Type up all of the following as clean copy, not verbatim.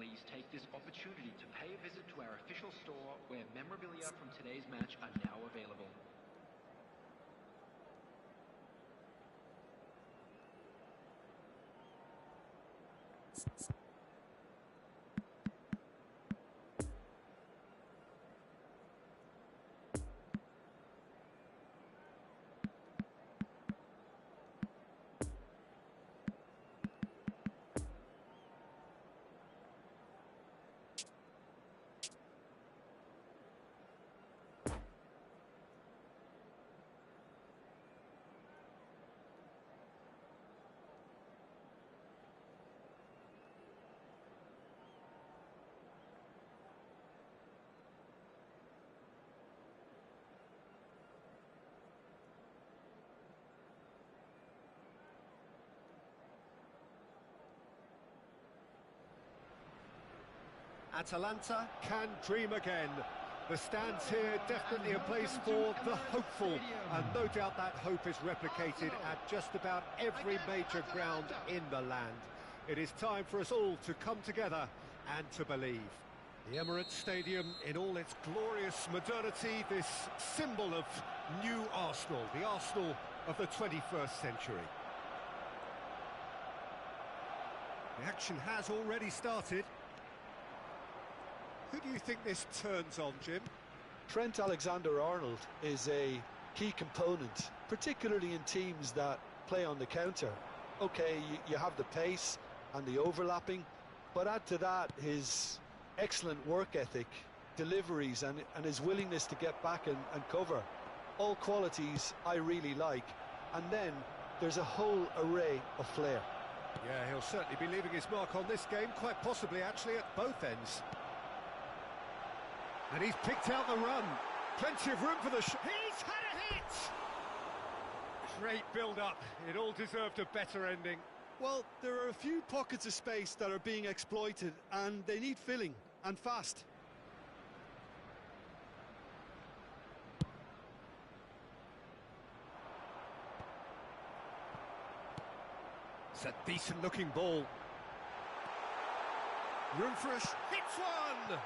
Please take this opportunity to pay a visit to our official store where memorabilia from today's match are now available. Atalanta can dream again. The stands here definitely a place for the hopeful, and no doubt that hope is replicated at just about every major ground in the land. It is time for us all to come together and to believe. The Emirates Stadium in all its glorious modernity, this symbol of new Arsenal, the Arsenal of the 21st century. The action has already started. Who do you think this turns on, Jim? Trent Alexander-Arnold is a key component, particularly in teams that play on the counter. Okay, you have the pace and the overlapping, but add to that his excellent work ethic, deliveries and his willingness to get back and cover. All qualities I really like. And then there's a whole array of flair. Yeah, he'll certainly be leaving his mark on this game, quite possibly actually at both ends. And he's picked out the run. Plenty of room for the shot. He's had a hit! Great build-up. It all deserved a better ending. Well, there are a few pockets of space that are being exploited, and they need filling, and fast. It's a decent-looking ball. Room for a hits one!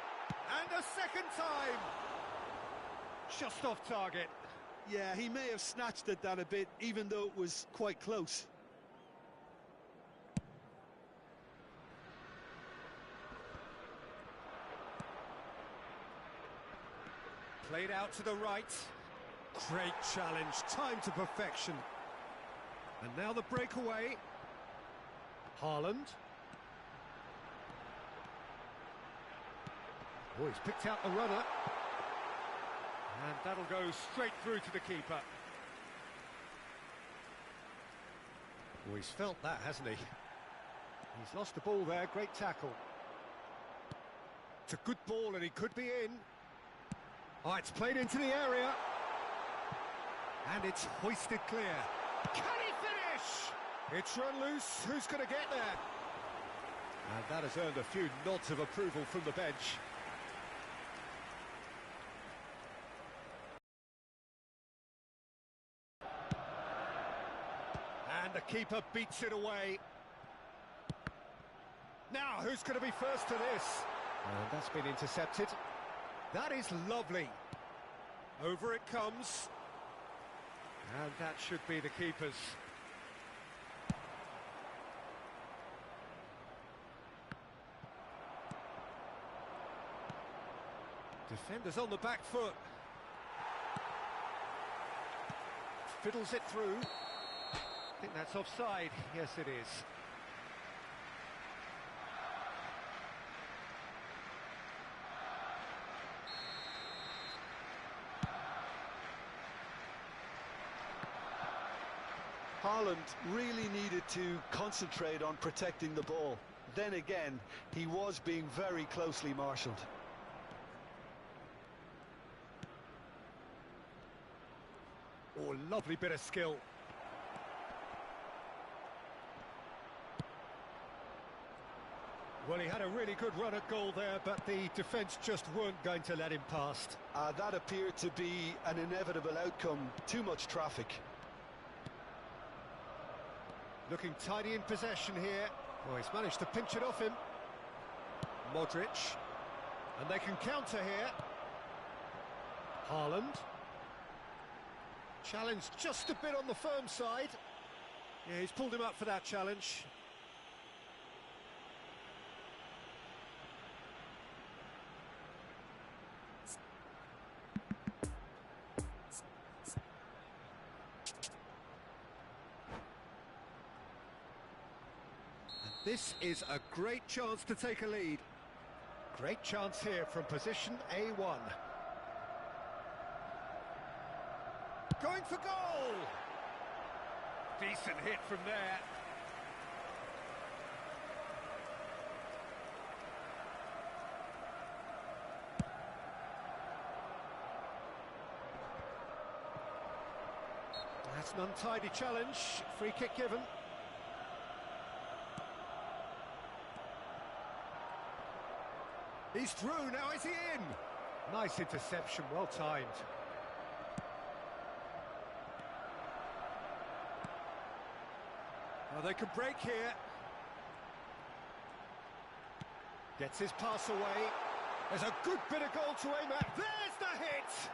And a second time! Just off target. Yeah, he may have snatched at that a bit, even though it was quite close. Played out to the right. Great challenge, time to perfection. And now the breakaway. Haaland. Oh, he's picked out the runner. And that'll go straight through to the keeper. Oh, he's felt that, hasn't he? He's lost the ball there, great tackle. It's a good ball and he could be in. Oh, it's played into the area. And it's hoisted clear. Can he finish? It's run loose, who's going to get there? And that has earned a few nods of approval from the bench. And the keeper beats it away. Now, who's going to be first to this? And that's been intercepted. That is lovely. Over it comes. And that should be the keeper's. Defenders on the back foot. Fiddles it through. I think that's offside. Yes, it is. Haaland really needed to concentrate on protecting the ball. Then again, he was being very closely marshalled. Oh, lovely bit of skill. Well, he had a really good run at goal there, but the defence just weren't going to let him past. That appeared to be an inevitable outcome. Too much traffic. Looking tidy in possession here. Oh, he's managed to pinch it off him. Modric. And they can counter here. Haaland. Challenge just a bit on the firm side. Yeah, he's pulled him up for that challenge. And this is a great chance to take a lead. Great chance here from position A1. Going for goal! Decent hit from there. That's an untidy challenge. Free kick given. He's through, now is he in? Nice interception, well timed. Well, they can break here. Gets his pass away. There's a good bit of goal to aim at. There's the hit!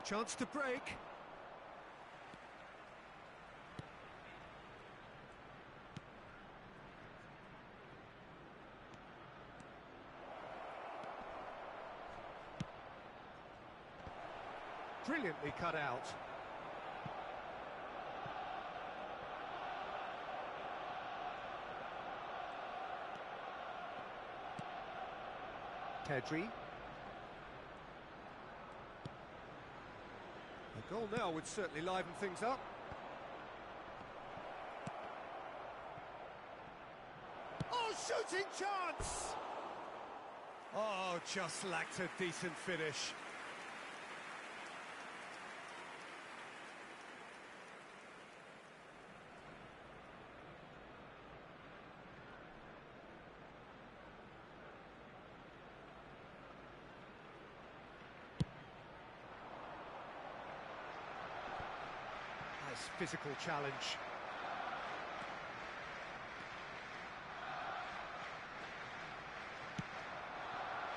Chance to break. Brilliantly cut out. Pedri. A goal now would certainly liven things up. Oh, shooting chance! Oh, just lacked a decent finish. Physical challenge.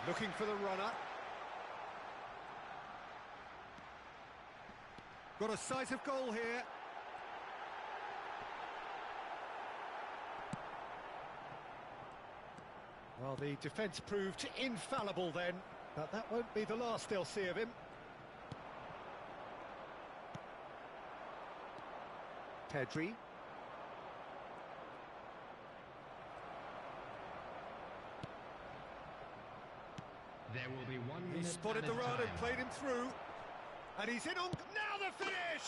Looking for the runner. Got a sight of goal here. Well, the defence proved infallible then, but that won't be the last they'll see of him. Pedri. There will be 1 minute. He spotted the run and played him through. And he's in on... Now the finish!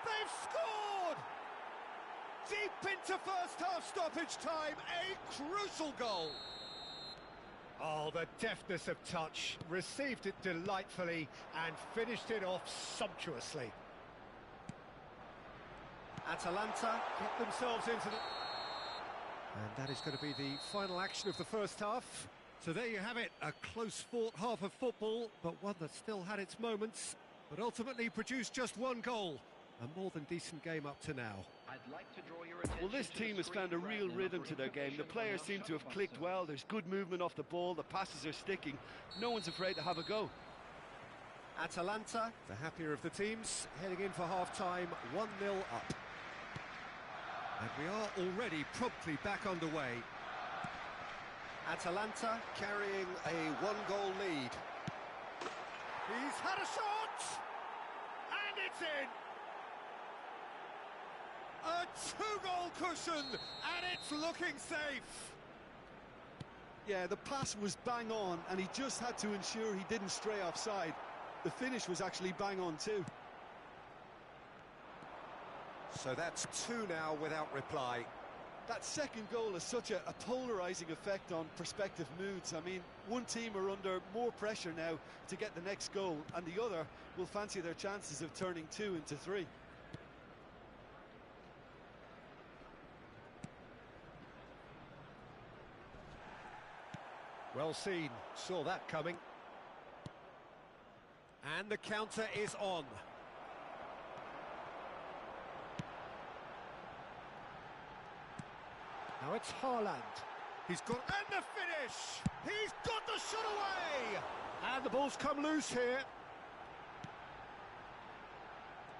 They've scored! Deep into first half stoppage time, a crucial goal. Oh, the deftness of touch. Received it delightfully and finished it off sumptuously. Atalanta get themselves into the... And that is going to be the final action of the first half. So there you have it, a close-fought half of football, but one that still had its moments, but ultimately produced just one goal. A more than decent game up to now. I'd like to draw your attention. Well, this team has found a real rhythm to their game. The players seem to have clicked well. There's good movement off the ball. The passes are sticking. No one's afraid to have a go. Atalanta, the happier of the teams, heading in for half-time, 1-0 up. And we are already promptly back underway. Atalanta carrying a one-goal lead. He's had a shot! And it's in! A two-goal cushion, and it's looking safe! Yeah, the pass was bang on, and he just had to ensure he didn't stray offside. The finish was actually bang on too. So that's two now without reply. That second goal has such a polarising effect on prospective moods. I mean, one team are under more pressure now to get the next goal, and the other will fancy their chances of turning 2 into 3. Well seen, saw that coming. And the counter is on. Now Now it's Haaland. He's got... And the finish! He's got the shot away! And the ball's come loose here.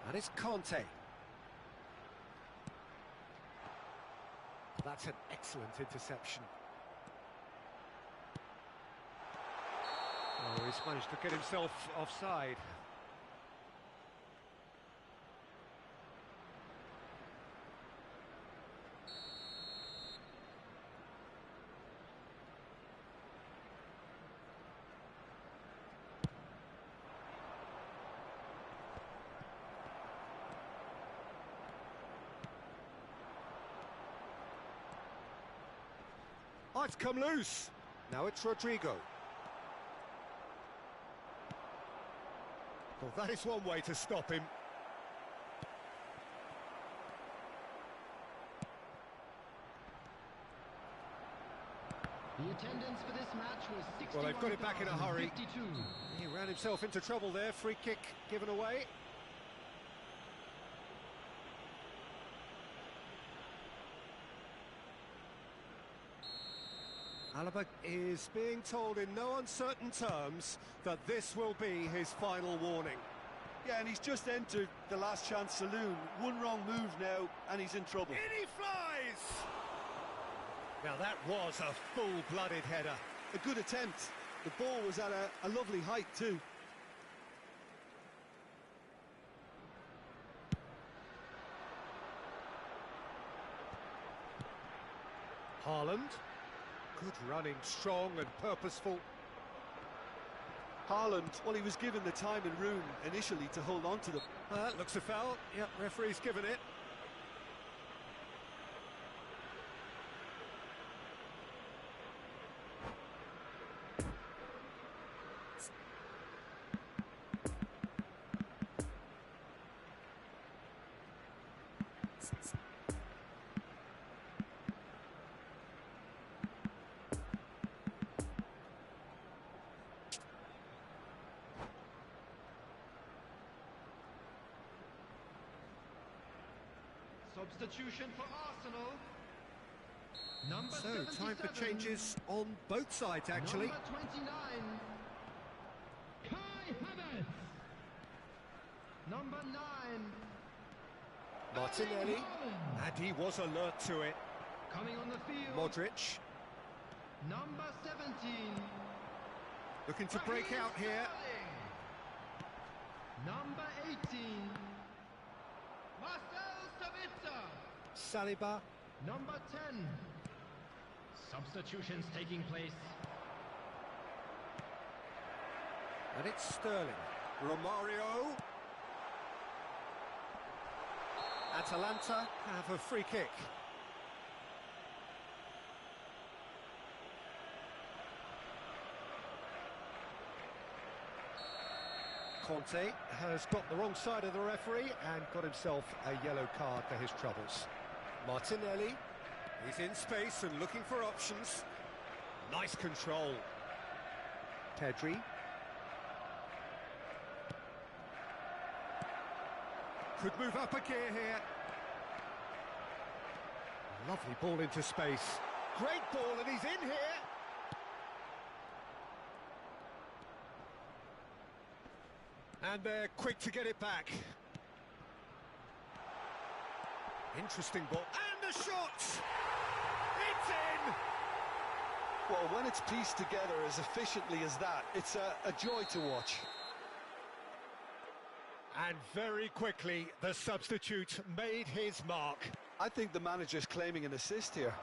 And it's Conte. That's an excellent interception. Oh, he's managed to get himself offside. Oh, it's come loose. Now it's Rodrigo. Well, that is one way to stop him. The attendance for this match was 61,052. Well, they've got it back in a hurry. He ran himself into trouble there. Free kick given away. Alaba is being told in no uncertain terms that this will be his final warning. Yeah, and he's just entered the last chance saloon. One wrong move now, and he's in trouble. In he flies! Now that was a full-blooded header. A good attempt. The ball was at a lovely height too. Haaland. Good running, strong and purposeful. Haaland, well, he was given the time and room initially to hold on to them. Looks a foul. Yep, referee's given it. Substitution for Arsenal. Number So, 77. time for changes on both sides, actually. Number 29. Kai Havertz. Number 9. Martinelli. And he was alert to it. Coming on the field. Modric. Number 17. Looking to break out here. Number 18. Marcel Sabitzer. Saliba. Number 10. Substitutions taking place. And it's Sterling. Romario. Atalanta have a free kick. Conte has got the wrong side of the referee and got himself a yellow card for his troubles. Martinelli, he's in space and looking for options. Nice control. Pedri. Could move up a gear here. Lovely ball into space. Great ball, and he's in here. And they're quick to get it back. Interesting ball. And the shot! It's in! Well, when it's pieced together as efficiently as that, it's a joy to watch. And very quickly, the substitute made his mark. I think the manager's claiming an assist here.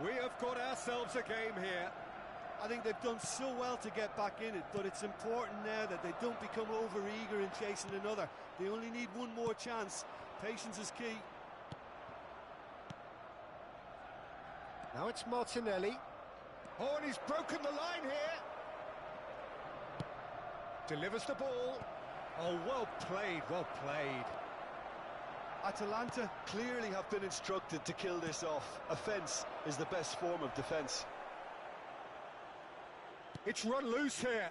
We have got ourselves a game here. I think they've done so well to get back in it, but it's important now that they don't become over-eager in chasing another. They only need one more chance. Patience is key. Now it's Martinelli. Oh, and he's broken the line here. Delivers the ball. Oh, well played, well played. Atalanta clearly have been instructed to kill this off. Offence is the best form of defence. It's run loose here.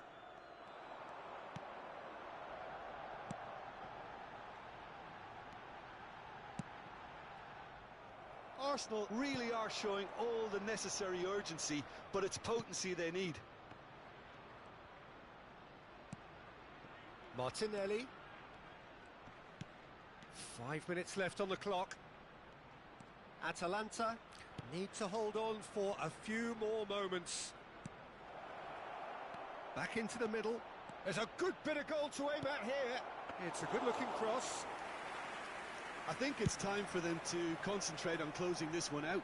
Arsenal really are showing all the necessary urgency, but it's potency they need. Martinelli. 5 minutes left on the clock. Atalanta need to hold on for a few more moments. Back into the middle. There's a good bit of goal to aim at here. It's a good-looking cross. I think it's time for them to concentrate on closing this one out.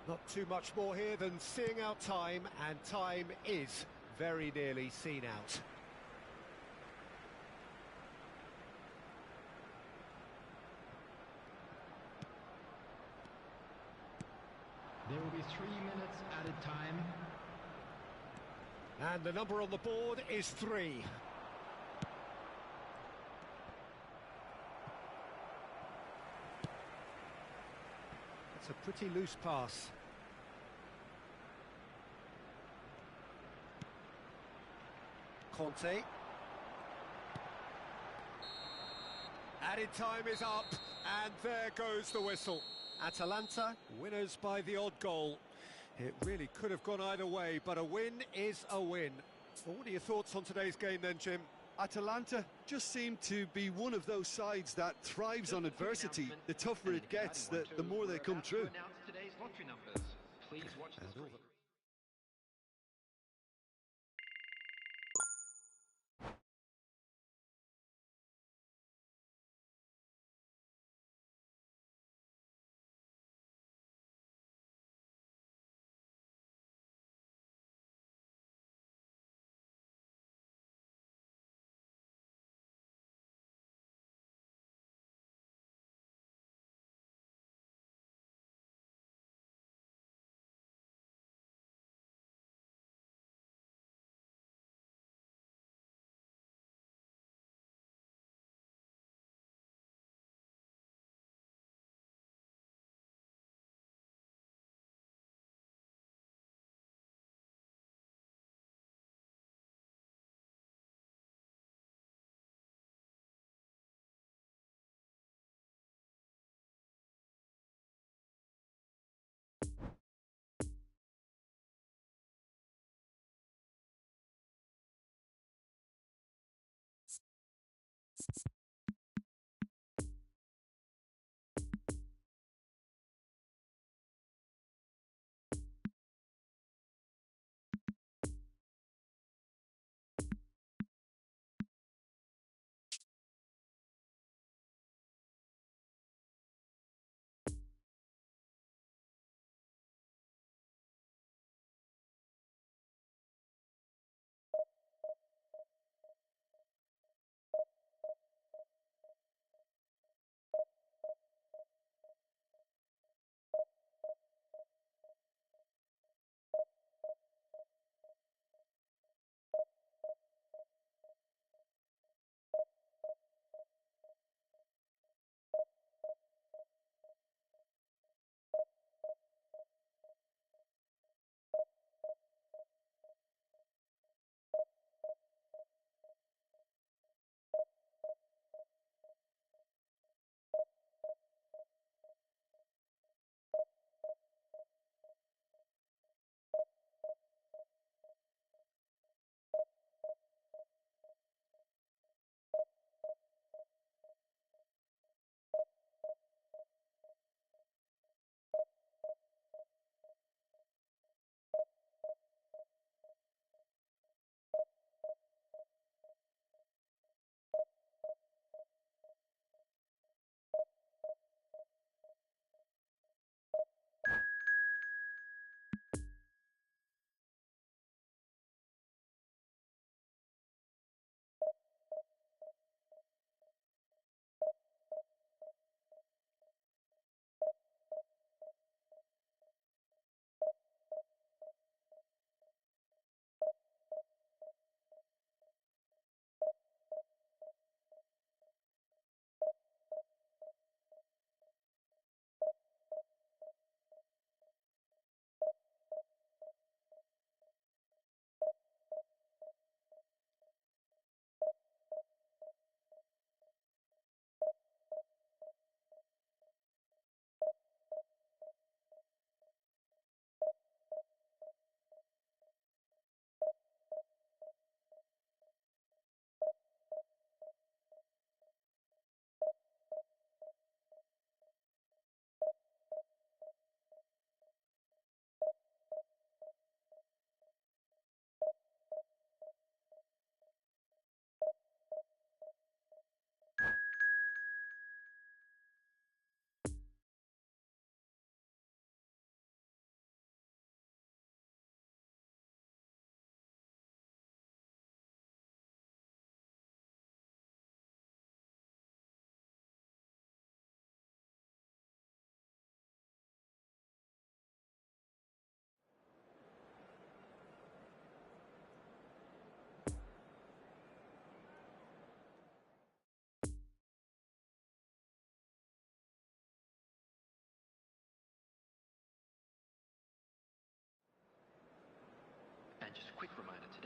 Not too much more here than seeing out time, and time is very nearly seen out. There will be 3 minutes added time. And the number on the board is 3. It's a pretty loose pass. Conte. Added time is up, and there goes the whistle. Atalanta, winners by the odd goal. It really could have gone either way, but a win is a win. Well, what are your thoughts on today's game then, Jim? Atalanta just seem to be one of those sides that thrives on adversity. The tougher it gets, the more they come through. Please watch the screen.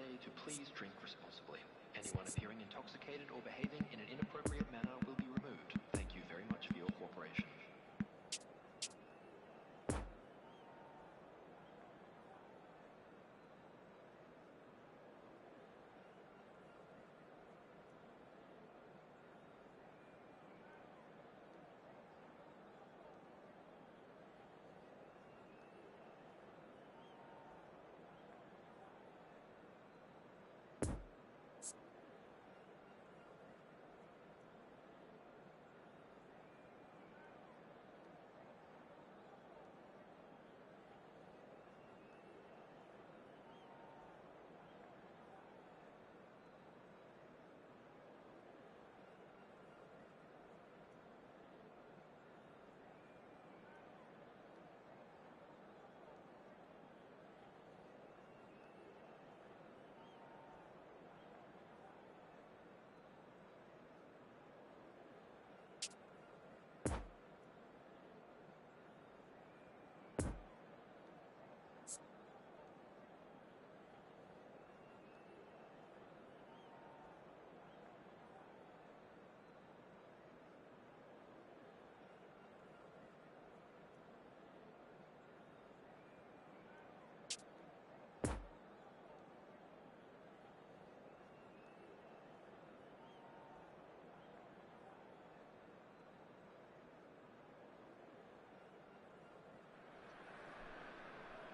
today to please drink responsibly. Anyone appearing intoxicated or behaving in an inappropriate manner will be removed. Thank you very much for your cooperation.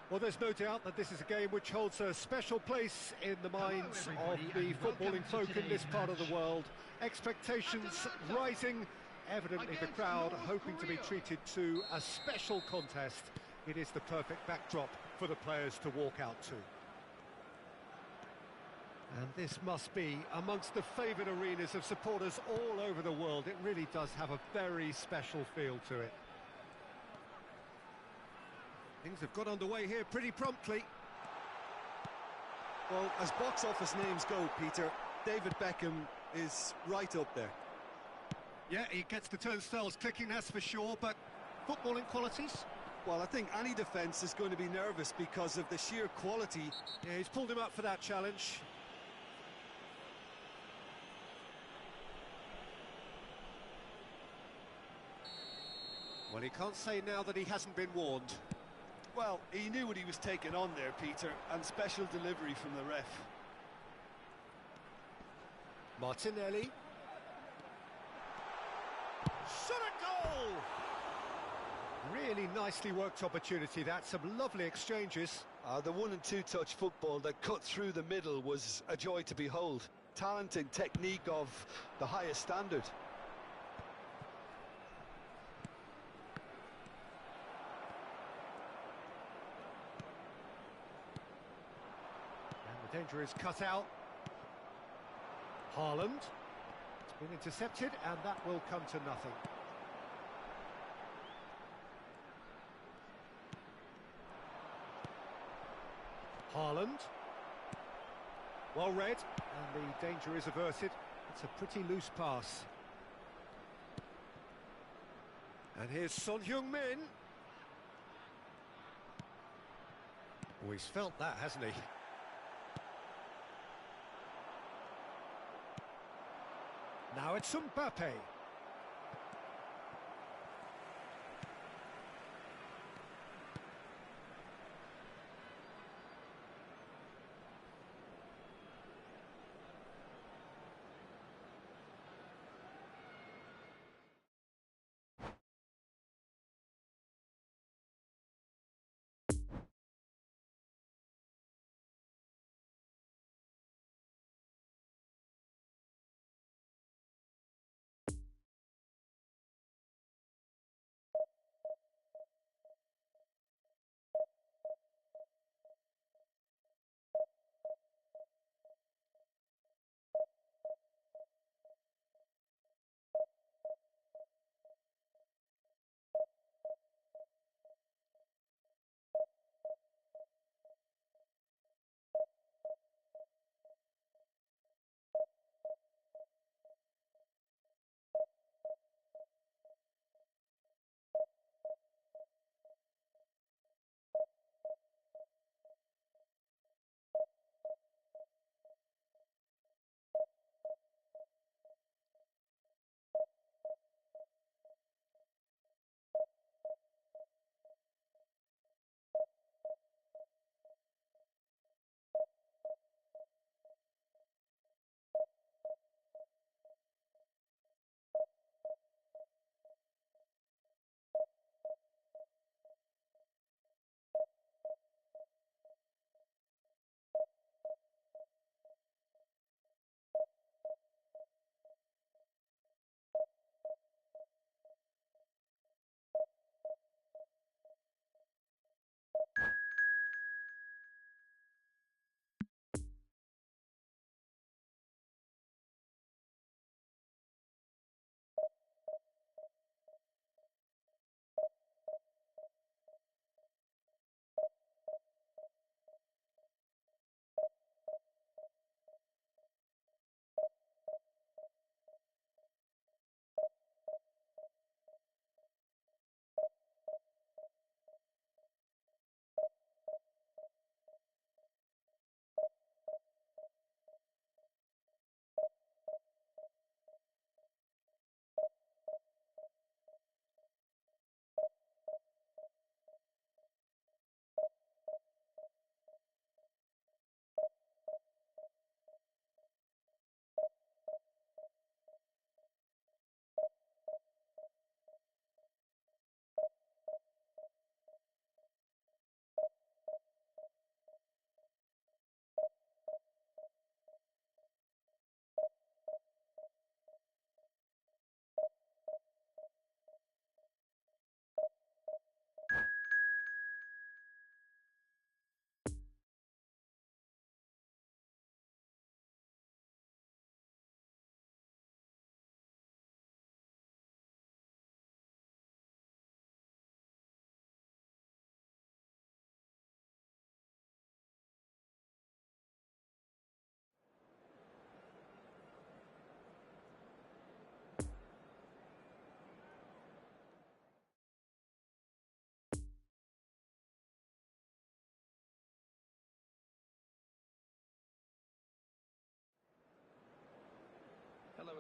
Well, there's no doubt that this is a game which holds a special place in the minds of the footballing folk in this part of the world. Expectations rising, evidently the crowd hoping to be treated to a special contest. It is the perfect backdrop for the players to walk out to. And this must be amongst the favoured arenas of supporters all over the world. It really does have a very special feel to it. Things have got underway here pretty promptly. Well, as box office names go, Peter, David Beckham is right up there. Yeah, he gets the turnstiles clicking, that's for sure, but footballing qualities? Well, I think any defence is going to be nervous because of the sheer quality. Yeah, he's pulled him up for that challenge. Well, he can't say now that he hasn't been warned. Well, he knew what he was taking on there, Peter, and special delivery from the ref. Martinelli. Shot a goal! Really nicely worked opportunity, that. Some lovely exchanges. The one and two touch football that cut through the middle was a joy to behold. Talent and technique of the highest standard. And the danger is cut out. Haaland. It's been intercepted, and that will come to nothing. Haaland. Well read, and the danger is averted. It's a pretty loose pass. And here's Son Heung-min. Oh, he's felt that, hasn't he? Now it's Mbappe.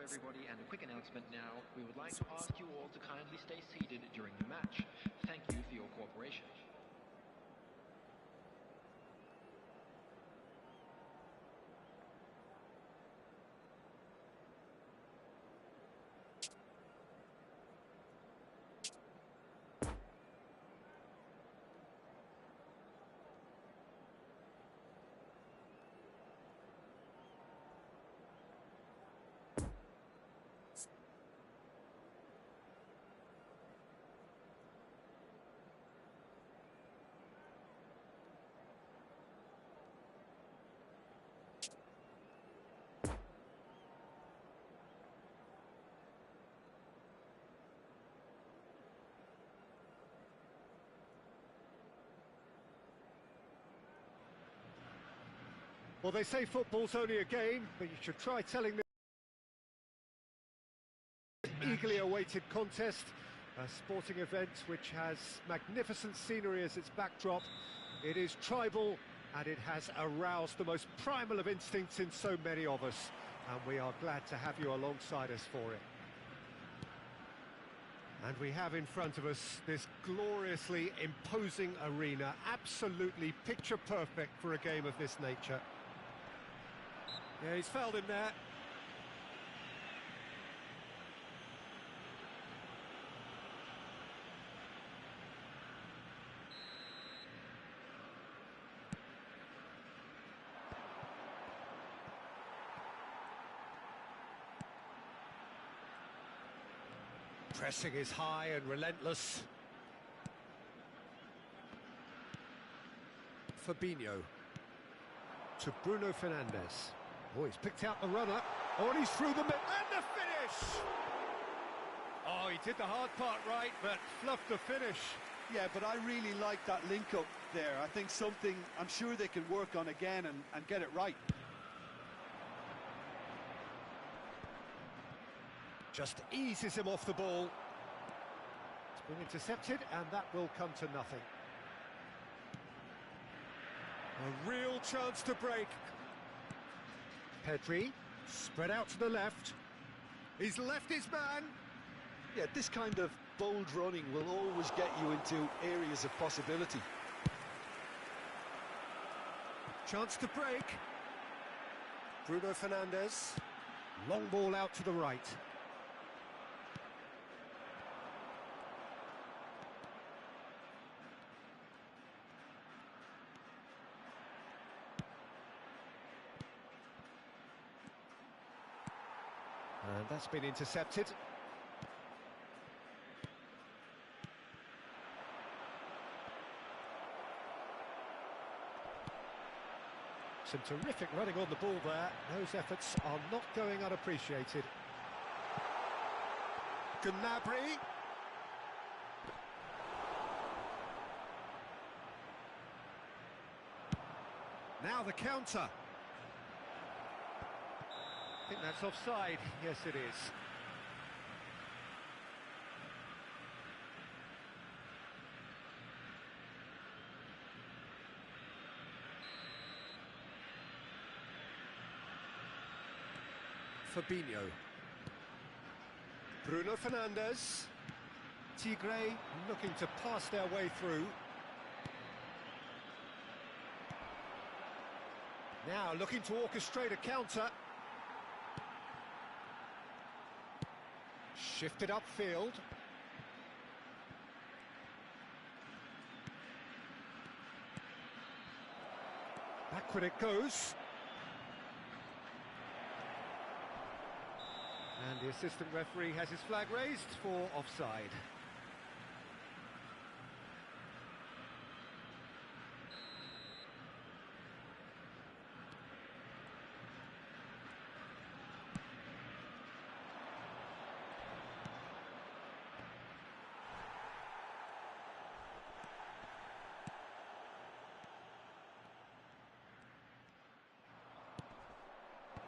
everybody, and a quick announcement now. We would like to ask you all to kindly stay seated during the match. Thank you for your cooperation. Well, they say football's only a game, but you should try telling them eagerly awaited contest, a sporting event which has magnificent scenery as its backdrop. It is tribal, and it has aroused the most primal of instincts in so many of us, and we are glad to have you alongside us for it. And we have in front of us this gloriously imposing arena, absolutely picture perfect for a game of this nature. Yeah, he's fouled him there. Pressing is high and relentless. Fabinho to Bruno Fernandes. Oh, he's picked out the runner. Oh, and he's through the middle. And the finish! Oh, he did the hard part right, but fluffed the finish. Yeah, but I really like that link-up there. I think something I'm sure they can work on again and get it right. Just eases him off the ball. It's been intercepted, and that will come to nothing. A real chance to break. Pedri, spread out to the left. He's left his man. Yeah, this kind of bold running will always get you into areas of possibility. Chance to break. Bruno Fernandes. Long ball out to the right. And that's been intercepted. Some terrific running on the ball there. Those efforts are not going unappreciated. Gnabry. Now the counter. I think that's offside. Yes, it is. Fabinho. Bruno Fernandes. Tigre looking to pass their way through. Now looking to orchestrate a counter. Shifted upfield. Backward it goes. And the assistant referee has his flag raised for offside.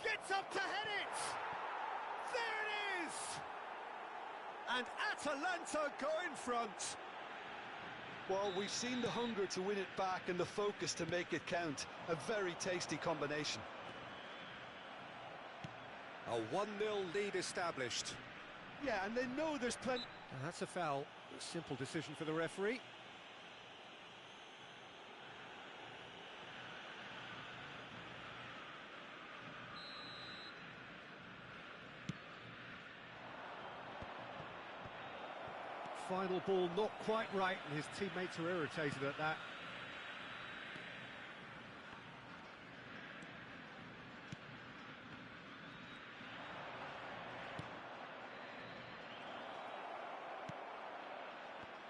Gets up to head it! There it is! And Atalanta go in front. Well, we've seen the hunger to win it back and the focus to make it count. A very tasty combination. A 1-0 lead established. Yeah, and they know there's plenty... And that's a foul. A simple decision for the referee. Final ball not quite right, and his teammates are irritated at that.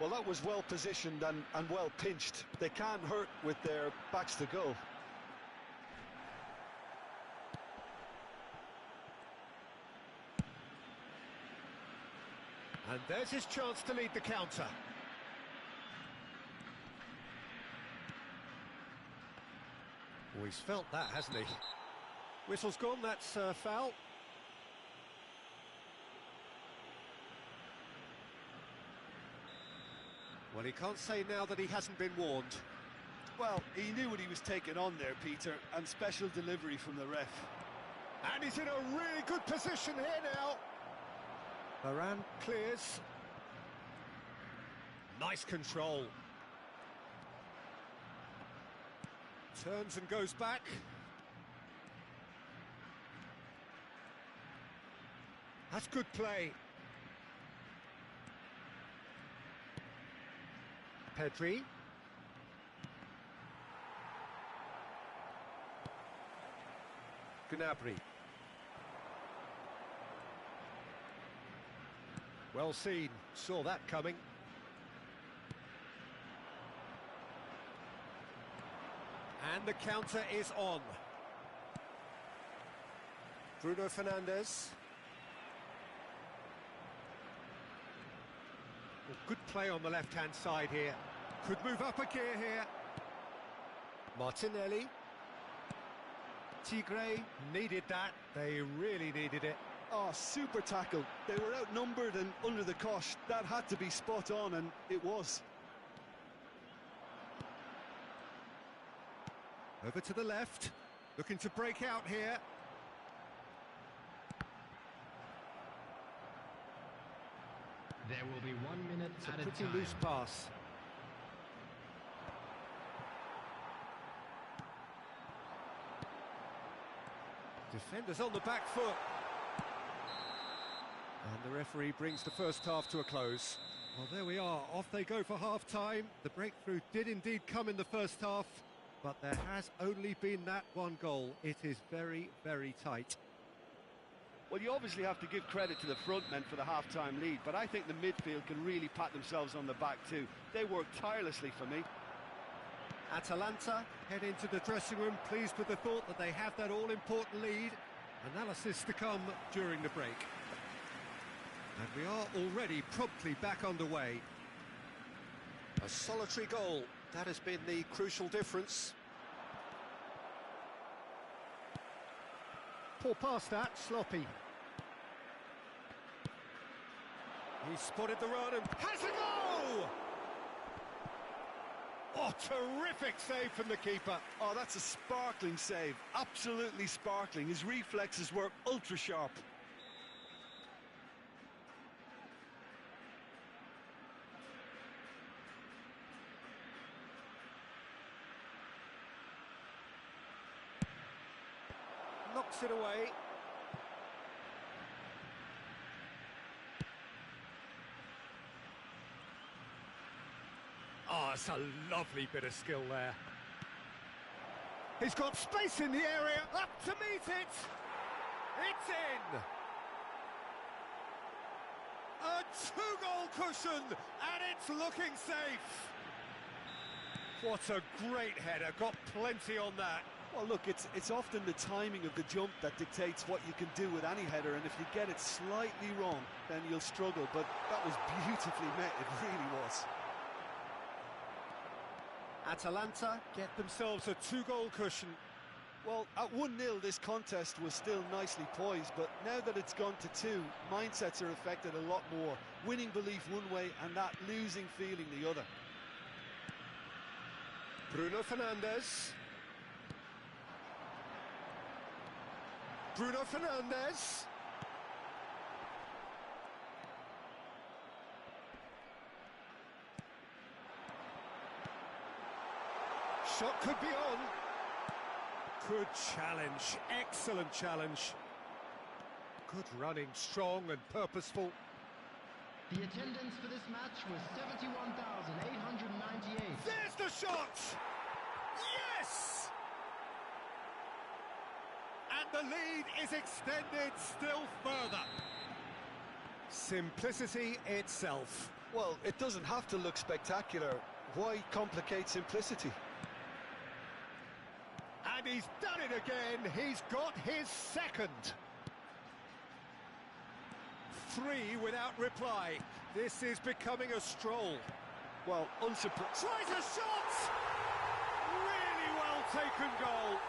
Well, that was well positioned and well pinched. They can't hurt with their backs to goal. And there's his chance to lead the counter. Oh, he's felt that, hasn't he? Whistle's gone, that's foul. Well, he can't say now that he hasn't been warned. Well, he knew what he was taking on there, Peter, and special delivery from the ref. And he's in a really good position here now. Varane clears. Nice control. Turns and goes back. That's good play. Pedri. Gnabry. Well seen, saw that coming. And the counter is on. Bruno Fernandes. Well, good play on the left-hand side here. Could move up a gear here. Martinelli. Tigre needed that. They really needed it. Oh, super tackle. They were outnumbered and under the cosh. That had to be spot on, and it was. Over to the left. Looking to break out here. There will be 1 minute It's a at a pretty time. loose pass. Defenders on the back foot. And the referee brings the first half to a close. Well, there we are. Off they go for half-time. The breakthrough did indeed come in the first half, but there has only been that one goal. It is very, very tight. Well, you obviously have to give credit to the front men for the half-time lead, but I think the midfield can really pat themselves on the back too. They worked tirelessly for me. Atalanta head into the dressing room pleased with the thought that they have that all-important lead. Analysis to come during the break. And we are already promptly back underway. A solitary goal, that has been the crucial difference. Poor pass that, sloppy. He spotted the run and has a go! Oh, terrific save from the keeper. Oh, that's a sparkling save. Absolutely sparkling. His reflexes were ultra sharp. Knocks it away. Oh, it's a lovely bit of skill there. He's got space in the area, up to meet it. It's in. A two-goal cushion, and it's looking safe. What a great header, got plenty on that. Well, look, it's often the timing of the jump that dictates what you can do with any header, and if you get it slightly wrong, then you'll struggle. But that was beautifully met, it really was. Atalanta get themselves a two-goal cushion. Well, at 1-0, this contest was still nicely poised, but now that it's gone to 2, mindsets are affected a lot more. Winning belief one way and that losing feeling the other. Bruno Fernandes. Bruno Fernandes. Shot could be on. Good challenge, excellent challenge. Good running, strong and purposeful. The attendance for this match was 71,898. There's the shot! Yes! And the lead is extended still further. Simplicity itself. Well, it doesn't have to look spectacular. Why complicate simplicity? And he's done it again. He's got his second. 3 without reply. This is becoming a stroll. Well, unsurprised. Tries a shot! Really well taken goal.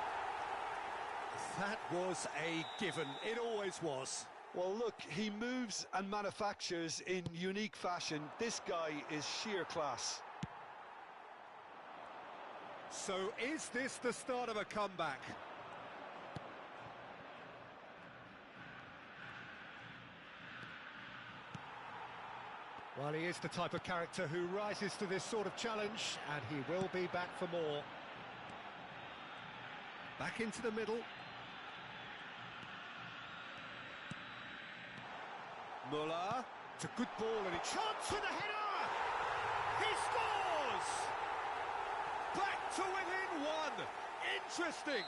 That was a given. It always was. Well, look, he moves and manufactures in unique fashion. This guy is sheer class. So is this the start of a comeback? Well, he is the type of character who rises to this sort of challenge, and he will be back for more. Back into the middle. Muller. It's a good ball, and he chance for the header! He scores! Back to within 1. Interesting.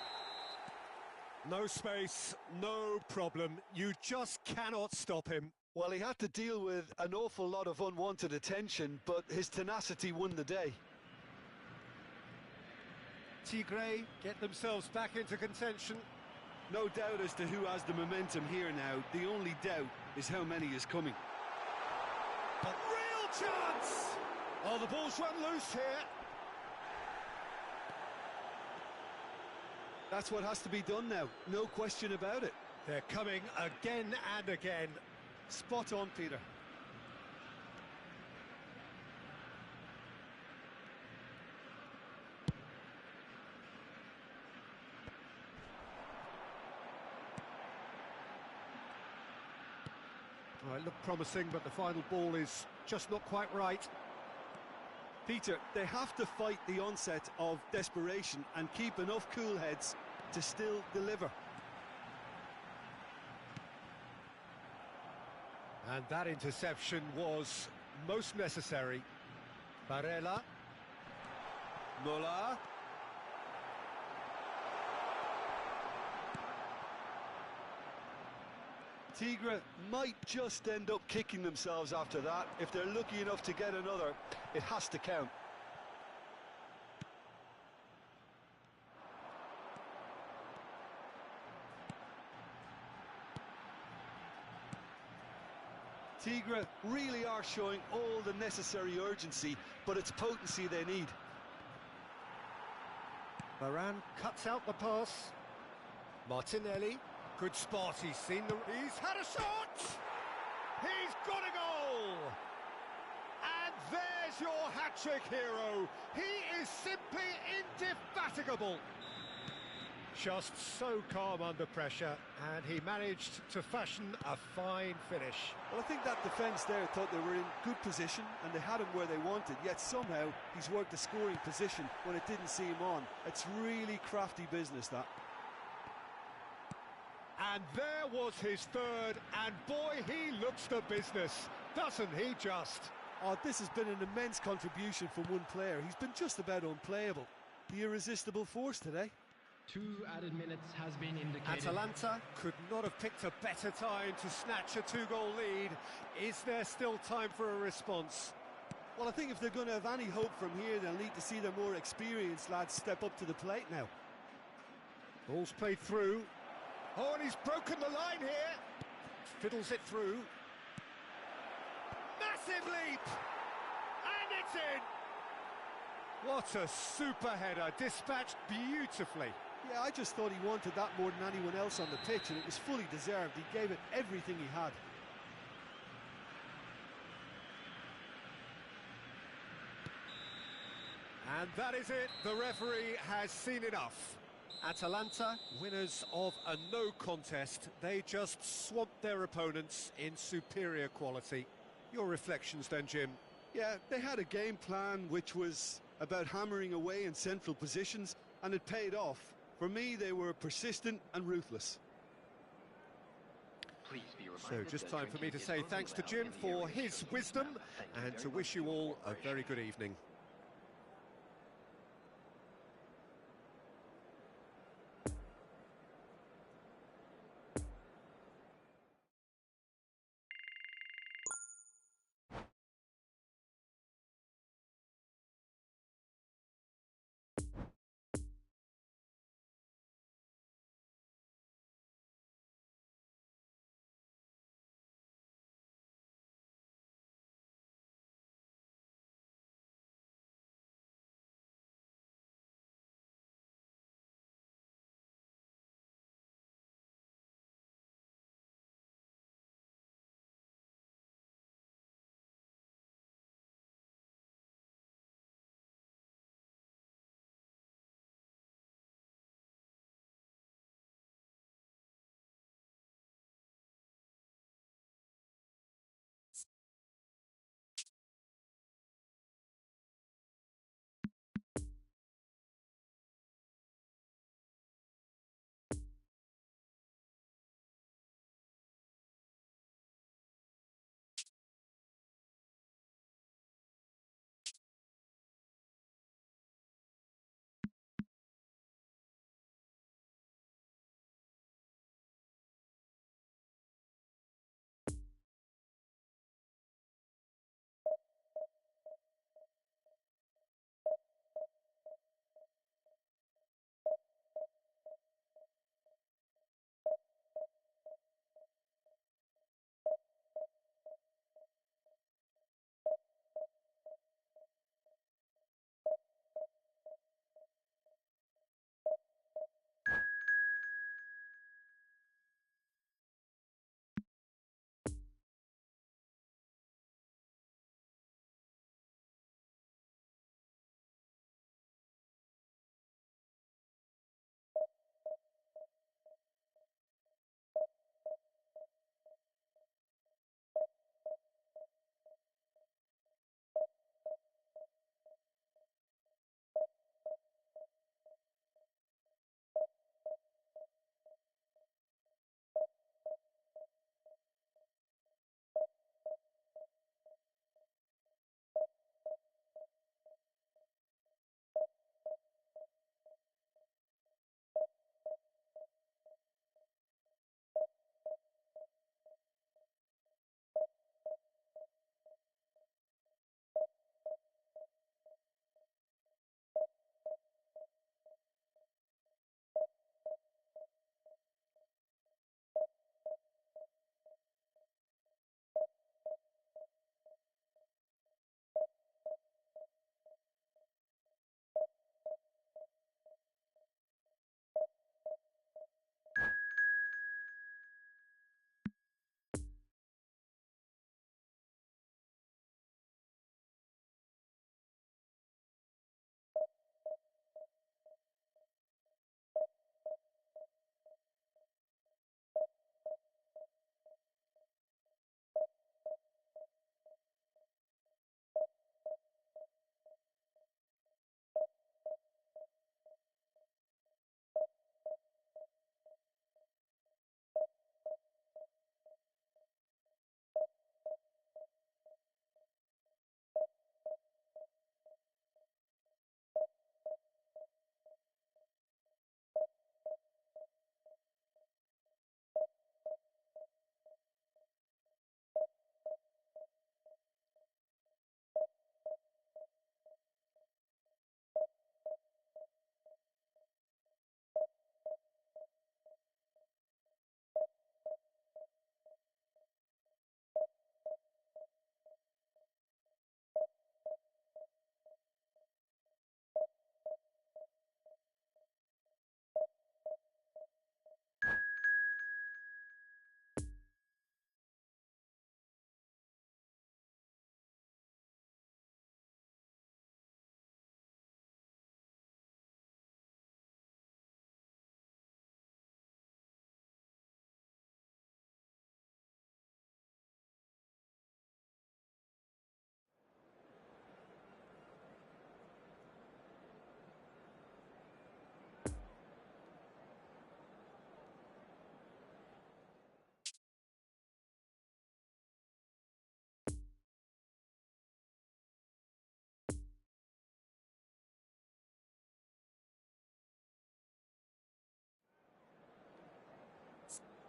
No space, no problem. You just cannot stop him. Well, he had to deal with an awful lot of unwanted attention, but his tenacity won the day. Tigre get themselves back into contention. No doubt as to who has the momentum here now. The only doubt is how many is coming. But real chance! Oh, the ball's run loose here. That's what has to be done now. No question about it. They're coming again and again. Spot on, Peter. Well, it looked promising, but the final ball is just not quite right. Peter, they have to fight the onset of desperation and keep enough cool heads to still deliver. And that interception was most necessary. Barella. Muller. Tigre might just end up kicking themselves after that. If they're lucky enough to get another, it has to count. Tigre really are showing all the necessary urgency, but it's potency they need. Varane cuts out the pass. Martinelli, good spot, he's seen the... He's had a shot! He's got a goal! And there's your hat-trick hero. He is simply indefatigable. Just so calm under pressure, and he managed to fashion a fine finish. Well, I think that defence there thought they were in good position and they had him where they wanted, yet somehow he's worked a scoring position when it didn't see him on. It's really crafty business, that. And there was his third, and boy, he looks the business, doesn't he just? Oh, this has been an immense contribution from one player. He's been just about unplayable. The irresistible force today. 2 added minutes has been indicated. Atalanta could not have picked a better time to snatch a 2-goal lead. Is there still time for a response? Well, I think if they're going to have any hope from here, they'll need to see their more experienced lads step up to the plate now. Ball's played through. Oh, and he's broken the line here. Fiddles it through. Massive leap! And it's in! What a super header, dispatched beautifully. Yeah, I just thought he wanted that more than anyone else on the pitch, and it was fully deserved. He gave it everything he had. And that is it. The referee has seen enough. Atalanta, winners of a no contest. They just swamped their opponents in superior quality. Your reflections then, Jim? Yeah, they had a game plan which was about hammering away in central positions, and it paid off. For me, they were persistent and ruthless. Please be So reminded just that time for me to drinking is say only thanks to allowed Jim in the for area his shown in wisdom the map. Thank you and very to much wish for you your all a cooperation. very good evening.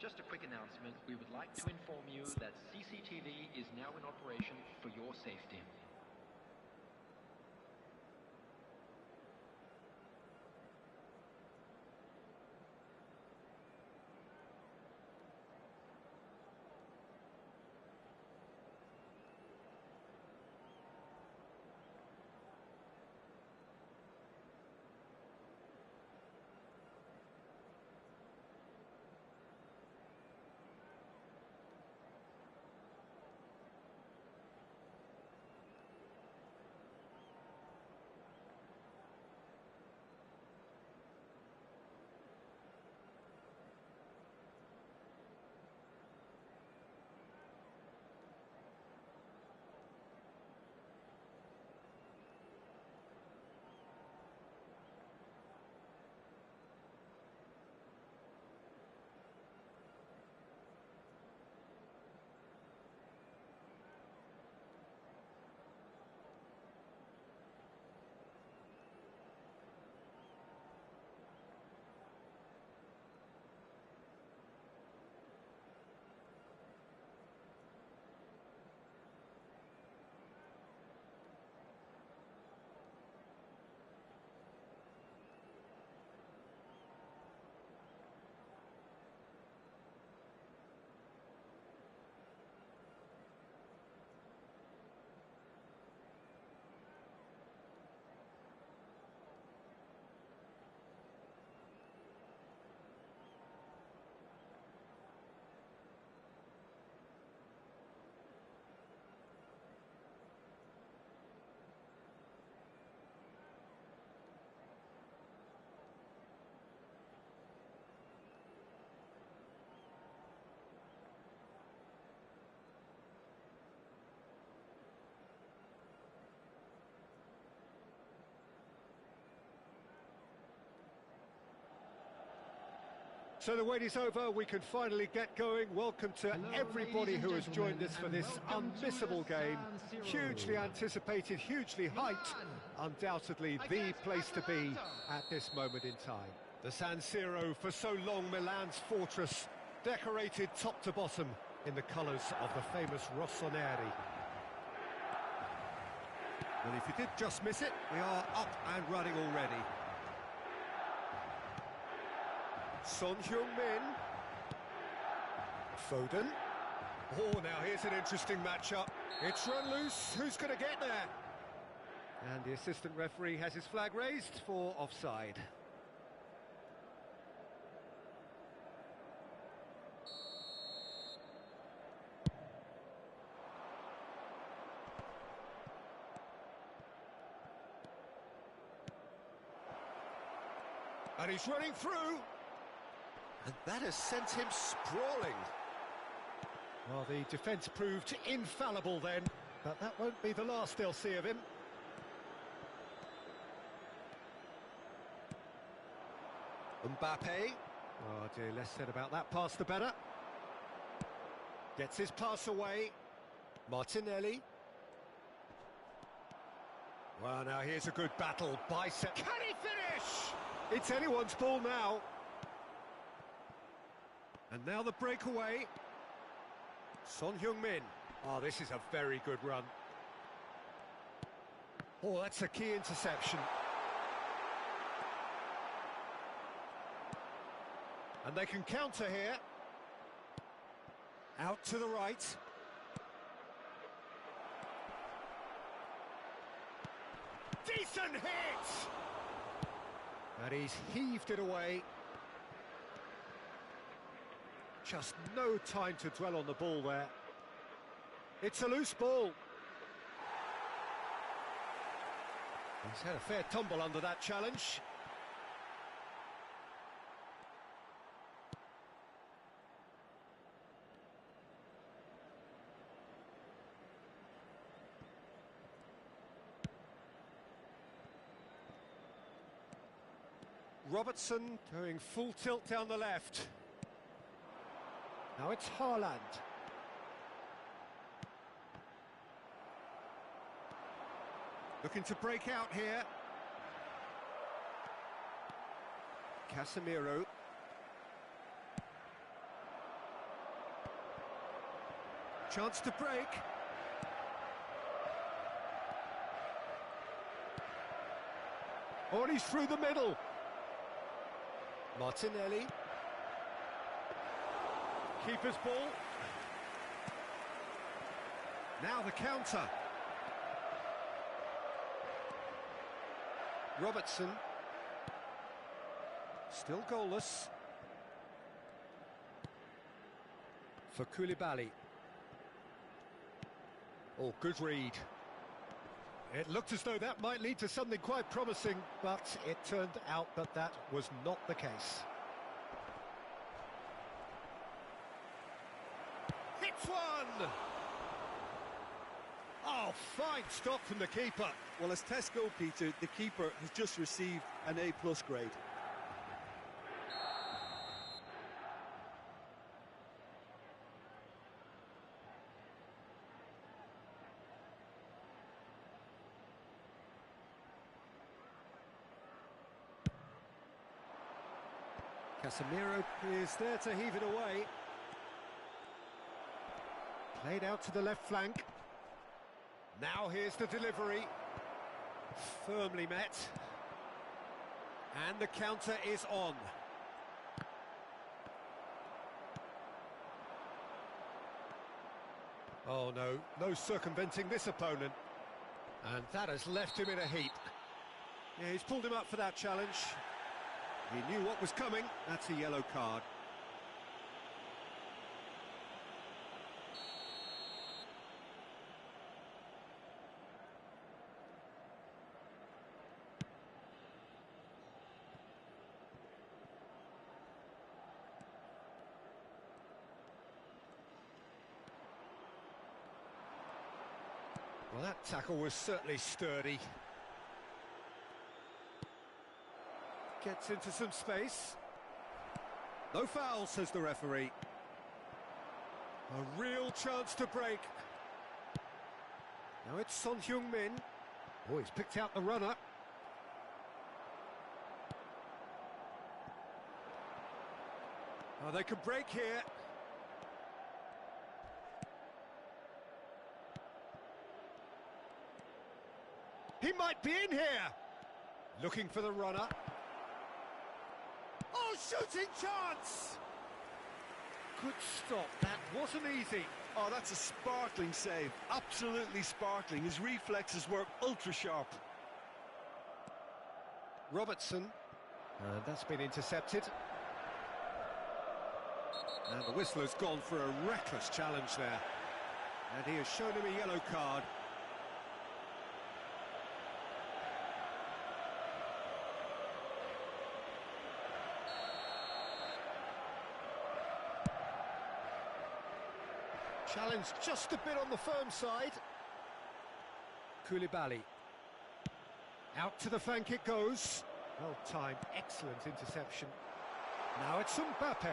Just a quick announcement. We would like to inform you that CCTV is now in operation for your safety. So the wait is over, we can finally get going. Welcome to everybody who has joined us for this unmissable game. Hugely anticipated, hugely hyped. Undoubtedly the place to be at this moment in time. The San Siro, for so long Milan's fortress, decorated top to bottom in the colours of the famous Rossoneri. Well, if you did just miss it, we are up and running already. Son Heung-min. Foden. Oh, now here's an interesting matchup. It's run loose. Who's going to get there? And the assistant referee has his flag raised for offside. And he's running through. And that has sent him sprawling. Well, the defence proved infallible then, but that won't be the last they'll see of him. Mbappe. Oh dear, less said about that pass the better. Gets his pass away. Martinelli. Well, now here's a good battle. Bicep. Can he finish? It's anyone's ball now. And now the breakaway. Son Heung-min. Oh, this is a very good run. Oh, that's a key interception. And they can counter here. Out to the right. Decent hit! And he's heaved it away. Just no time to dwell on the ball there. It's a loose ball. He's had a fair tumble under that challenge. Robertson going full tilt down the left. Now it's Haaland. Looking to break out here. Casemiro. Chance to break. Oh, and he's through the middle. Martinelli. Keeper's ball. Now the counter. Robertson. Still goalless. For Koulibaly. Oh, good read. It looked as though that might lead to something quite promising, but it turned out that that was not the case. Hits one! Oh, fine stop from the keeper. Well, as tests go, Peter, the keeper has just received an A+ grade. Casemiro is there to heave it away. Played out to the left flank. Now here's the delivery. Firmly met. And the counter is on. Oh no, no circumventing this opponent. And that has left him in a heap. Yeah, he's pulled him up for that challenge. He knew what was coming. That's a yellow card. Well, that tackle was certainly sturdy. Gets into some space. No foul, says the referee. A real chance to break. Now it's Son Heung-min. Oh, he's picked out the runner. Oh, they could break here. He might be in here. Looking for the runner. Oh, shooting chance! Good stop, that wasn't easy. Oh, that's a sparkling save, absolutely sparkling. His reflexes were ultra sharp. Robertson, and that's been intercepted. And the whistler's gone for a reckless challenge there. And he has shown him a yellow card. Challenge just a bit on the firm side. Koulibaly. Out to the flank it goes. Well timed, excellent interception. Now it's Mbappe.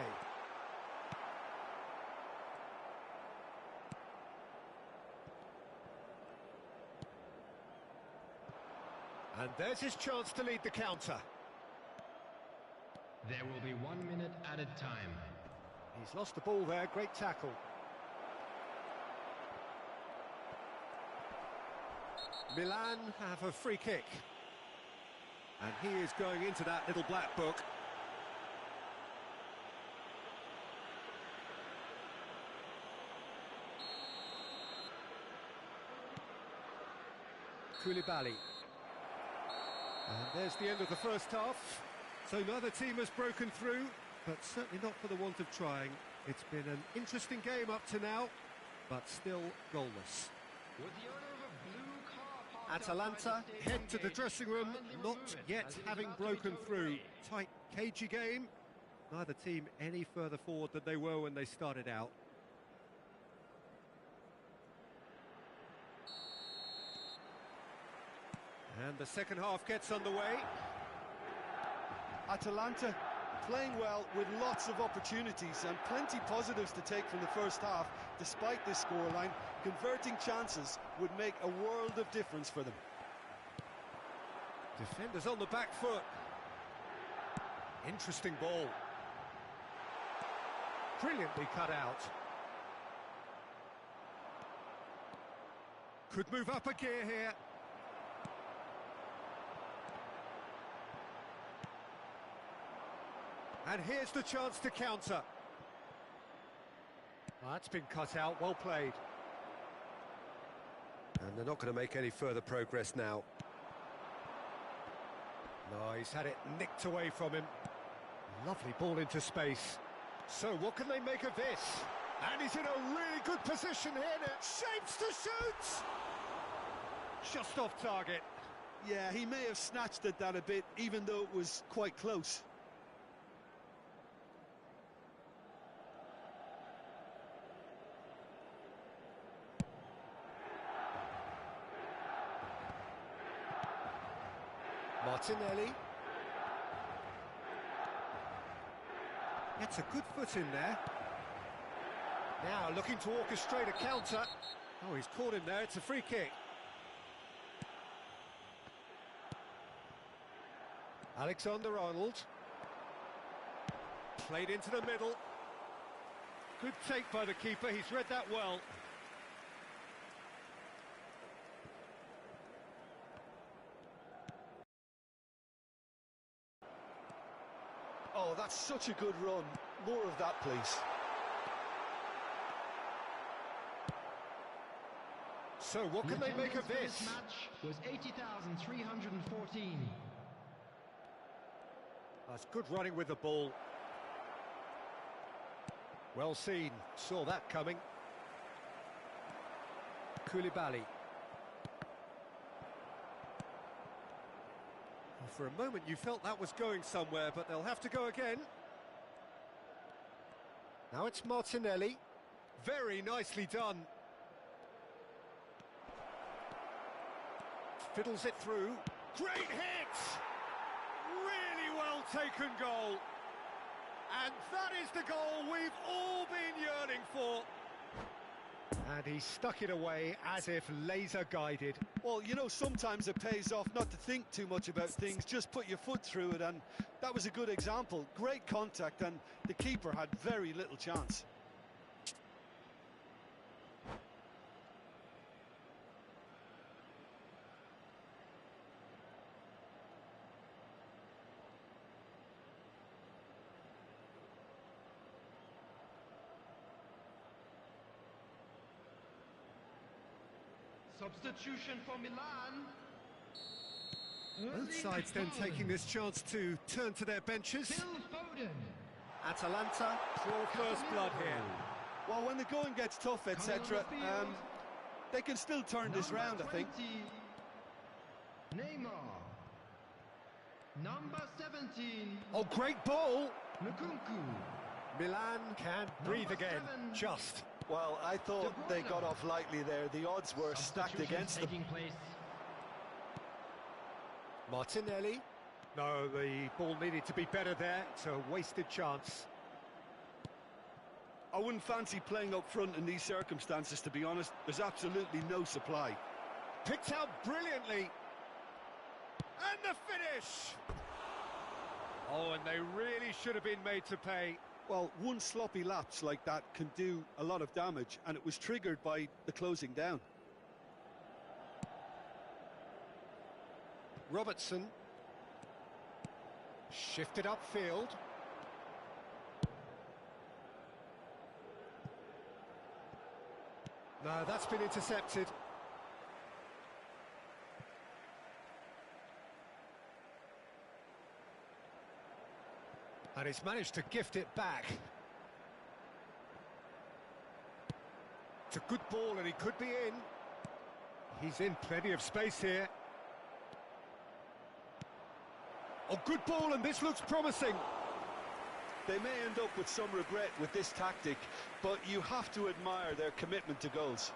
And there's his chance to lead the counter. There will be 1 minute added time. He's lost the ball there, great tackle. Milan have a free kick. And he is going into that little black book. Koulibaly. And there's the end of the first half. So neither team has broken through, but certainly not for the want of trying. It's been an interesting game up to now, but still goalless. With the owner of a blue car parked Atalanta outside the head to the stadium dressing room, gate, not kindly yet remove it, as it is having about to be broken towed through. away. Tight, cagey game. Neither team any further forward than they were when they started out. And the second half gets underway. Atalanta playing well with lots of opportunities and plenty positives to take from the first half. Despite this scoreline, converting chances would make a world of difference for them. Defenders on the back foot. Interesting ball. Brilliantly cut out. Could move up a gear here. And here's the chance to counter. Well, that's been cut out, well played. And they're not going to make any further progress now. No, he's had it nicked away from him. Lovely ball into space. So what can they make of this? And he's in a really good position here now. Shapes to shoot! Just off target. Yeah, he may have snatched at that a bit, even though it was quite close. Martinelli. Gets a good foot in there. Now looking to orchestrate a counter. Oh, he's caught him there. It's a free kick. Alexander-Arnold. Played into the middle. Good take by the keeper. He's read that well. Oh, that's such a good run. More of that, please. So what can they make of this? This match was 80,314. That's good running with the ball. Well seen. Saw that coming. Koulibaly. For a moment you felt that was going somewhere, but they'll have to go again. Now it's Martinelli. Very nicely done. Fiddles it through. Great hit! Really well taken goal. And that is the goal we've all been yearning for. And he stuck it away as if laser guided. Well, you know, sometimes it pays off not to think too much about things, just put your foot through it, and that was a good example. Great contact, and the keeper had very little chance. Substitution for Milan. Both sides then taking this chance to turn to their benches. Phil Foden. Atalanta draw first blood here. Well, when the going gets tough, etc., they can still turn this round, I think. 20, Neymar. Number 17. Oh, great ball! Nkunku. Milan can breathe again, 7. just. Well, I thought they got off lightly there. The odds were stacked against them. Taking place. Martinelli. No, the ball needed to be better there. It's a wasted chance. I wouldn't fancy playing up front in these circumstances, to be honest. There's absolutely no supply. Picked out brilliantly. And the finish! Oh, and they really should have been made to pay. Well, one sloppy lapse like that can do a lot of damage, and it was triggered by the closing down. Robertson. Shifted upfield. No, that's been intercepted. And he's managed to gift it back. It's a good ball and he could be in. He's in plenty of space here. Oh, good ball, and this looks promising. They may end up with some regret with this tactic, but you have to admire their commitment to goals.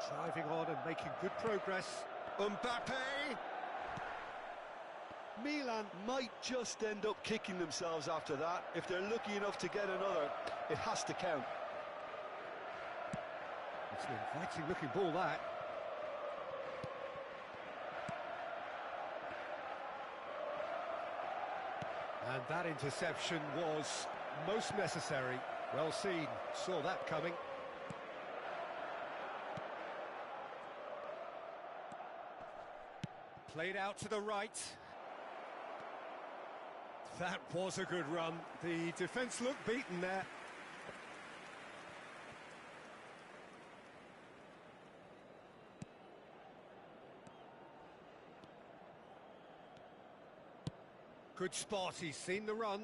Driving on and making good progress. Mbappe! Milan might just end up kicking themselves after that. If they're lucky enough to get another, it has to count. It's an inviting looking ball, that. And that interception was most necessary. Well seen, saw that coming. Played out to the right. That was a good run. The defence looked beaten there. Good spot, he's seen the run.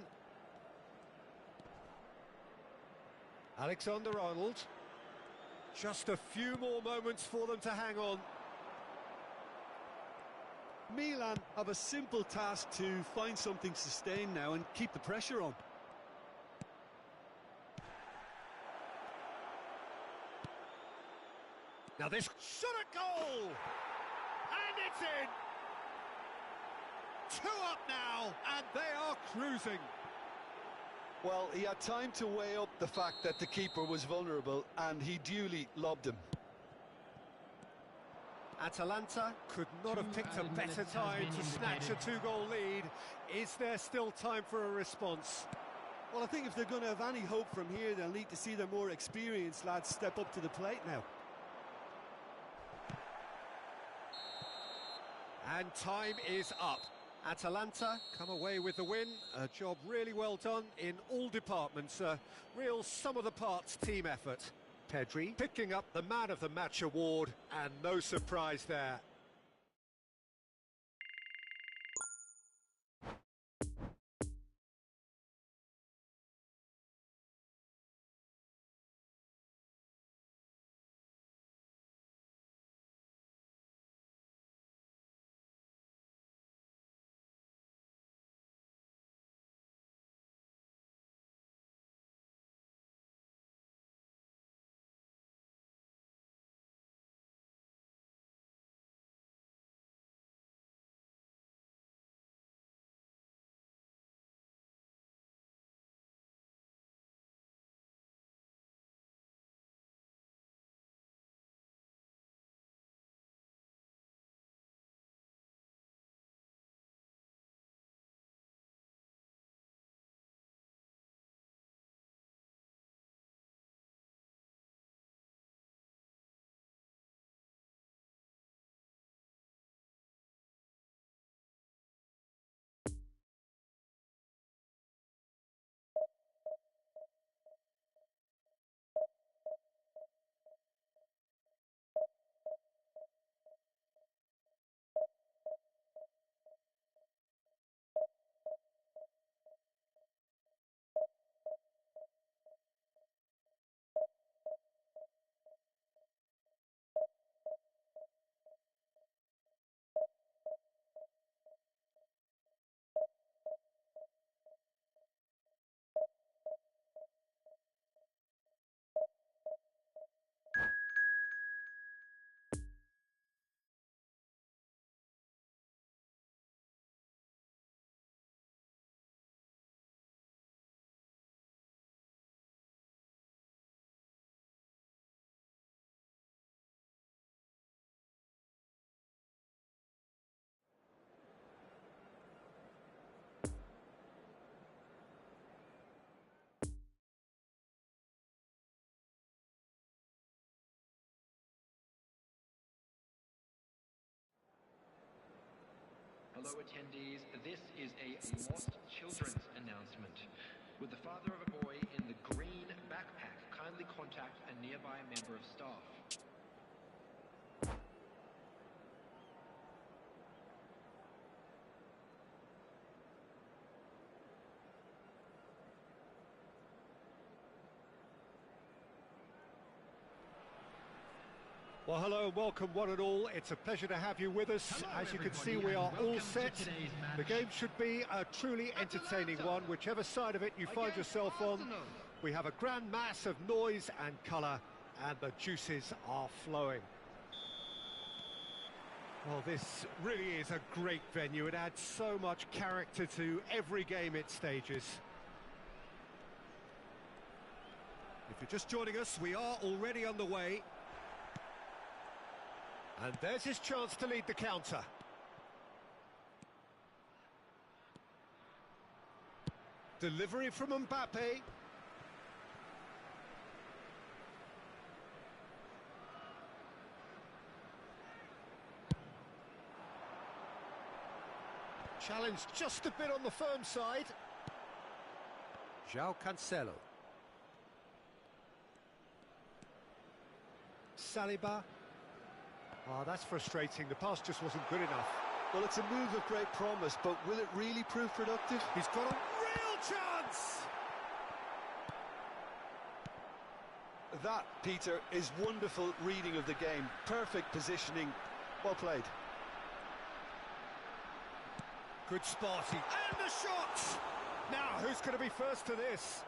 Alexander-Arnold. Just a few more moments for them to hang on. Milan have a simple task to find something sustained now and keep the pressure on. Now this shot at goal! And it's in! 2 up now, and they are cruising. Well, he had time to weigh up the fact that the keeper was vulnerable, and he duly lobbed him. Atalanta could not have picked a better time to snatch a 2-goal lead. Is there still time for a response? Well, I think if they're going to have any hope from here, they'll need to see their more experienced lads step up to the plate now. And time is up. Atalanta come away with the win. A job really well done in all departments. A real sum-of-the-parts team effort. Pedri picking up the Man of the Match award, and no surprise there. Hello attendees, this is a lost children's announcement. With the father of a boy in the green backpack, kindly contact a nearby member of staff. Well, hello and welcome one and all. It's a pleasure to have you with us. Hello, As you can see, everybody, we are and all welcome to set. today's match. The game should be a truly entertaining one, whichever side of it you find Against yourself on. Arsenal. We have a grand mass of noise and colour, and the juices are flowing. Well, this really is a great venue. It adds so much character to every game it stages. If you're just joining us, we are already underway. And there's his chance to lead the counter. Delivery from Mbappe. Challenge just a bit on the firm side. João Cancelo. Saliba. Oh, that's frustrating. The pass just wasn't good enough. Well, it's a move of great promise, but will it really prove productive? He's got a real chance! That, Peter, is wonderful reading of the game. Perfect positioning. Well played. Good spotting. And the shot! Now, who's going to be first to this?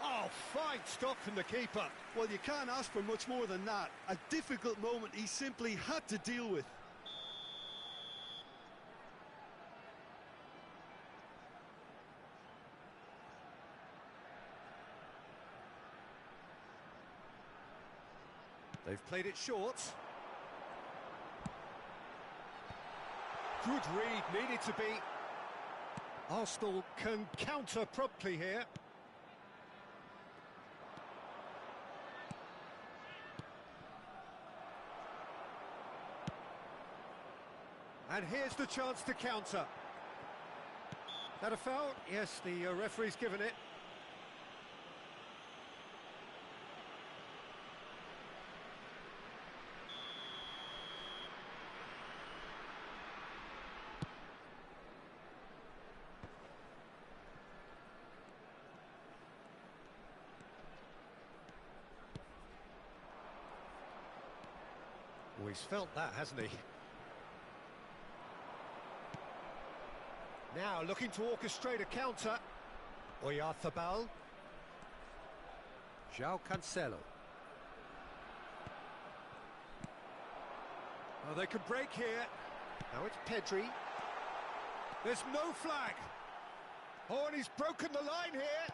Oh, fine stop from the keeper. Well, you can't ask for much more than that. A difficult moment he simply had to deal with. They've played it short. Good read, needed to be. Arsenal can counter promptly here. And here's the chance to counter. That a foul? Yes, the referee's given it. Well, he's felt that, hasn't he? Now looking to orchestrate a counter. Oyarzabal. João Cancelo. Oh, they could break here. Now it's Pedri. There's no flag. Oh, and he's broken the line here.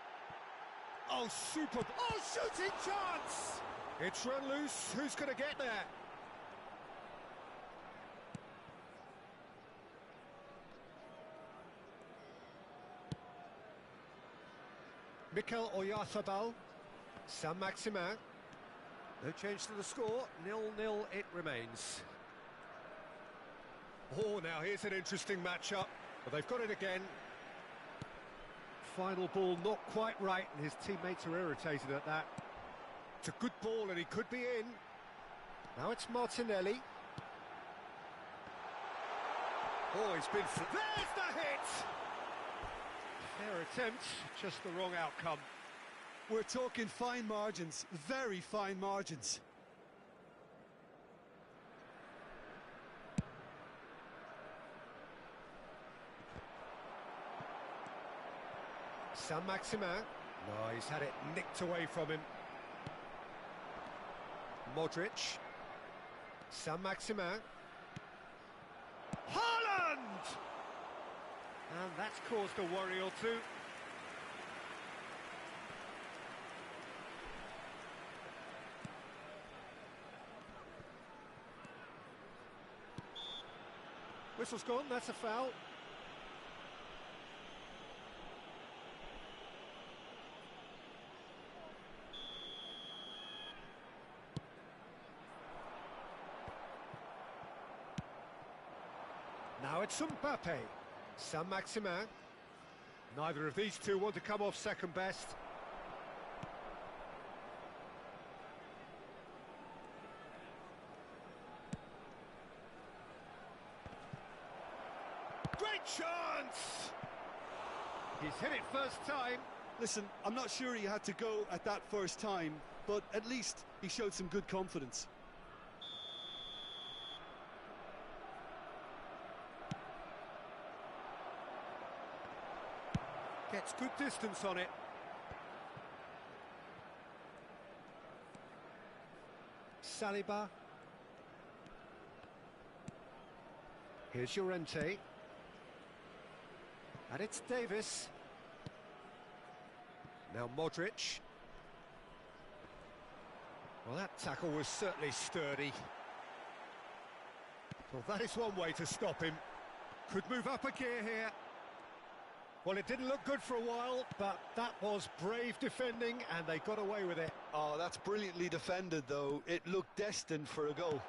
Oh, super. Oh, shooting chance. It's run loose. Who's going to get there? Mikel Oyarzabal, Saint-Maximin. No change to the score, 0-0 it remains. Oh, now here's an interesting matchup, but they've got it again. Final ball not quite right, and his teammates are irritated at that. It's a good ball, and he could be in. Now it's Martinelli. Oh, he's been... There's the hit! Fair attempt, just the wrong outcome. We're talking fine margins, very fine margins. Saint-Maximin. No, he's had it nicked away from him. Modric. Saint-Maximin. Haaland! And that's caused a worry or two. Whistle's gone, that's a foul. Now it's Mbappe. Saint-Maximin. Neither of these two want to come off second best. Great chance! He's hit it first time. Listen, I'm not sure he had to go at that first time, but at least he showed some good confidence. Gets good distance on it. Saliba. Here's Llorente. And it's Davis. Now Modric. Well, that tackle was certainly sturdy. Well, that is one way to stop him. Could move up a gear here. Well, it didn't look good for a while, but that was brave defending, and they got away with it. Oh, that's brilliantly defended, though. It looked destined for a goal.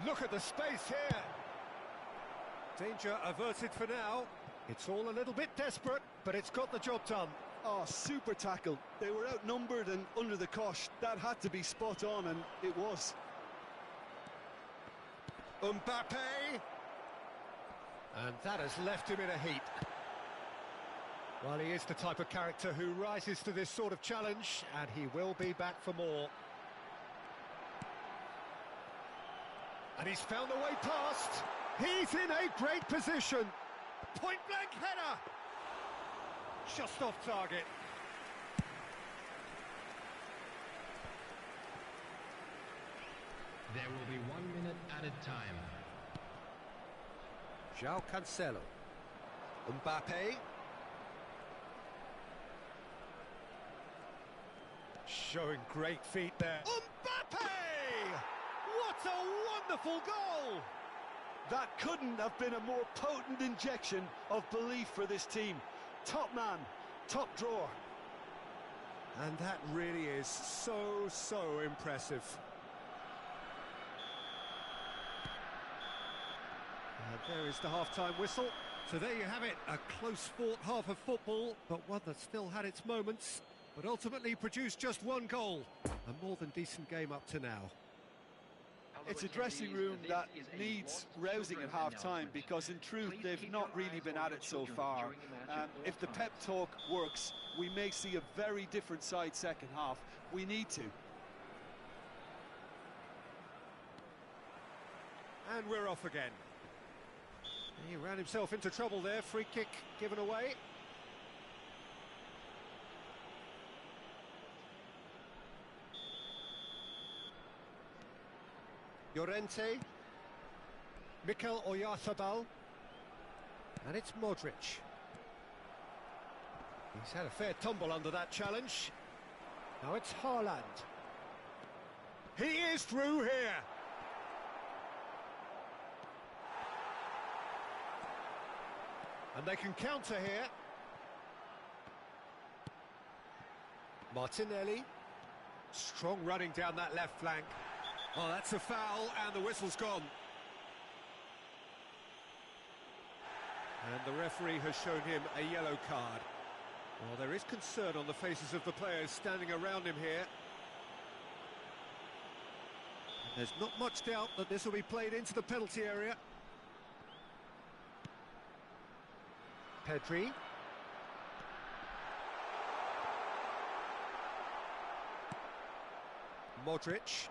Look at the space here. Danger averted for now. It's all a little bit desperate, but it's got the job done. Oh, super tackle. They were outnumbered and under the cosh. That had to be spot on, and it was. Mbappe. And that has left him in a heap. Well, he is the type of character who rises to this sort of challenge, and he will be back for more. And he's found a way past. He's in a great position. Point-blank header. Just off target. There will be 1 minute added time. João Cancelo. Mbappe. Showing great feet there. Mbappe! What a wonderful goal! That couldn't have been a more potent injection of belief for this team. Top man, top drawer. And that really is so impressive. And there is the half-time whistle. So there you have it, a close-fought half of football, but one that still had its moments, but ultimately produced just one goal. A more than decent game up to now. It's a dressing room that needs rousing at half-time, because in truth they've not really been at it so far. If the pep talk works, we may see a very different side second half. We need to. And we're off again. He ran himself into trouble there, free kick given away. Llorente, Mikel Oyarzabal, and it's Modric. He's had a fair tumble under that challenge. Now it's Haaland. He is through here. And they can counter here. Martinelli. Strong running down that left flank. Oh, that's a foul, and the whistle's gone. And the referee has shown him a yellow card. Well, there is concern on the faces of the players standing around him here. There's not much doubt that this will be played into the penalty area. Pedri. Modric.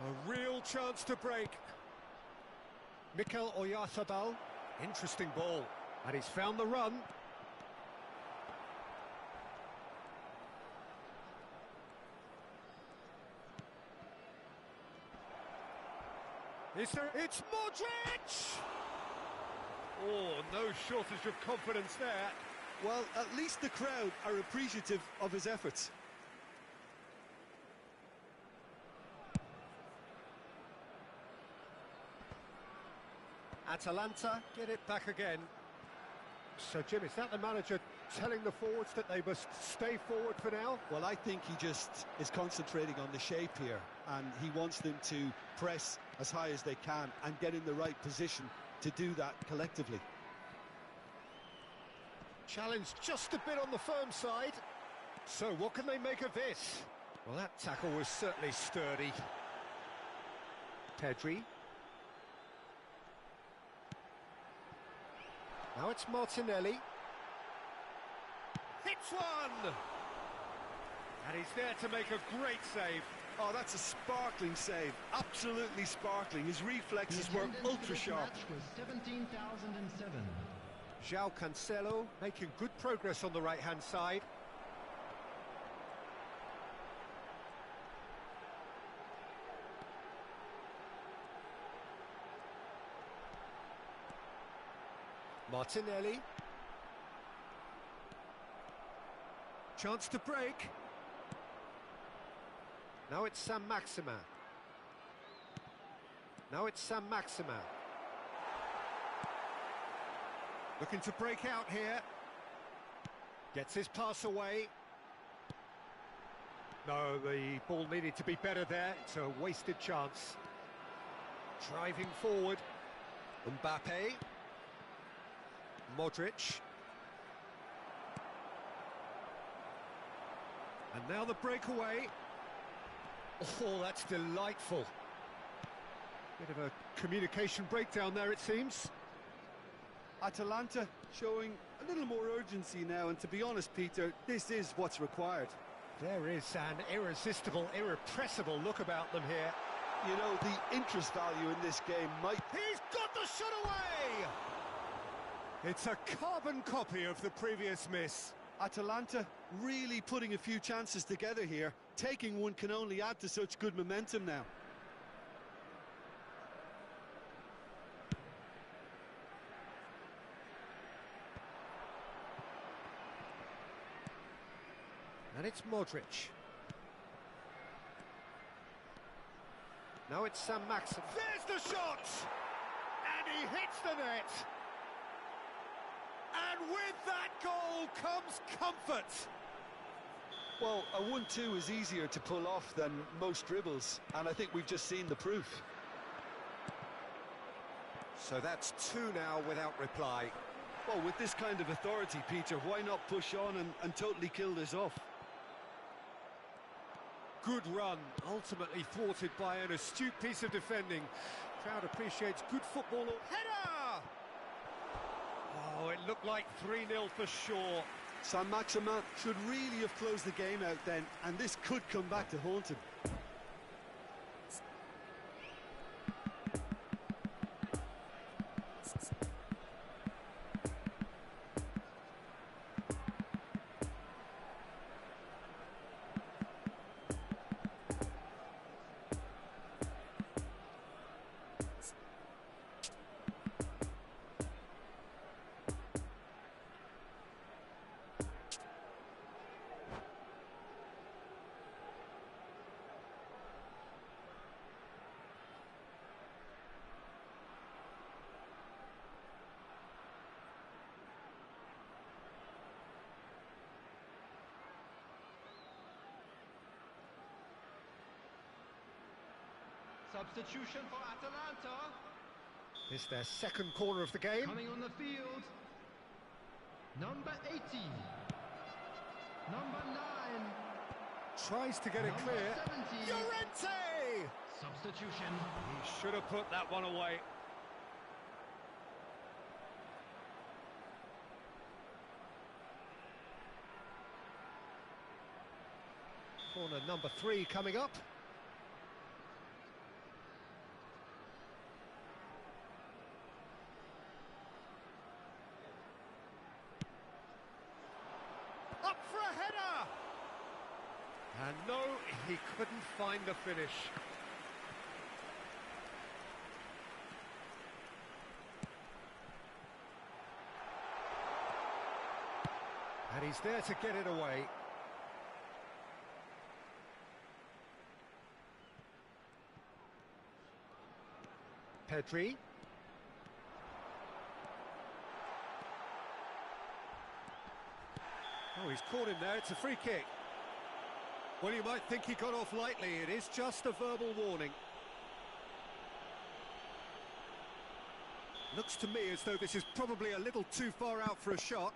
A real chance to break. Mikel Oyarzabal. Interesting ball. And he's found the run. It's Modric! Oh, no shortage of confidence there. Well, at least the crowd are appreciative of his efforts. Atalanta get it back again. So, Jim, is that the manager telling the forwards that they must stay forward for now? Well, I think he just is concentrating on the shape here, and he wants them to press as high as they can and get in the right position to do that collectively. Challenge just a bit on the firm side. So what can they make of this? Well, that tackle was certainly sturdy. Pedri. Now it's Martinelli. Hits one! And he's there to make a great save. Oh, that's a sparkling save. Absolutely sparkling. His reflexes were ultra sharp. 17,007. João Cancelo making good progress on the right-hand side. Martinelli. Chance to break. Now it's Saint-Maximin. Now it's Saint-Maximin. Looking to break out here. Gets his pass away. No, the ball needed to be better there. It's a wasted chance. Driving forward. Mbappe. Modric. And now the breakaway. Oh, that's delightful. Bit of a communication breakdown there, it seems. Atalanta showing a little more urgency now, and to be honest, Peter, this is what's required. There is an irresistible, irrepressible look about them here. You know, the interest value in this game might... He's got the shot away! It's a carbon copy of the previous miss. Atalanta really putting a few chances together here. Taking one can only add to such good momentum now. And it's Modric. Now it's Sam Maxim. There's the shot! And he hits the net! And with that goal comes comfort! Well, a 1-2 is easier to pull off than most dribbles, and I think we've just seen the proof. So that's 2 now without reply. Well, with this kind of authority, Peter, why not push on and totally kill this off? Good run, ultimately thwarted by an astute piece of defending. Crowd appreciates good football. Header! Oh, it looked like 3-0 for sure. Sam Maximin should really have closed the game out then, and this could come back to haunt him. Substitution for Atalanta. It's their second corner of the game. Coming on the field. Number 18. Number 9. Tries to get it Number clear. 17. Llorente! Substitution. He should have put that one away. Corner number 3 coming up. Up for a header! And no, he couldn't find the finish. And he's there to get it away. Pedri. Oh, he's caught him there. It's a free kick. Well, you might think he got off lightly. It is just a verbal warning. Looks to me as though this is probably a little too far out for a shot.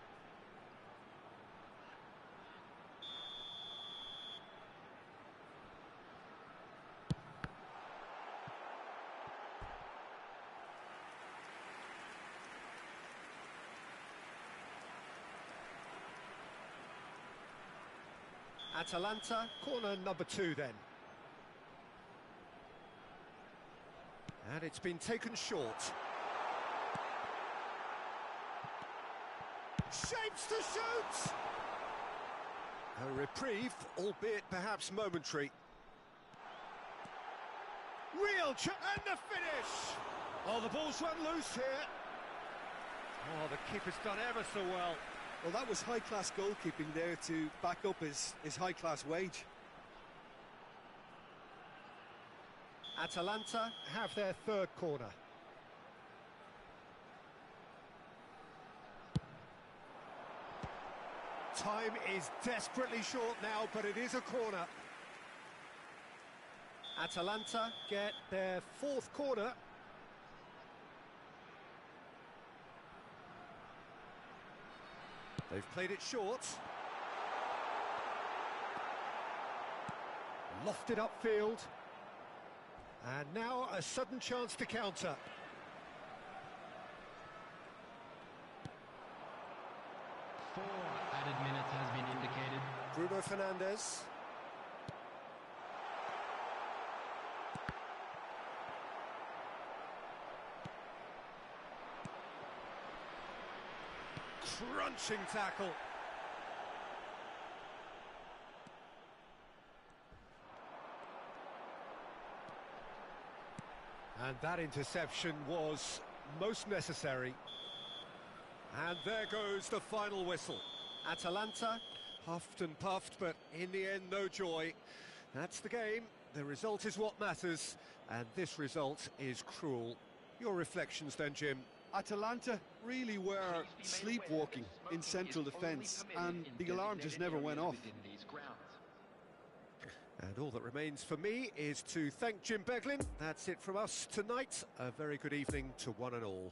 Atalanta, corner number 2 then. And it's been taken short. Shapes to shoot! A reprieve, albeit perhaps momentary. Real and the finish! Oh, the ball's run loose here. Oh, the keeper's done ever so well. Well, that was high-class goalkeeping there to back up his high-class wage. Atalanta have their third corner. Time is desperately short now, but it is a corner. Atalanta get their fourth corner. They've played it short. Lofted upfield. And now a sudden chance to counter. 4 added minutes has been indicated. Bruno Fernandes. Crunching tackle. And that interception was most necessary. And there goes the final whistle. Atalanta, huffed and puffed, but in the end, no joy. That's the game. The result is what matters, and this result is cruel. Your reflections then, Jim? Atalanta really were sleepwalking in central defence, and the alarm just never went off. And all that remains for me is to thank Jim Beglin. That's it from us tonight. A very good evening to one and all.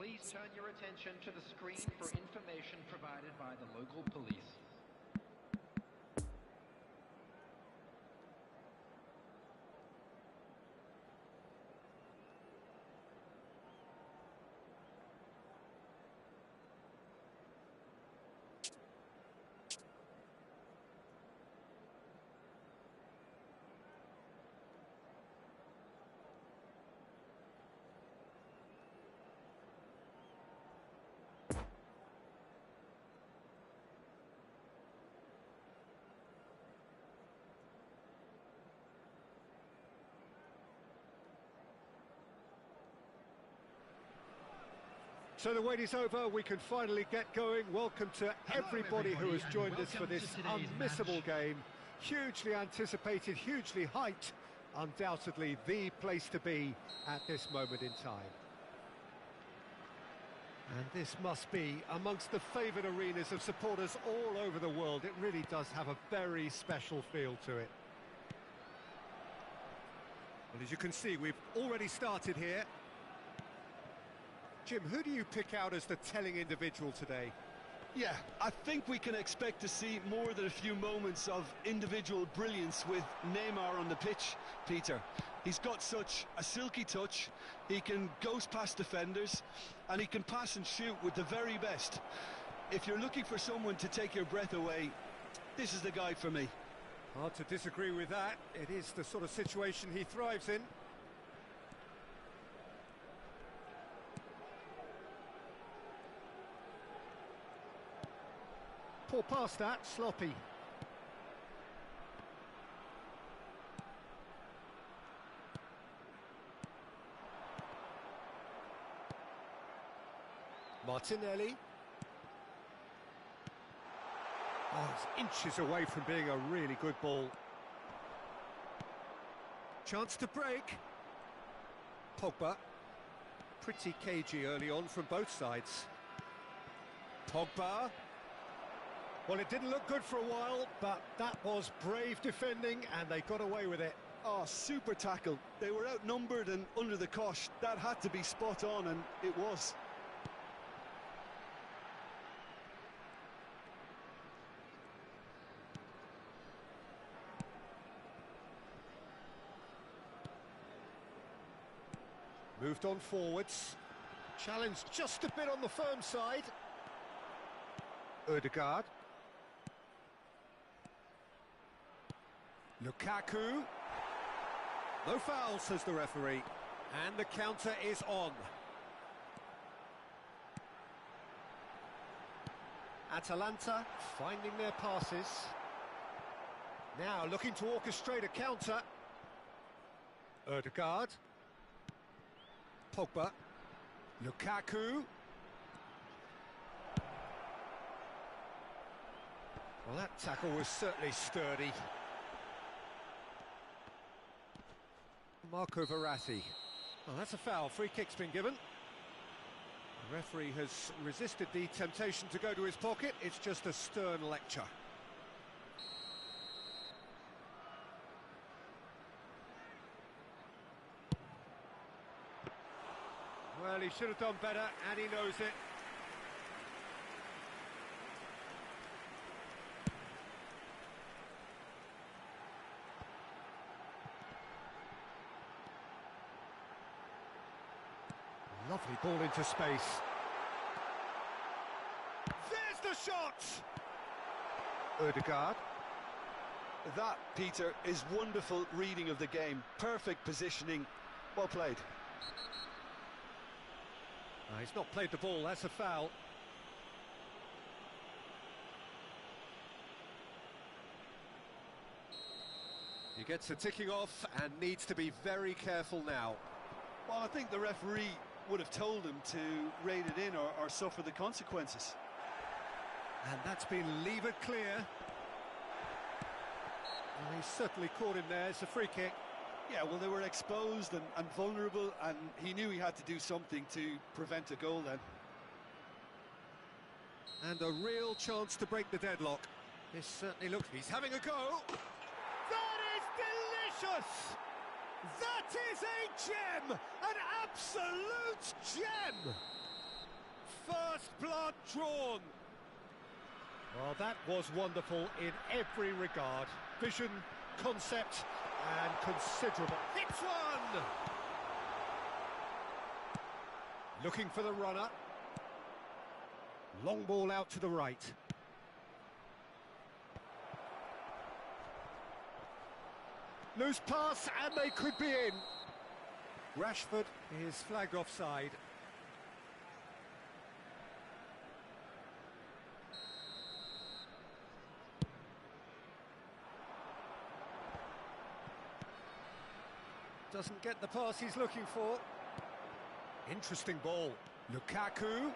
Please turn your attention to the screen for information provided by the local police. So the wait is over, we can finally get going. Welcome to everybody who has joined us for this unmissable game. Hugely anticipated, hugely hyped, undoubtedly the place to be at this moment in time. And this must be amongst the favoured arenas of supporters all over the world. It really does have a very special feel to it. Well, as you can see, we've already started here. Jim, who do you pick out as the telling individual today? Yeah, I think we can expect to see more than a few moments of individual brilliance with Neymar on the pitch, Peter. He's got such a silky touch, he can ghost past defenders, and he can pass and shoot with the very best. If you're looking for someone to take your breath away, this is the guy for me. Hard to disagree with that. It is the sort of situation he thrives in. Poor pass that, sloppy. Martinelli. Oh, it's inches away from being a really good ball. Chance to break. Pogba. Pretty cagey early on from both sides. Pogba. Well, it didn't look good for a while, but that was brave defending, and they got away with it. Oh, super tackle. They were outnumbered and under the cosh. That had to be spot on, and it was. Moved on forwards. Challenged just a bit on the firm side. Ødegaard. Lukaku. No foul, says the referee. And the counter is on. Atalanta finding their passes. Now looking to orchestrate a counter. Ødegaard. Pogba. Lukaku. Well, that tackle was certainly sturdy. Marco Verratti. Oh, that's a foul. Free kick's been given. The referee has resisted the temptation to go to his pocket. It's just a stern lecture. Well, he should have done better, and he knows it. Lovely ball into space. There's the shot! Ødegaard. That, Peter, is wonderful reading of the game. Perfect positioning. Well played. He's not played the ball, that's a foul. He gets a ticking off and needs to be very careful now. Well, I think the referee would have told him to rein it in or suffer the consequences. And that's been levered clear. Well, he's certainly caught him there. It's a free kick. Yeah, well, they were exposed and vulnerable, and he knew he had to do something to prevent a goal then. And a real chance to break the deadlock. This certainly looks... He's having a go. That is delicious! That is a gem! An absolute gem! First blood drawn. Well, that was wonderful in every regard. Vision, concept, and considerable. Hits one! Looking for the runner. Long ball out to the right. Loose pass, and they could be in. Rashford is flagged offside. Doesn't get the pass he's looking for. Interesting ball. Lukaku.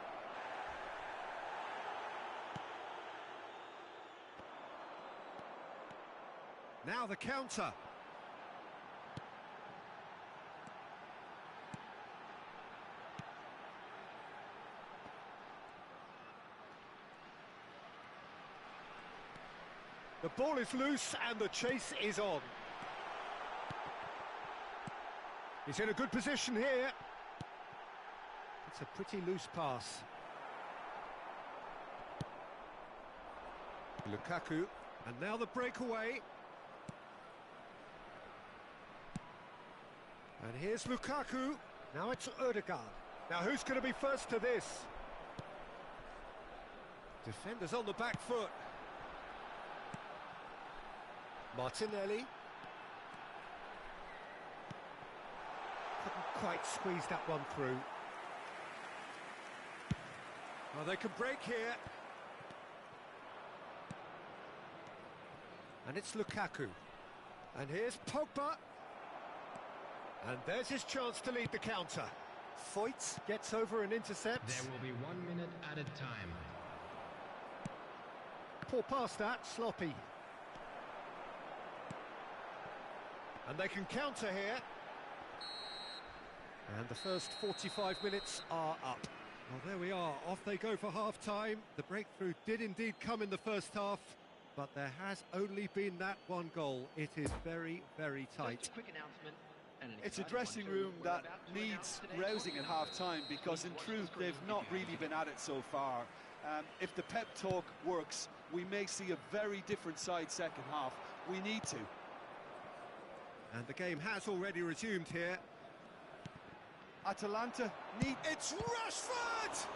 Now the counter. The ball is loose and the chase is on. He's in a good position here. It's a pretty loose pass. Lukaku, and now the breakaway. And here's Lukaku. Now it's Ødegaard. Now who's going to be first to this? Defenders on the back foot. Martinelli. Couldn't quite squeeze that one through. Well, they can break here. And it's Lukaku. And here's Pogba. And there's his chance to lead the counter. Foyt gets over and intercepts. There will be 1 minute added time. Poor pass that, sloppy. And they can counter here. And the first 45 minutes are up. Well, there we are. Off they go for half-time. The breakthrough did indeed come in the first half, but there has only been that one goal. It is very, very tight. Just a quick announcement. It's a dressing room that needs rousing at half-time because, in truth, they've not really been at it so far. If the pep talk works, we may see a very different side second half. We need to. And the game has already resumed here. Atalanta need... It's Rashford!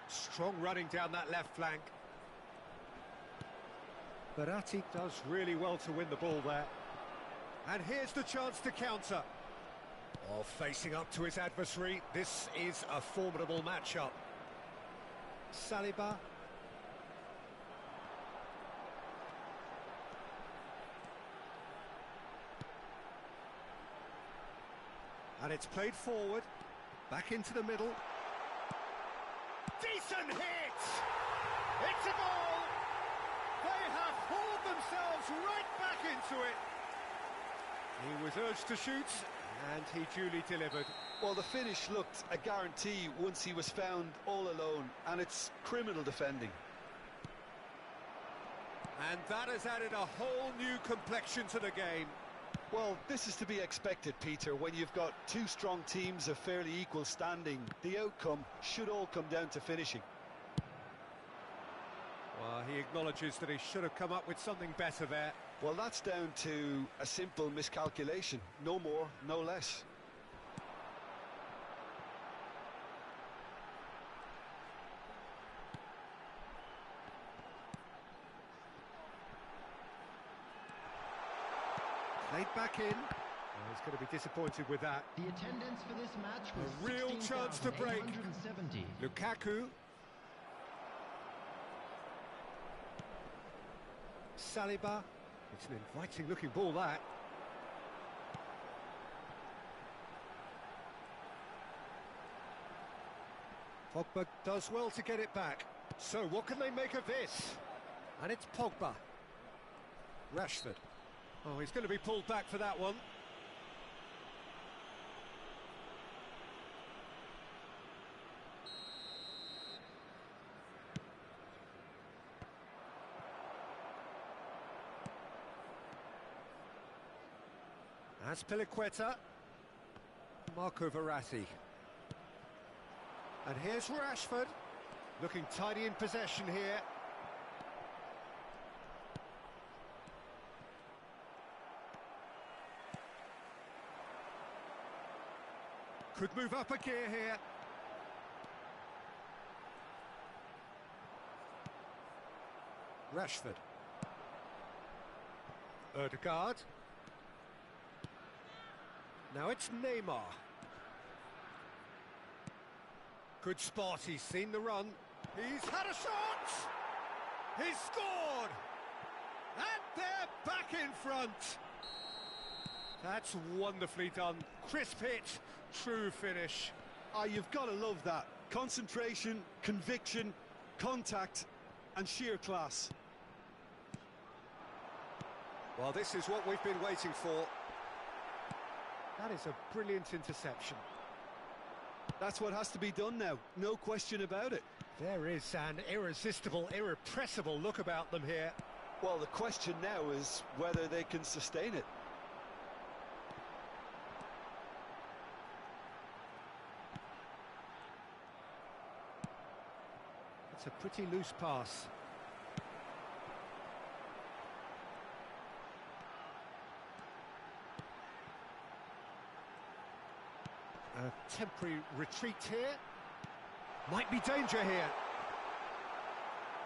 Strong running down that left flank. Verratti does really well to win the ball there. And here's the chance to counter. Oh, facing up to his adversary, this is a formidable matchup. Saliba. And it's played forward, back into the middle. Decent hit! It's a goal! They have hauled themselves right back into it. He was urged to shoot, and he duly delivered. Well, the finish looked a guarantee once he was found all alone, and it's criminal defending. And that has added a whole new complexion to the game. Well, this is to be expected, Peter. When you've got two strong teams of fairly equal standing, the outcome should all come down to finishing. Well, he acknowledges that he should have come up with something better there. Well, that's down to a simple miscalculation. No more, no less. Played back in. Oh, he's going to be disappointed with that. The attendance for this match was A real chance to break. 16,870. Lukaku. Saliba. It's an inviting looking ball, that. Pogba does well to get it back. So what can they make of this? And it's Pogba. Rashford. Oh, he's going to be pulled back for that one. That's Piliqueta. Marco Verratti. And here's Rashford. Looking tidy in possession here. Could move up a gear here. Rashford. Ødegaard. Now it's Neymar. Good spot, he's seen the run. He's had a shot! He's scored! And they're back in front. That's wonderfully done. Crisp hit, true finish. Ah, you've got to love that. Concentration, conviction, contact, and sheer class. Well, this is what we've been waiting for. That is a brilliant interception. That's what has to be done now, no question about it. There is an irresistible, irrepressible look about them here. Well, the question now is whether they can sustain it. It's a pretty loose pass. A temporary retreat here. Might be danger here.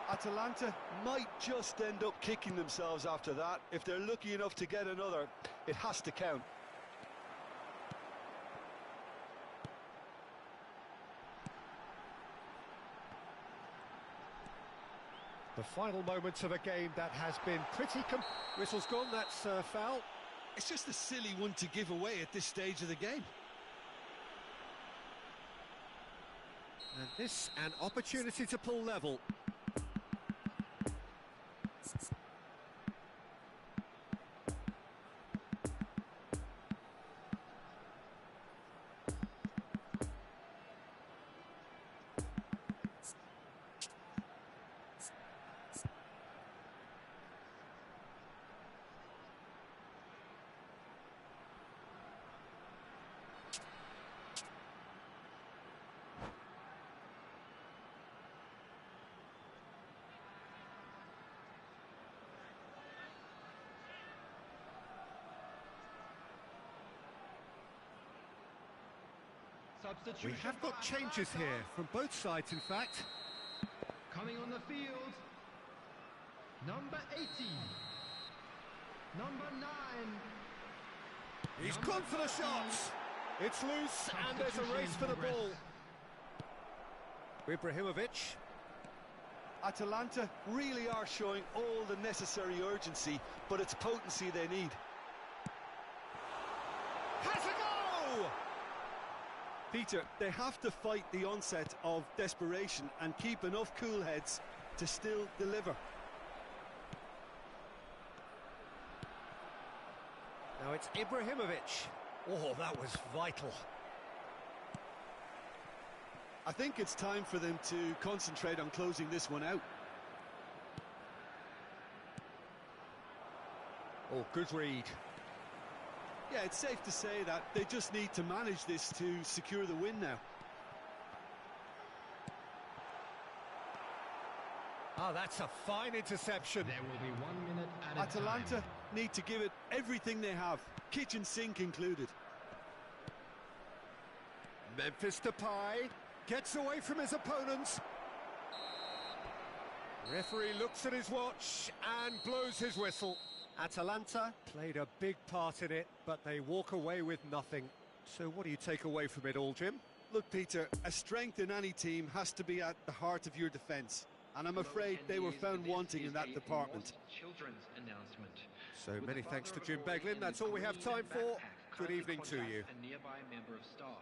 Atalanta might just end up kicking themselves after that. If they're lucky enough to get another, it has to count. The final moments of a game that has been pretty Whistle's gone, that's foul. It's just a silly one to give away at this stage of the game. And this, an opportunity to pull level. We have got changes here, from both sides in fact. Coming on the field, number 18, number 9. He's gone for the shots. It's loose and there's a race for the ball. Ibrahimovic. Atalanta really are showing all the necessary urgency, but it's potency they need. Has a go! Peter, they have to fight the onset of desperation and keep enough cool heads to still deliver. Now it's Ibrahimovic. Oh, that was vital. I think it's time for them to concentrate on closing this one out. Oh, good read. Yeah, it's safe to say that they just need to manage this to secure the win now. Ah, that's a fine interception. There will be 1 minute at a Atalanta time. need to give it everything they have, kitchen sink included. Memphis Depay gets away from his opponents. Referee looks at his watch and blows his whistle. Atalanta played a big part in it, but they walk away with nothing. So what do you take away from it all, Jim? Look, Peter, a strength in any team has to be at the heart of your defence. And I'm afraid they were found wanting in that department. Children's announcement. So many thanks to Jim Beglin. That's all we have time for. Good evening to you. A nearby member of staff.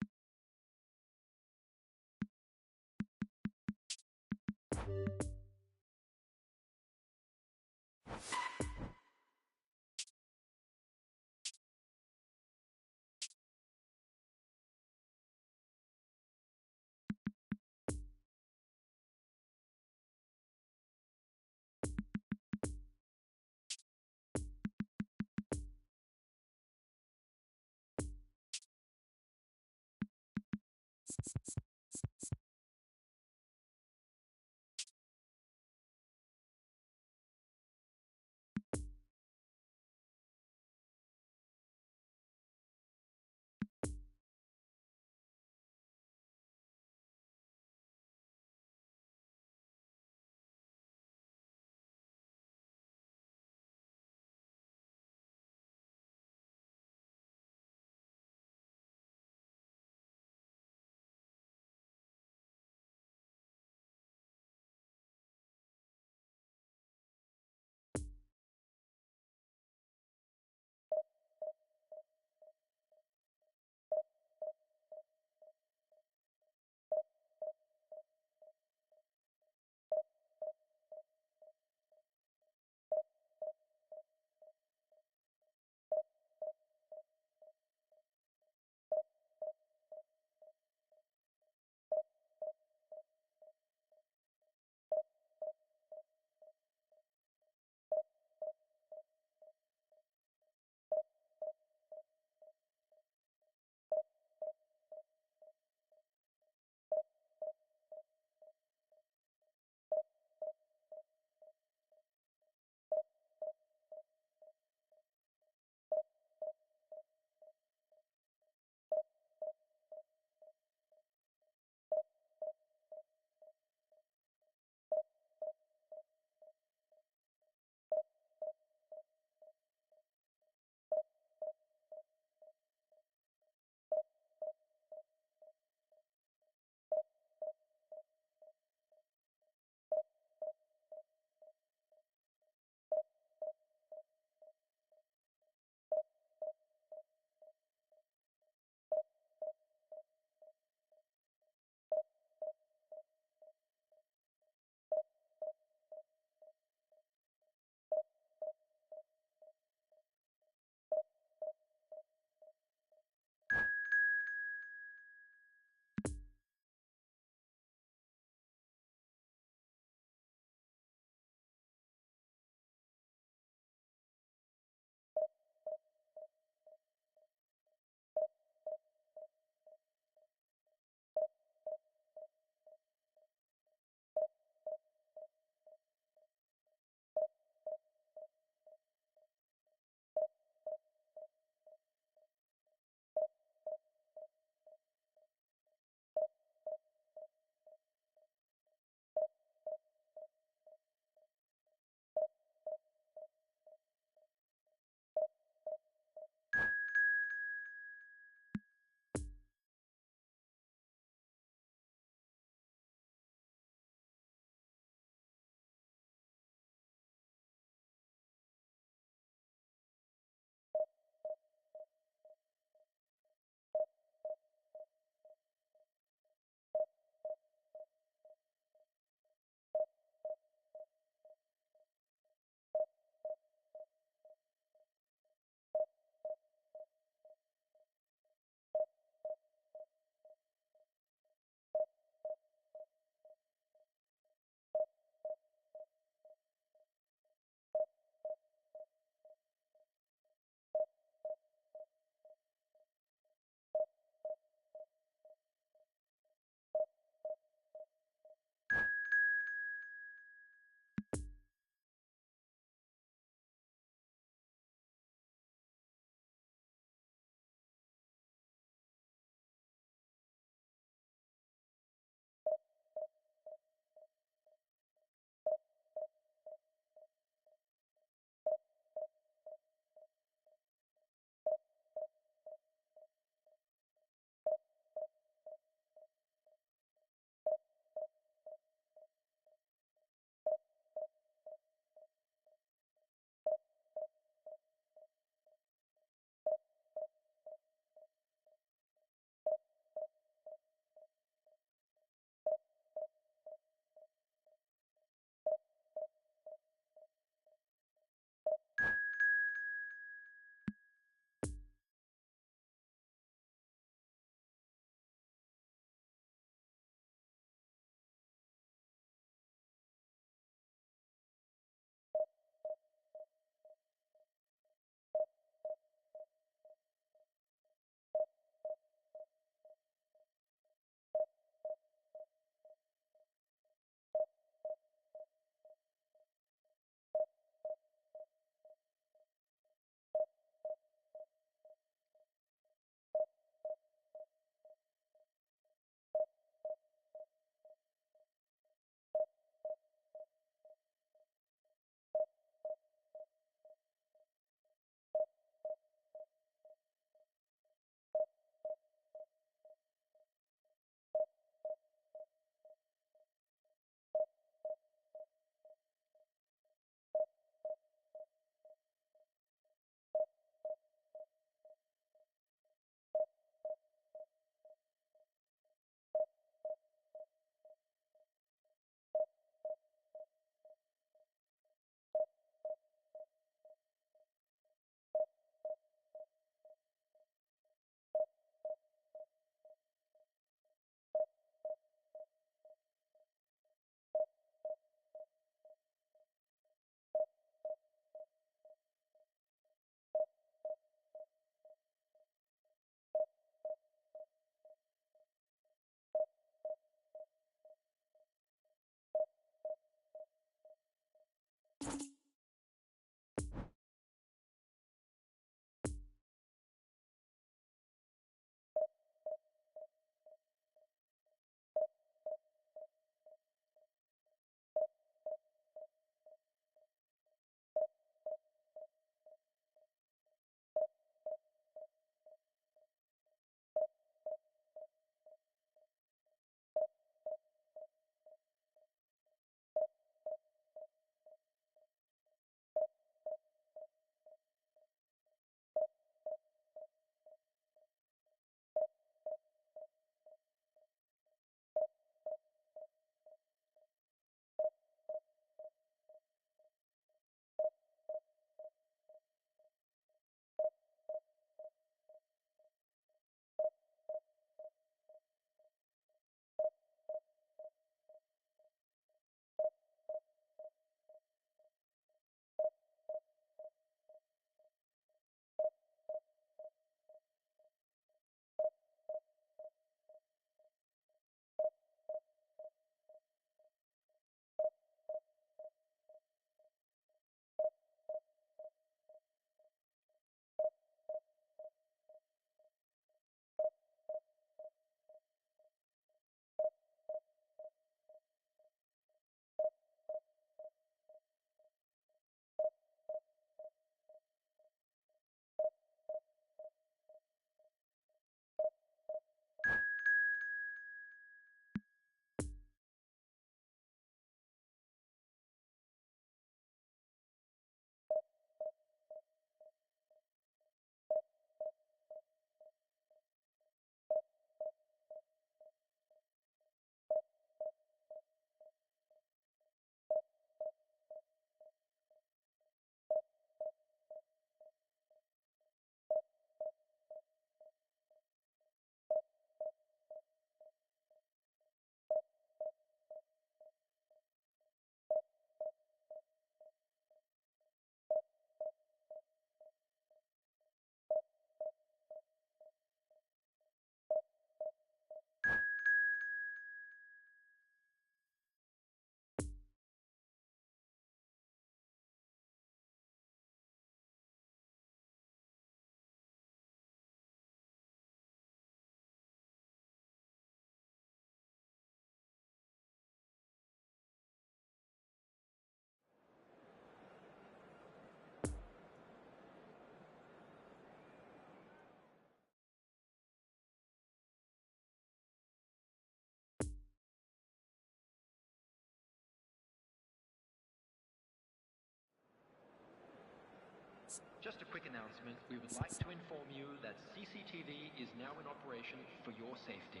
Just a quick announcement. We would like to inform you that CCTV is now in operation for your safety.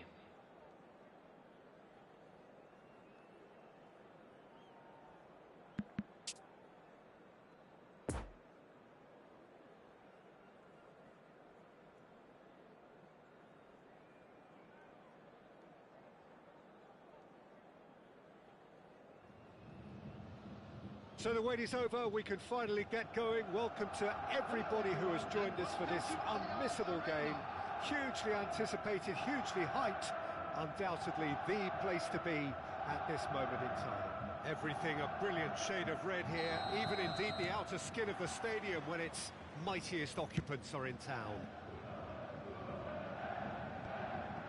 So the wait is over, we can finally get going. Welcome to everybody who has joined us for this unmissable game. Hugely anticipated, hugely hyped, undoubtedly the place to be at this moment in time. Everything a brilliant shade of red here, even indeed the outer skin of the stadium when its mightiest occupants are in town.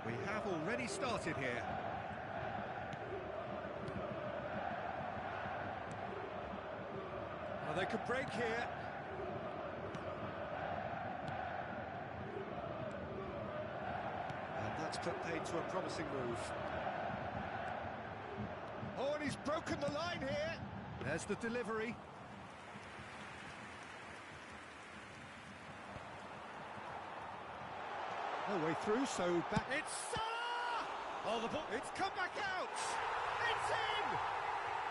We have already started here. They could break here. And that's put paid to a promising move. Oh, and he's broken the line here. There's the delivery. No way through, so back. It's Salah! Oh, the ball. It's come back out. It's in!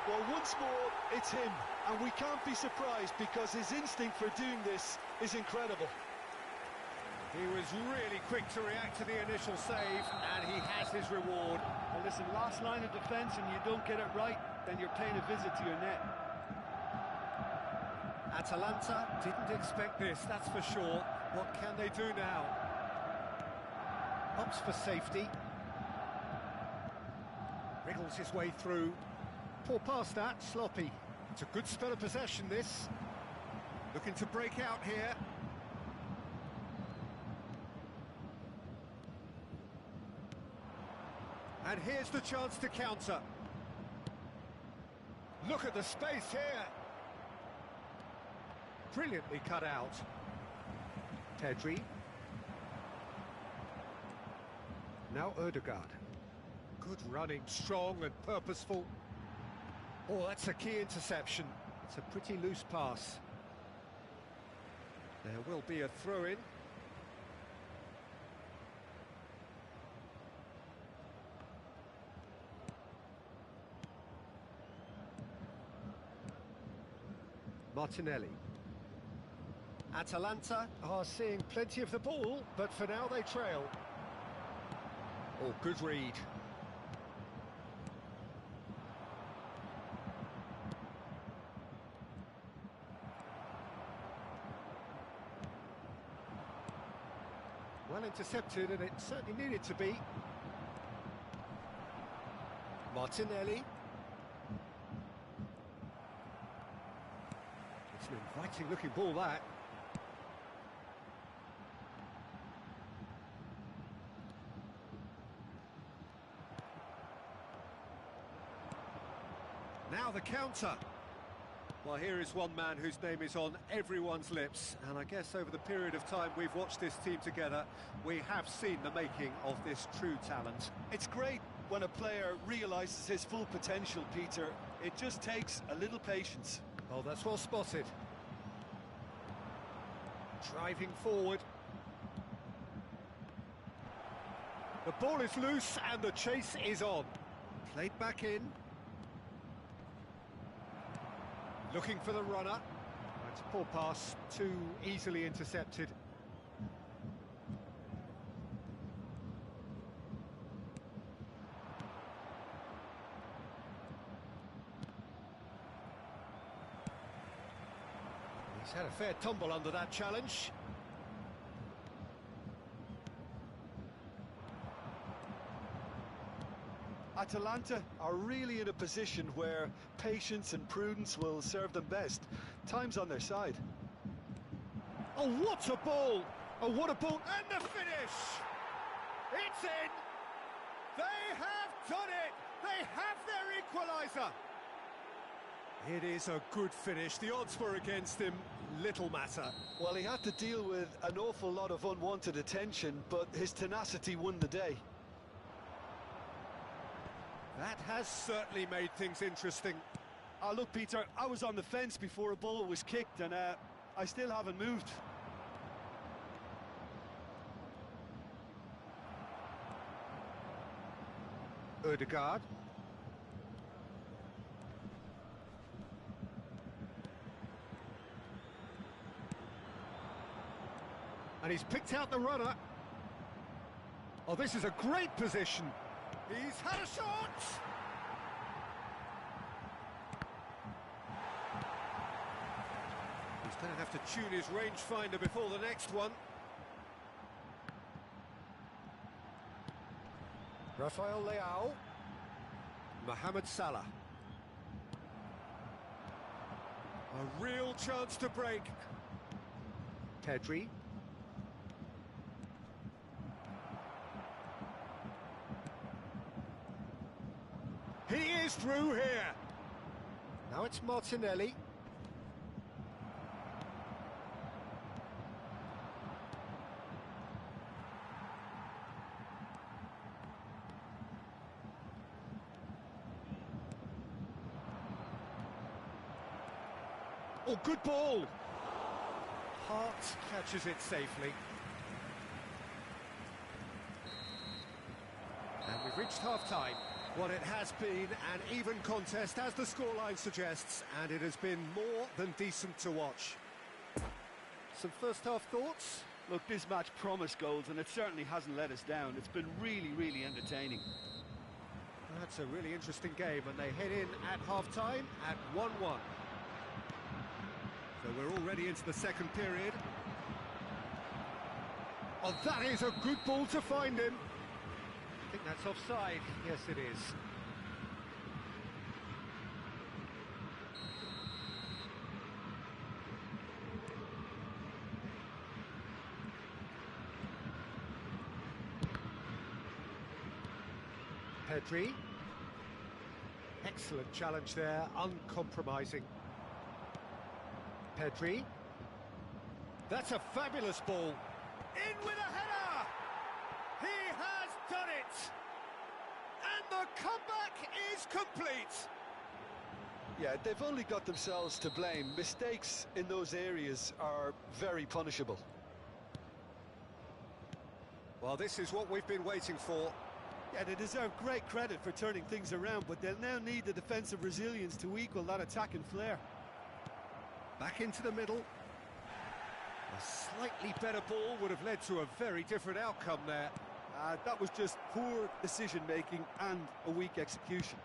Well, once more, it's him, and we can't be surprised because his instinct for doing this is incredible. He was really quick to react to the initial save, and he has his reward. Well, listen, last line of defence and you don't get it right, then you're paying a visit to your net. Atalanta didn't expect this, that's for sure. What can they do now? Opts for safety. Wriggles his way through. Poor pass that, sloppy. It's a good spell of possession, this. Looking to break out here. And here's the chance to counter. Look at the space here. Brilliantly cut out. Pedri. Now Ødegaard. Good running, strong and purposeful. Oh, that's a key interception. It's a pretty loose pass. There will be a throw-in. Martinelli. Atalanta are seeing plenty of the ball, but for now they trail. Oh, good read. Well intercepted, and it certainly needed to be. Martinelli. It's an inviting looking ball, that. Now the counter. Well, here is one man whose name is on everyone's lips, and I guess over the period of time we've watched this team together, we have seen the making of this true talent. It's great when a player realises his full potential, Peter. It just takes a little patience. Oh, that's well spotted. Driving forward. The ball is loose and the chase is on. Played back in. Looking for the runner. It's a poor pass, too easily intercepted. He's had a fair tumble under that challenge. Atalanta are really in a position where patience and prudence will serve them best. Time's on their side. Oh, what a ball! Oh, what a ball! And the finish! It's in! They have done it! They have their equaliser! It is a good finish. The odds were against him. Little matter. Well, he had to deal with an awful lot of unwanted attention, but his tenacity won the day. That has certainly made things interesting. Look, Peter, I was on the fence before a ball was kicked, and I still haven't moved. Ødegaard. And he's picked out the runner. Oh, this is a great position. He's had a shot! He's going to have to tune his rangefinder before the next one. Rafael Leao. Mohamed Salah. A real chance to break. Pedri. He is through here. Now it's Martinelli. Oh, good ball. Hart catches it safely. And we've reached half-time. Well, it has been an even contest, as the scoreline suggests, and it has been more than decent to watch. Some first-half thoughts? Look, this match promised goals, and it certainly hasn't let us down. It's been really, really entertaining. That's a really interesting game, and they head in at half-time at 1-1. So we're already into the second period. Oh, that is a good ball to find him. I think that's offside. Yes, it is. Pedri. Excellent challenge there, uncompromising. Pedri. That's a fabulous ball. In with a header! He has done it! And the comeback is complete! Yeah, they've only got themselves to blame. Mistakes in those areas are very punishable. Well, this is what we've been waiting for. Yeah, they deserve great credit for turning things around, but they'll now need the defensive resilience to equal that attacking flair. Back into the middle. A slightly better ball would have led to a very different outcome there. That was just poor decision-making and a weak execution.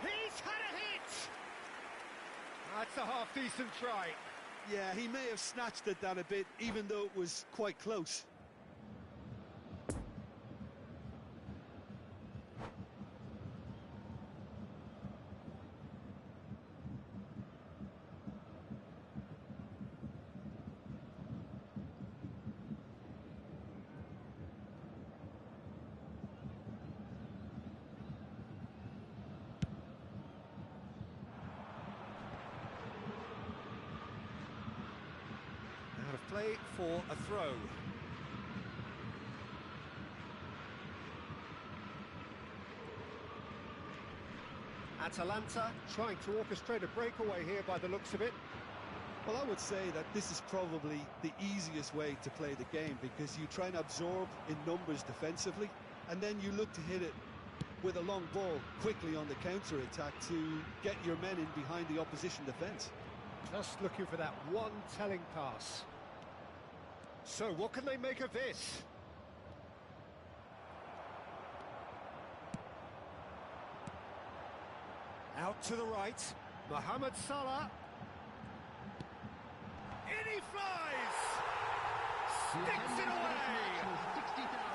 He's had a hit! That's a half-decent try. Yeah, he may have snatched at that a bit, even though it was quite close. Out of play for a throw. Atalanta trying to orchestrate a breakaway here by the looks of it. Well, I would say that this is probably the easiest way to play the game, because you try and absorb in numbers defensively, and then you look to hit it with a long ball quickly on the counter-attack to get your men in behind the opposition defence. Just looking for that one telling pass. So what can they make of this? Out to the right, Mohamed Salah. In he flies! Sticks it away!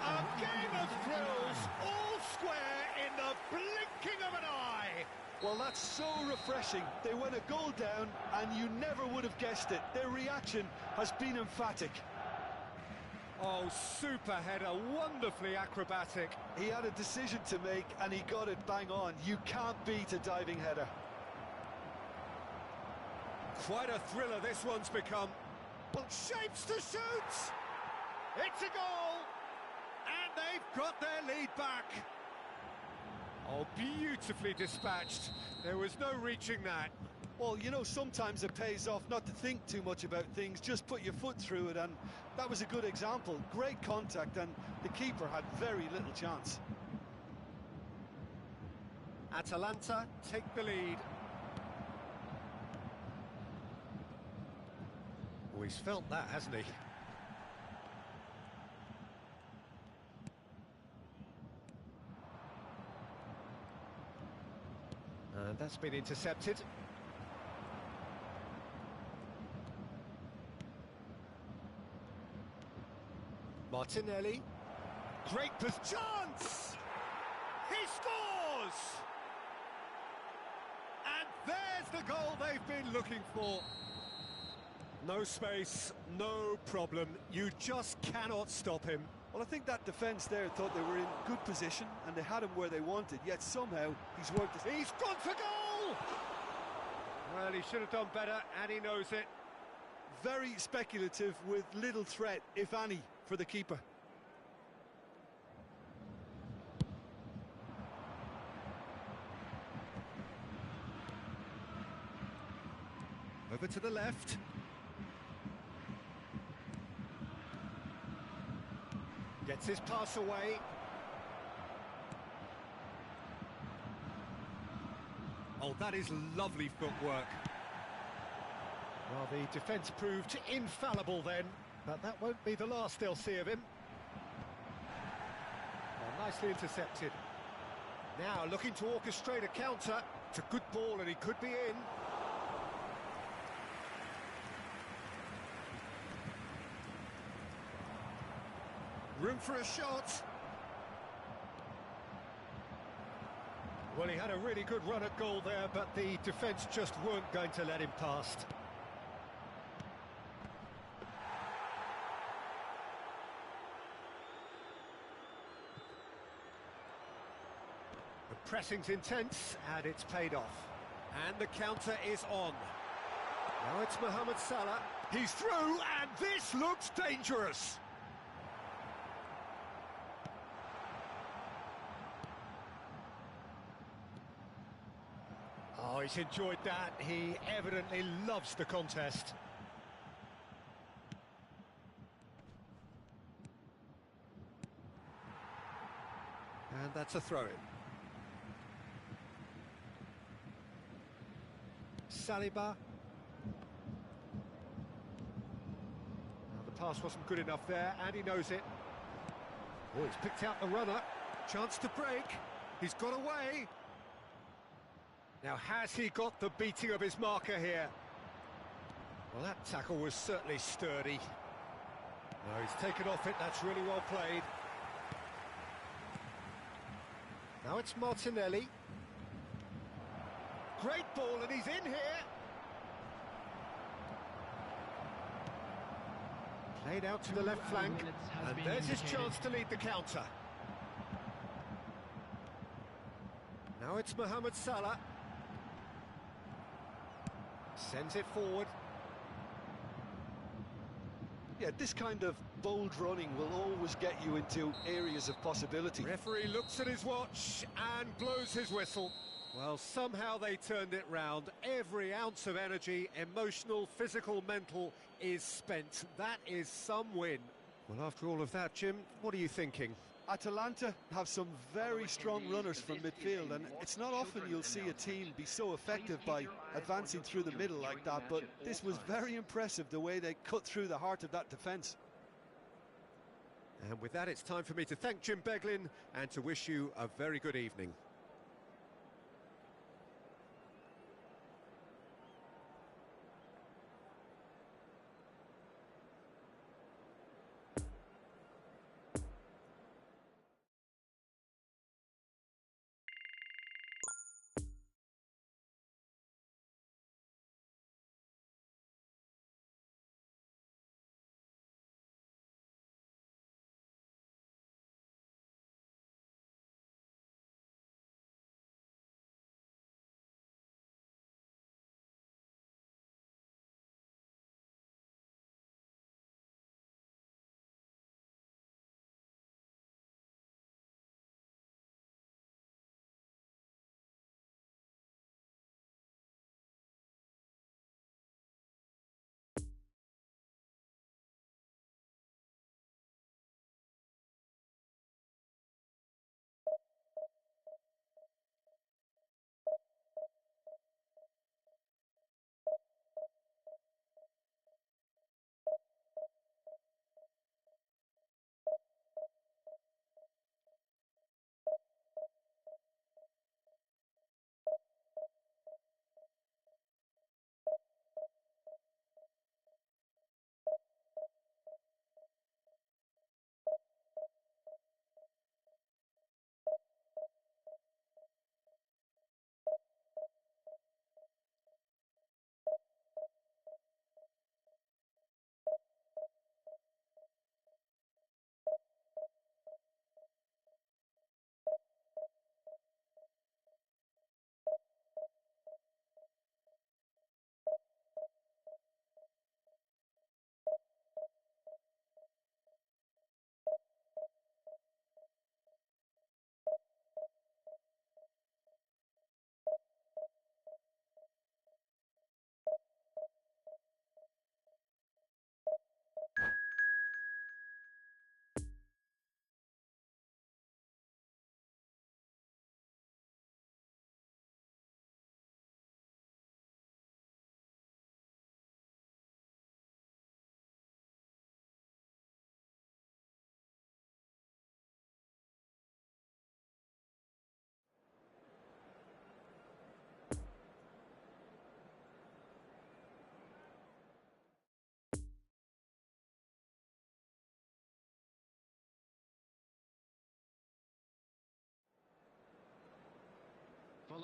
A game of thrills, all square in the blinking of an eye! Well, that's so refreshing. They went a goal down, and you never would have guessed it. Their reaction has been emphatic. Oh, super header, wonderfully acrobatic. He had a decision to make, and he got it bang on. You can't beat a diving header. Quite a thriller this one's become. Well, shapes to shoot! It's a goal! And they've got their lead back. Oh, beautifully dispatched. There was no reaching that. Well, you know, sometimes it pays off not to think too much about things, just put your foot through it, and that was a good example. Great contact, and the keeper had very little chance. Atalanta take the lead. Oh, he's felt that, hasn't he? And that's been intercepted. Martinelli. Great chance! He scores! And there's the goal they've been looking for. No space, no problem. You just cannot stop him. Well, I think that defence there thought they were in good position and they had him where they wanted, yet somehow he's worked it. He's gone for goal! Well, he should have done better, and he knows it. Very speculative with little threat, if any, for the keeper. Over to the left. Gets his pass away. Oh, that is lovely footwork. Well, the defence proved infallible then, but that won't be the last they'll see of him. Well, nicely intercepted. Now looking to orchestrate a counter. It's a good ball and he could be in. Room for a shot. Well, he had a really good run at goal there, but the defence just weren't going to let him past. The pressing's intense, and it's paid off. And the counter is on. Now it's Mohamed Salah. He's through, and this looks dangerous. Oh, he's enjoyed that. He evidently loves the contest. And that's a throw-in. Saliba. Now, the pass wasn't good enough there, and he knows it. Oh, he's picked out the runner. Chance to break. He's got away. Now, has he got the beating of his marker here? Well, that tackle was certainly sturdy. No, he's taken off it. That's really well played. Now it's Martinelli. Great ball, and he's in here. Played out to the left flank, and there's his chance to lead the counter. Now it's Mohamed Salah. Sends it forward. Yeah, this kind of bold running will always get you into areas of possibility. Referee looks at his watch and blows his whistle. Well, somehow they turned it round. Every ounce of energy, emotional, physical, mental, is spent. That is some win. Well, after all of that, Jim, what are you thinking? Atalanta have some very strong runners from midfield, and it's not often you'll see a team be so effective by advancing through the middle like that, but this was very impressive, the way they cut through the heart of that defence. And with that, it's time for me to thank Jim Beglin and to wish you a very good evening.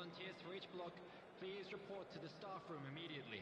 Volunteers for each block, please report to the staff room immediately.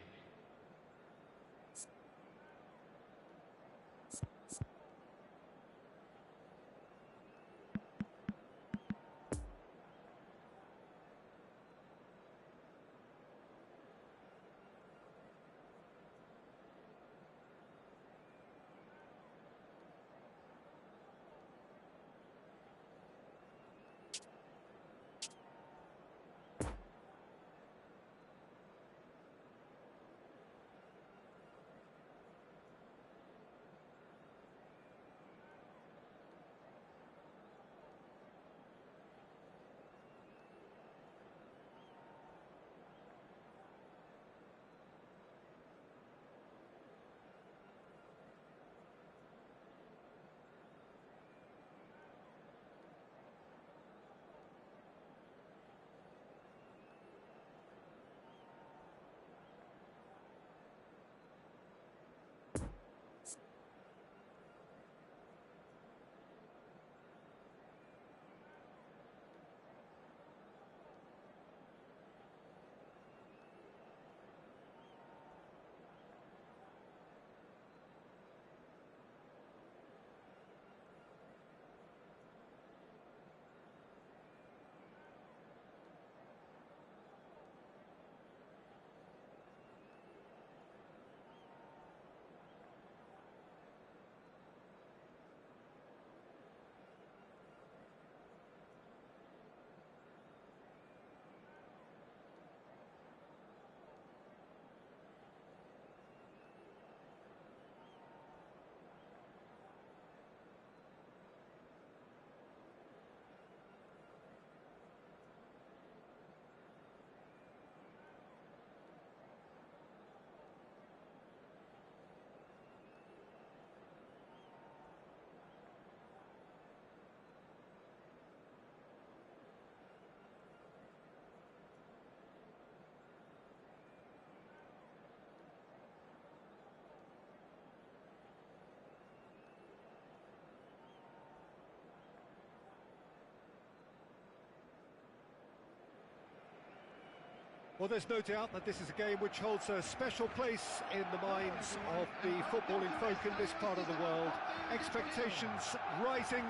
Well, there's no doubt that this is a game which holds a special place in the minds of the footballing folk in this part of the world. Expectations rising,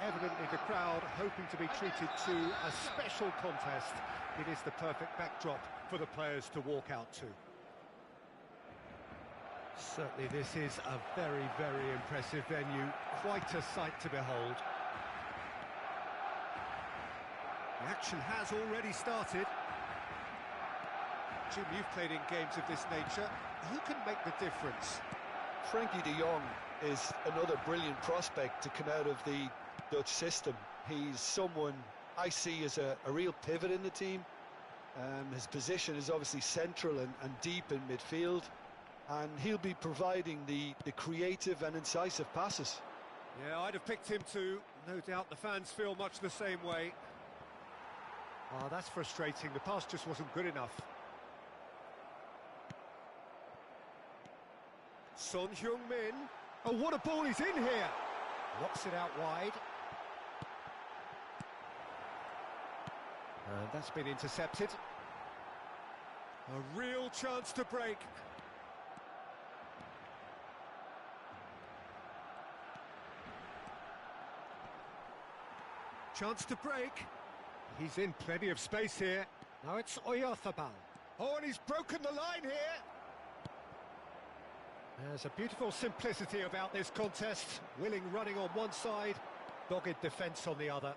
evidently the crowd hoping to be treated to a special contest. It is the perfect backdrop for the players to walk out to. Certainly this is a very, very impressive venue, quite a sight to behold. The action has already started. Jim, you've played in games of this nature. Who can make the difference? Frankie de Jong is another brilliant prospect to come out of the Dutch system. He's someone I see as a real pivot in the team. His position is obviously central and deep in midfield, and he'll be providing the creative and incisive passes. Yeah, I'd have picked him too. No doubt the fans feel much the same way. Oh, that's frustrating. The pass just wasn't good enough. Son Heung-min. Oh, what a ball he's in here! Locks it out wide. And that's been intercepted. A real chance to break. Chance to break. He's in plenty of space here. Now it's Oyarzabal. Oh, and he's broken the line here. There's a beautiful simplicity about this contest. Willing running on one side, dogged defence on the other.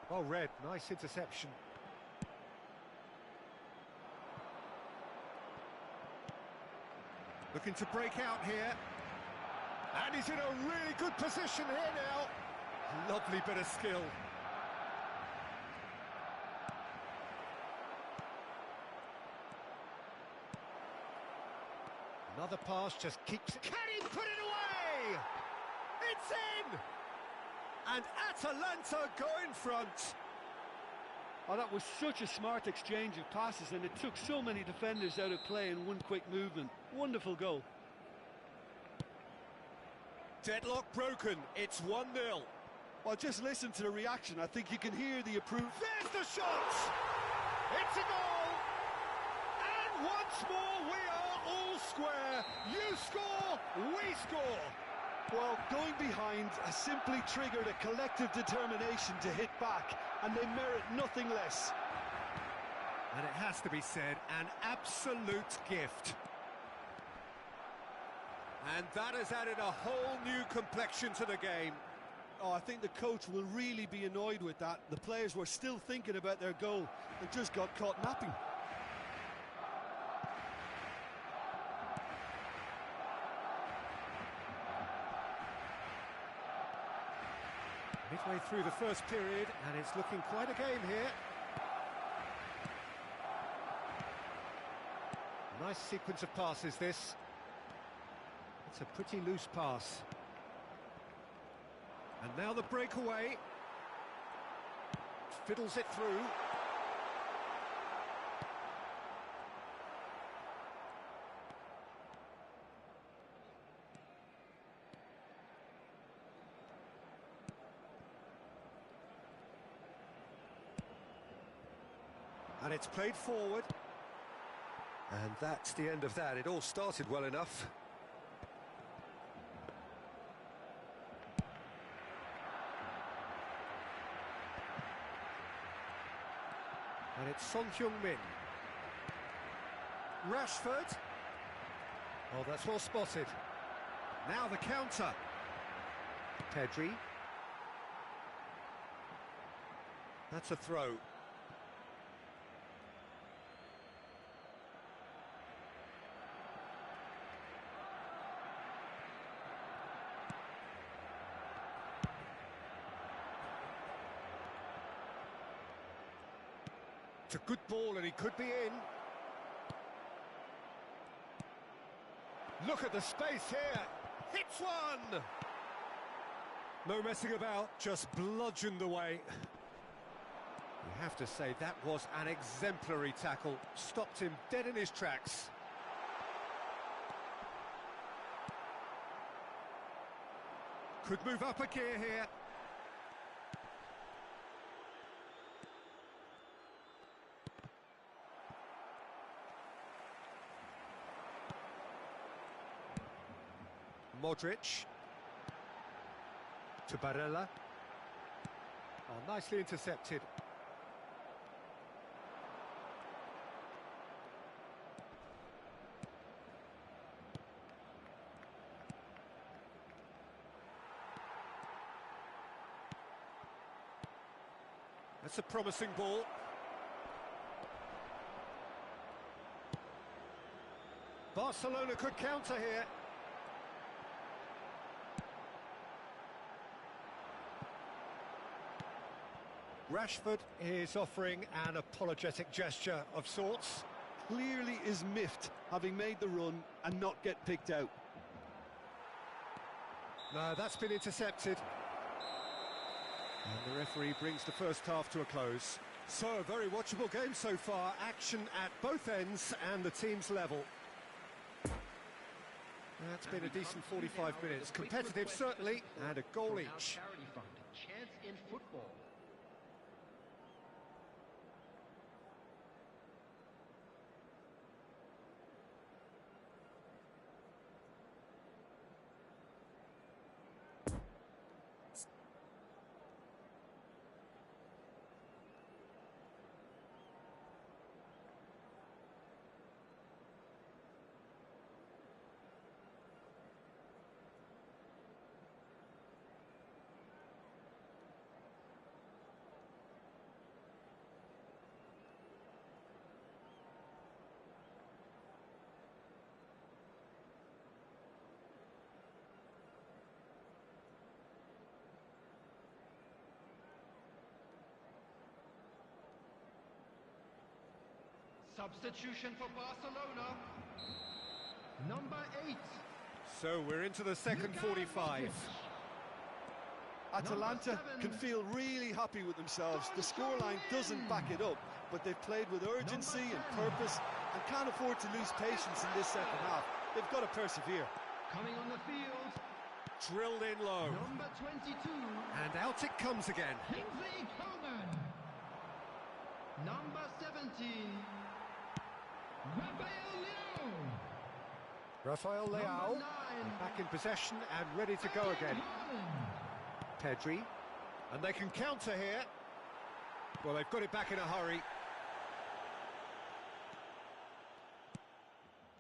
Oh, Red, nice interception. Looking to break out here. And he's in a really good position here now. Lovely bit of skill. Another pass just keeps... Can he put it away? It's in! And Atalanta go in front. Oh, that was such a smart exchange of passes, and it took so many defenders out of play in one quick movement. Wonderful goal. Deadlock broken. It's 1-0. Well, just listen to the reaction. I think you can hear the approval. There's the shot! It's a goal! And once more we are all square. You score, we score. Well, going behind has simply triggered a collective determination to hit back, and they merit nothing less. And it has to be said, an absolute gift. And that has added a whole new complexion to the game. Oh, I think the coach will really be annoyed with that. The players were still thinking about their goal and just got caught napping. Midway through the first period, and it's looking quite a game here. Nice sequence of passes, this. It's a pretty loose pass. And now the breakaway. Fiddles it through. And it's played forward. And that's the end of that. It all started well enough. And it's Son Heung-min. Rashford. Oh, that's well spotted. Now the counter. Pedri. That's a throw. It's a good ball and he could be in. Look at the space here. Hits one! No messing about, just bludgeoned away. You have to say that was an exemplary tackle. Stopped him dead in his tracks. Could move up a gear here. Modric to Barella. Oh, nicely intercepted. That's a promising ball. Barcelona could counter here. Rashford is offering an apologetic gesture of sorts. Clearly is miffed, having made the run and not get picked out. No, that's been intercepted. And the referee brings the first half to a close. So, a very watchable game so far. Action at both ends and the team's level. That's been a decent 45 minutes. Competitive, certainly, and a goal each. Charity fund, chance in football. Substitution for Barcelona. Number 8. So we're into the second 45. Atalanta can feel really happy with themselves. The scoreline doesn't back it up, but they've played with urgency and purpose and can't afford to lose patience in this second half. They've got to persevere. Coming on the field. drilled in low. Number 22. And out it comes again. Kingsley Coman. Number 17. Rafael Leao. Number 9. Back in possession and ready to go again. Pedri. And they can counter here. Well, they've got it back in a hurry.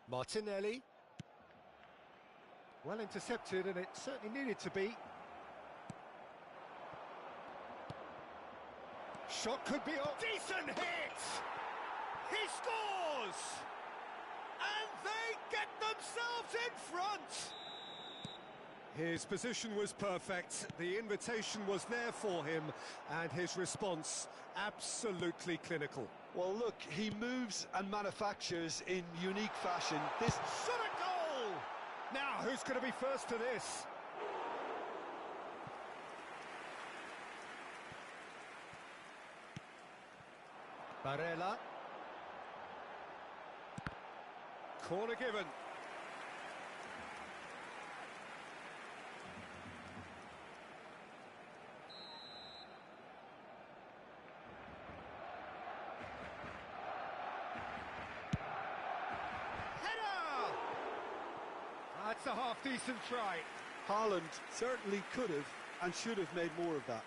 Martinelli. Well intercepted, and it certainly needed to be. Shot could be off. Decent hit! He scores! And they get themselves in front! His position was perfect, the invitation was there for him, and his response absolutely clinical. Well, look, he moves and manufactures in unique fashion. This Shot a goal! Now, who's going to be first to this? Barella. Corner given. That's a half-decent try. Haaland certainly could have and should have made more of that.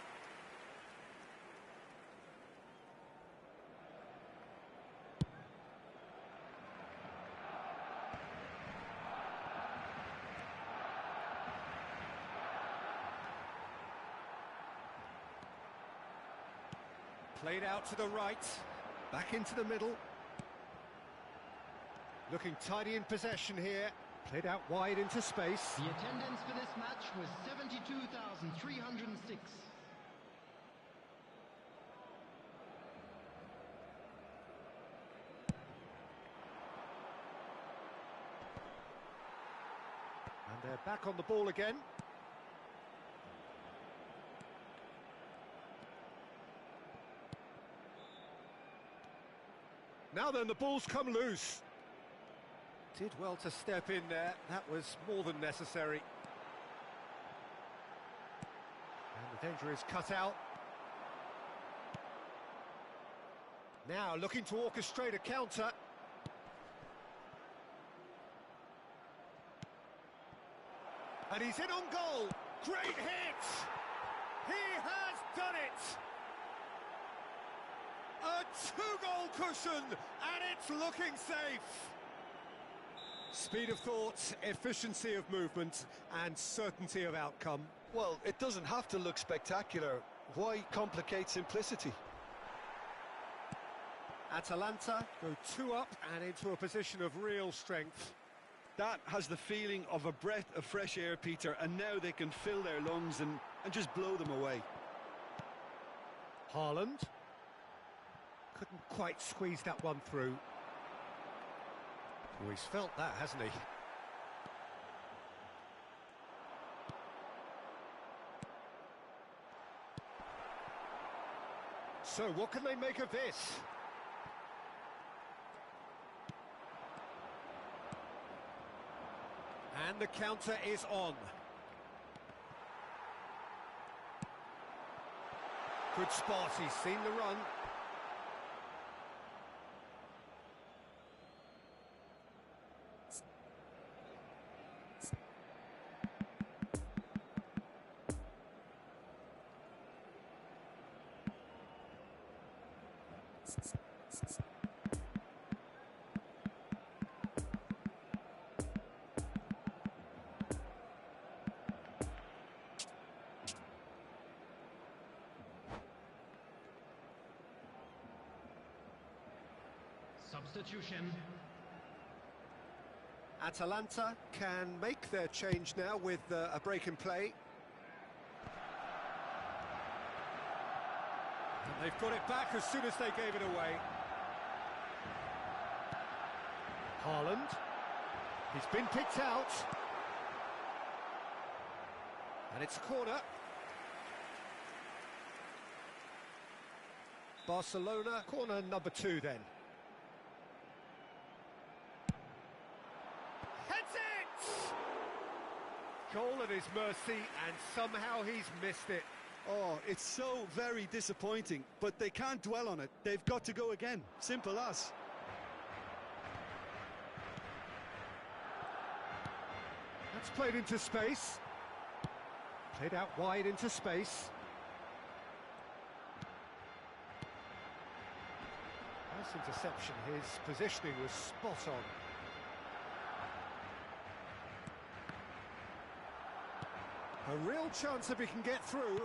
Played out to the right, back into the middle. Looking tidy in possession here. Played out wide into space. The attendance for this match was 72,306. And they're back on the ball again. Now then, the ball's come loose. Did well to step in there. That was more than necessary. And the danger is cut out. Now looking to orchestrate a counter. And he's in on goal. Great hit! He has done it! A two-goal cushion, and it's looking safe. Speed of thought, efficiency of movement, and certainty of outcome. Well, it doesn't have to look spectacular. Why complicate simplicity? Atalanta go 2 up and into a position of real strength. That has the feeling of a breath of fresh air, Peter, and now they can fill their lungs and just blow them away. Haaland. Couldn't quite squeeze that one through. Oh, he's felt that, hasn't he? So, what can they make of this? And the counter is on. Good spot, he's seen the run. Substitution. Atalanta can make their change now with a break in play. And they've got it back as soon as they gave it away. Haaland. He's been picked out. And it's a corner. Barcelona, corner number 2 then. Goal at his mercy, and somehow he's missed it. Oh, it's so very disappointing, but they can't dwell on it. They've got to go again. Simple as. That's played into space. Played out wide into space. Nice interception. His positioning was spot on. A real chance if he can get through.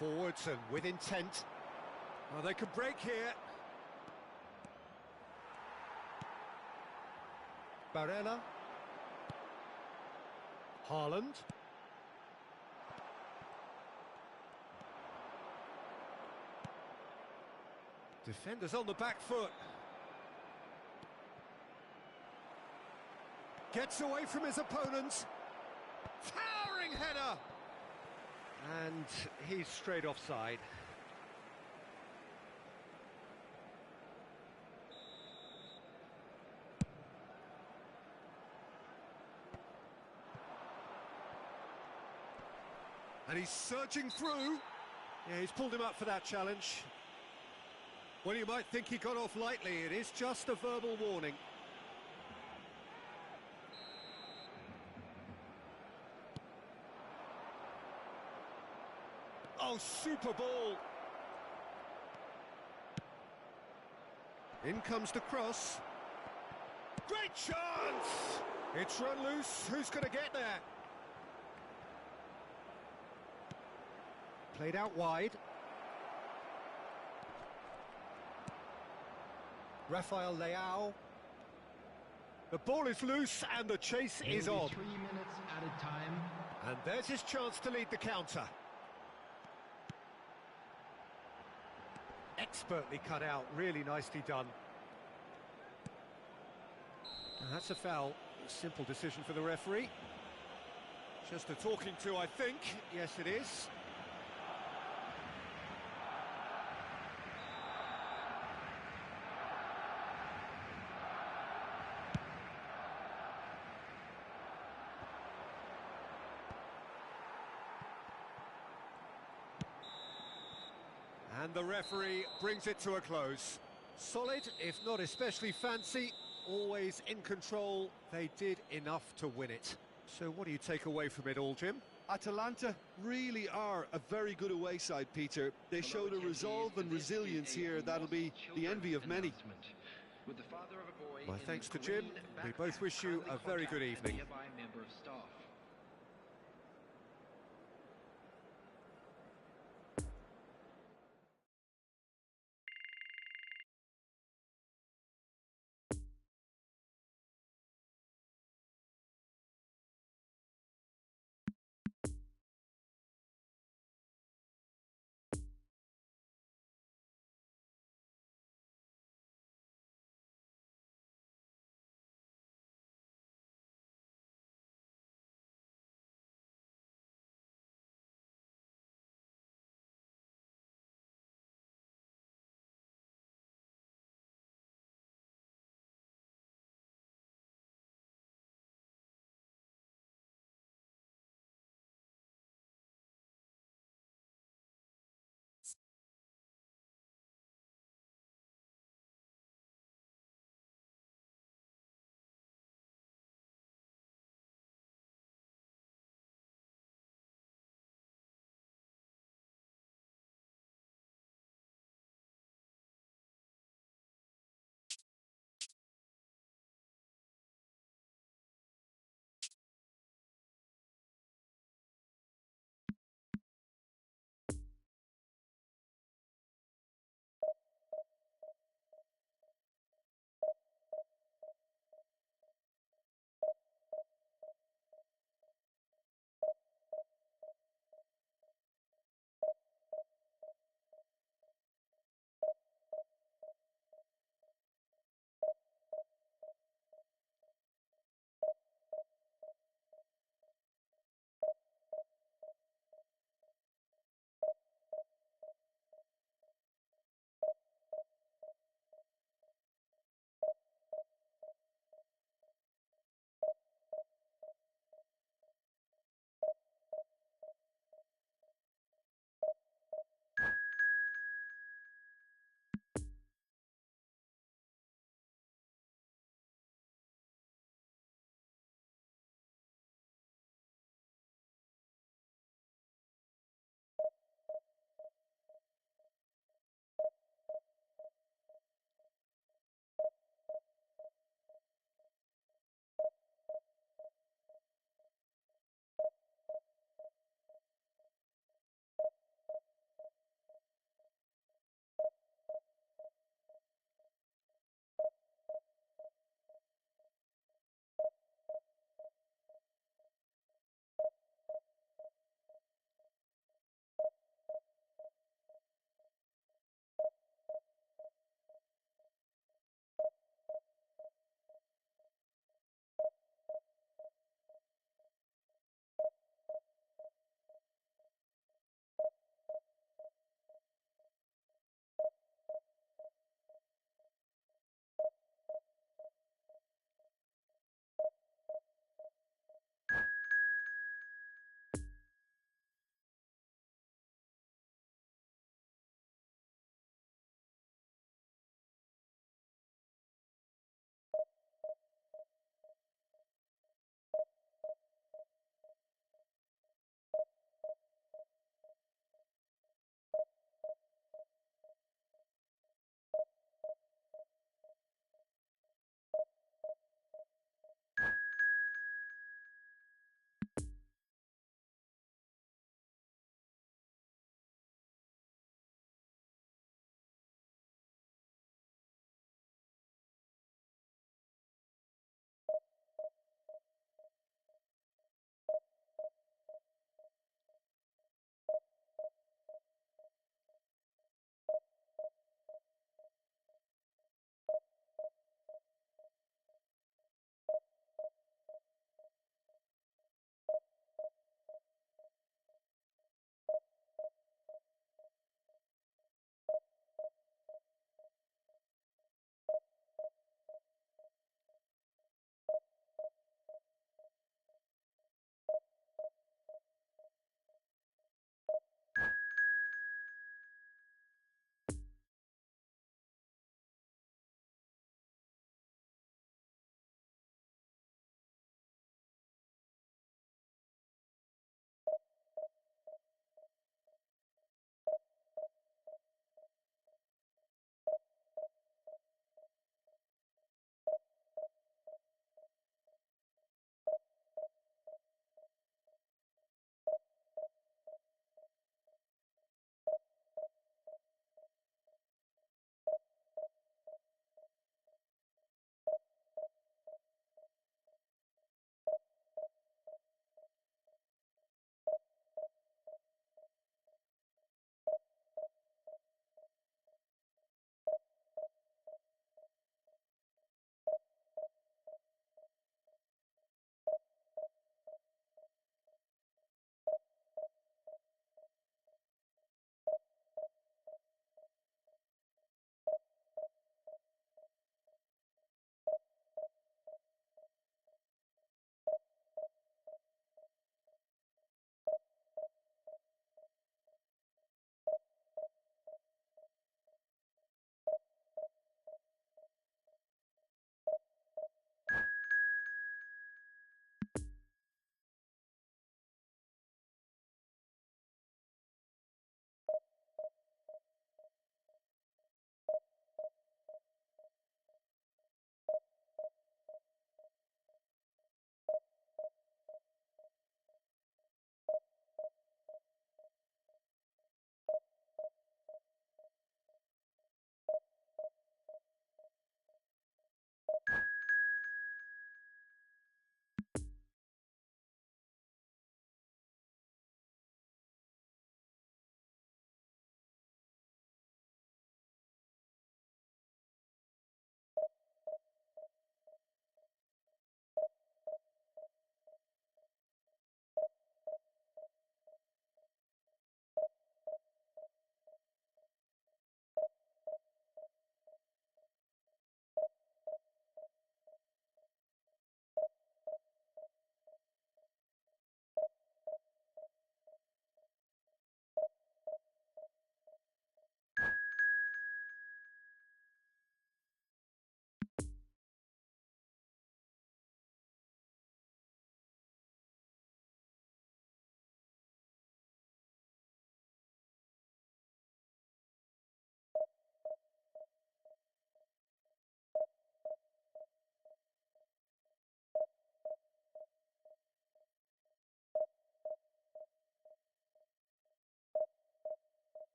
Forwards and with intent. Oh, they could break here. Barella. Haaland. Defenders on the back foot. Gets away from his opponents. Towering header! And he's straight offside. And he's surging through. Yeah, he's pulled him up for that challenge. Well, you might think he got off lightly. It is just a verbal warning. Oh, super ball. In comes the cross. Great chance! It's run loose. Who's going to get there? Played out wide. Rafael Leao. The ball is loose and the chase is on. 3 minutes added time. And there's his chance to lead the counter. Expertly cut out, really nicely done. And that's a foul. Simple decision for the referee. Just a talking to, I think. Yes, it is. And the referee brings it to a close. Solid, if not especially fancy, always in control. They did enough to win it. So what do you take away from it all, Jim? Atalanta really are a very good away side, Peter. They showed a resolve and resilience here that'll be the envy of many. My thanks to Jim. We both wish you a very good evening.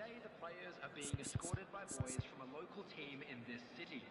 say the players are being escorted by boys from a local team in this city.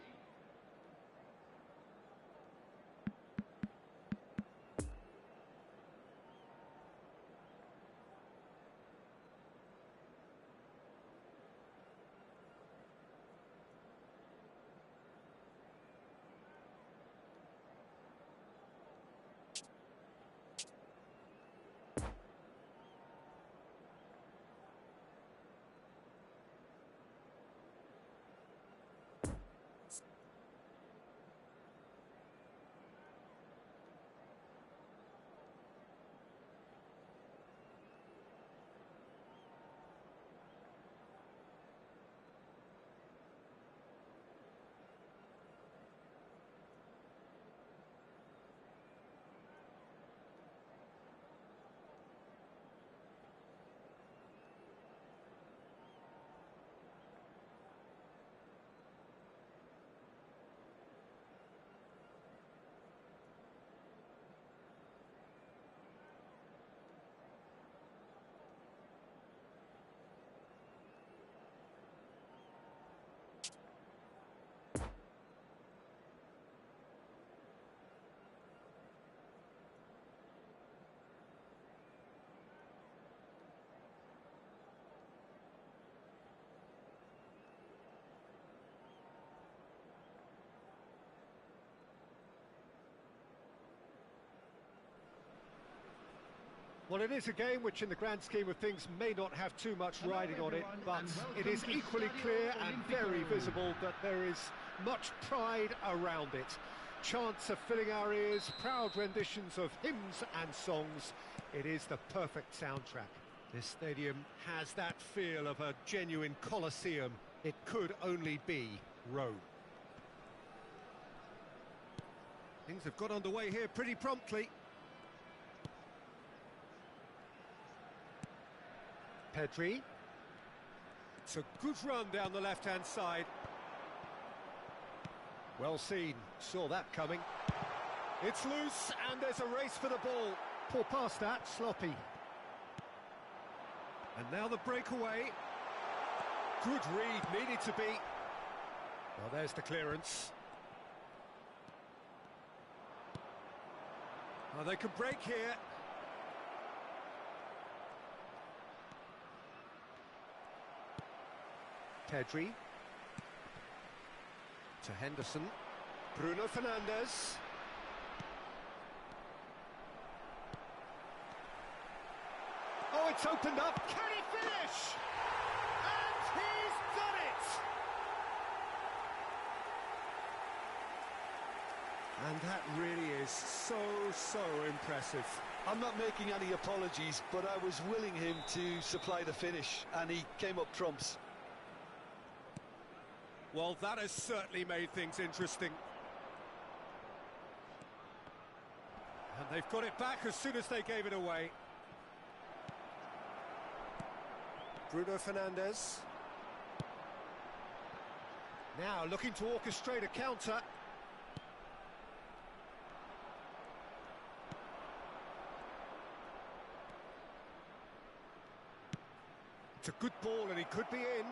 Well, it is a game which, in the grand scheme of things, may not have too much riding on it, but it is equally clear and very visible that there is much pride around it. Chants are filling our ears, proud renditions of hymns and songs. It is the perfect soundtrack. This stadium has that feel of a genuine Colosseum. It could only be Rome. Things have got underway here pretty promptly. Pedri. It's a good run down the left-hand side. Well seen, saw that coming. It's loose, and there's a race for the ball. Poor pass that, sloppy. And now the breakaway. Good read, needed to be. Well, there's the clearance. Oh, they could break here. Pedri to Henderson. Bruno Fernandes. Oh, it's opened up. Can he finish? And he's done it! And that really is so impressive. I'm not making any apologies, but I was willing him to supply the finish, and he came up trumps. Well, that has certainly made things interesting. And they've got it back as soon as they gave it away. Bruno Fernandes. Now looking to orchestrate a counter. It's a good ball and he could be in.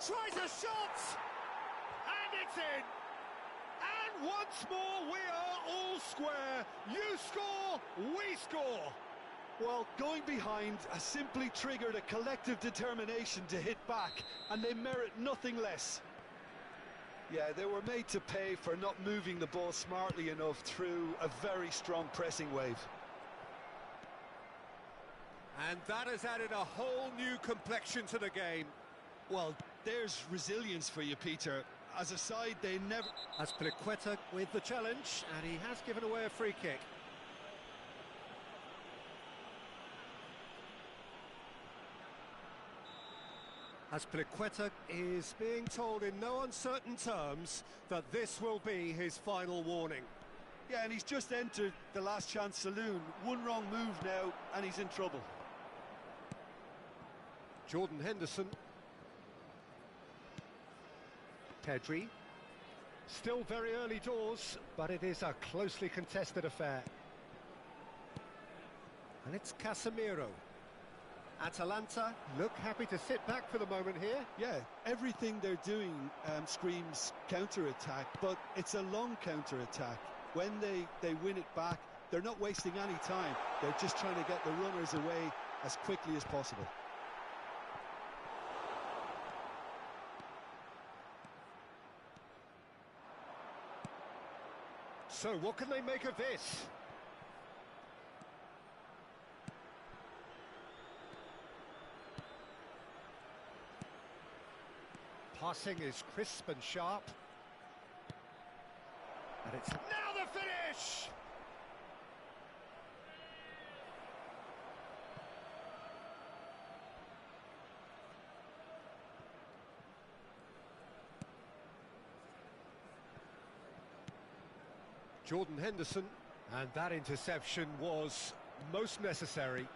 Tries a shot! And it's in! And once more we are all square. You score, we score! Well, going behind has simply triggered a collective determination to hit back, and they merit nothing less. Yeah, they were made to pay for not moving the ball smartly enough through a very strong pressing wave. And that has added a whole new complexion to the game. Well, there's resilience for you, Peter. As a side, they never... Azpilicueta with the challenge, and he has given away a free kick. Azpilicueta is being told in no uncertain terms that this will be his final warning. Yeah, and he's just entered the last chance saloon. One wrong move now, and he's in trouble. Jordan Henderson. Pedri. Still very early doors, but it is a closely contested affair. And it's Casemiro. Atalanta look happy to sit back for the moment here. Yeah, everything they're doing screams counter-attack, but it's a long counter-attack. When they win it back, they're not wasting any time. They're just trying to get the runners away as quickly as possible. So what can they make of this? Passing is crisp and sharp. And it's now the finish! Jordan Henderson, and that interception was most necessary.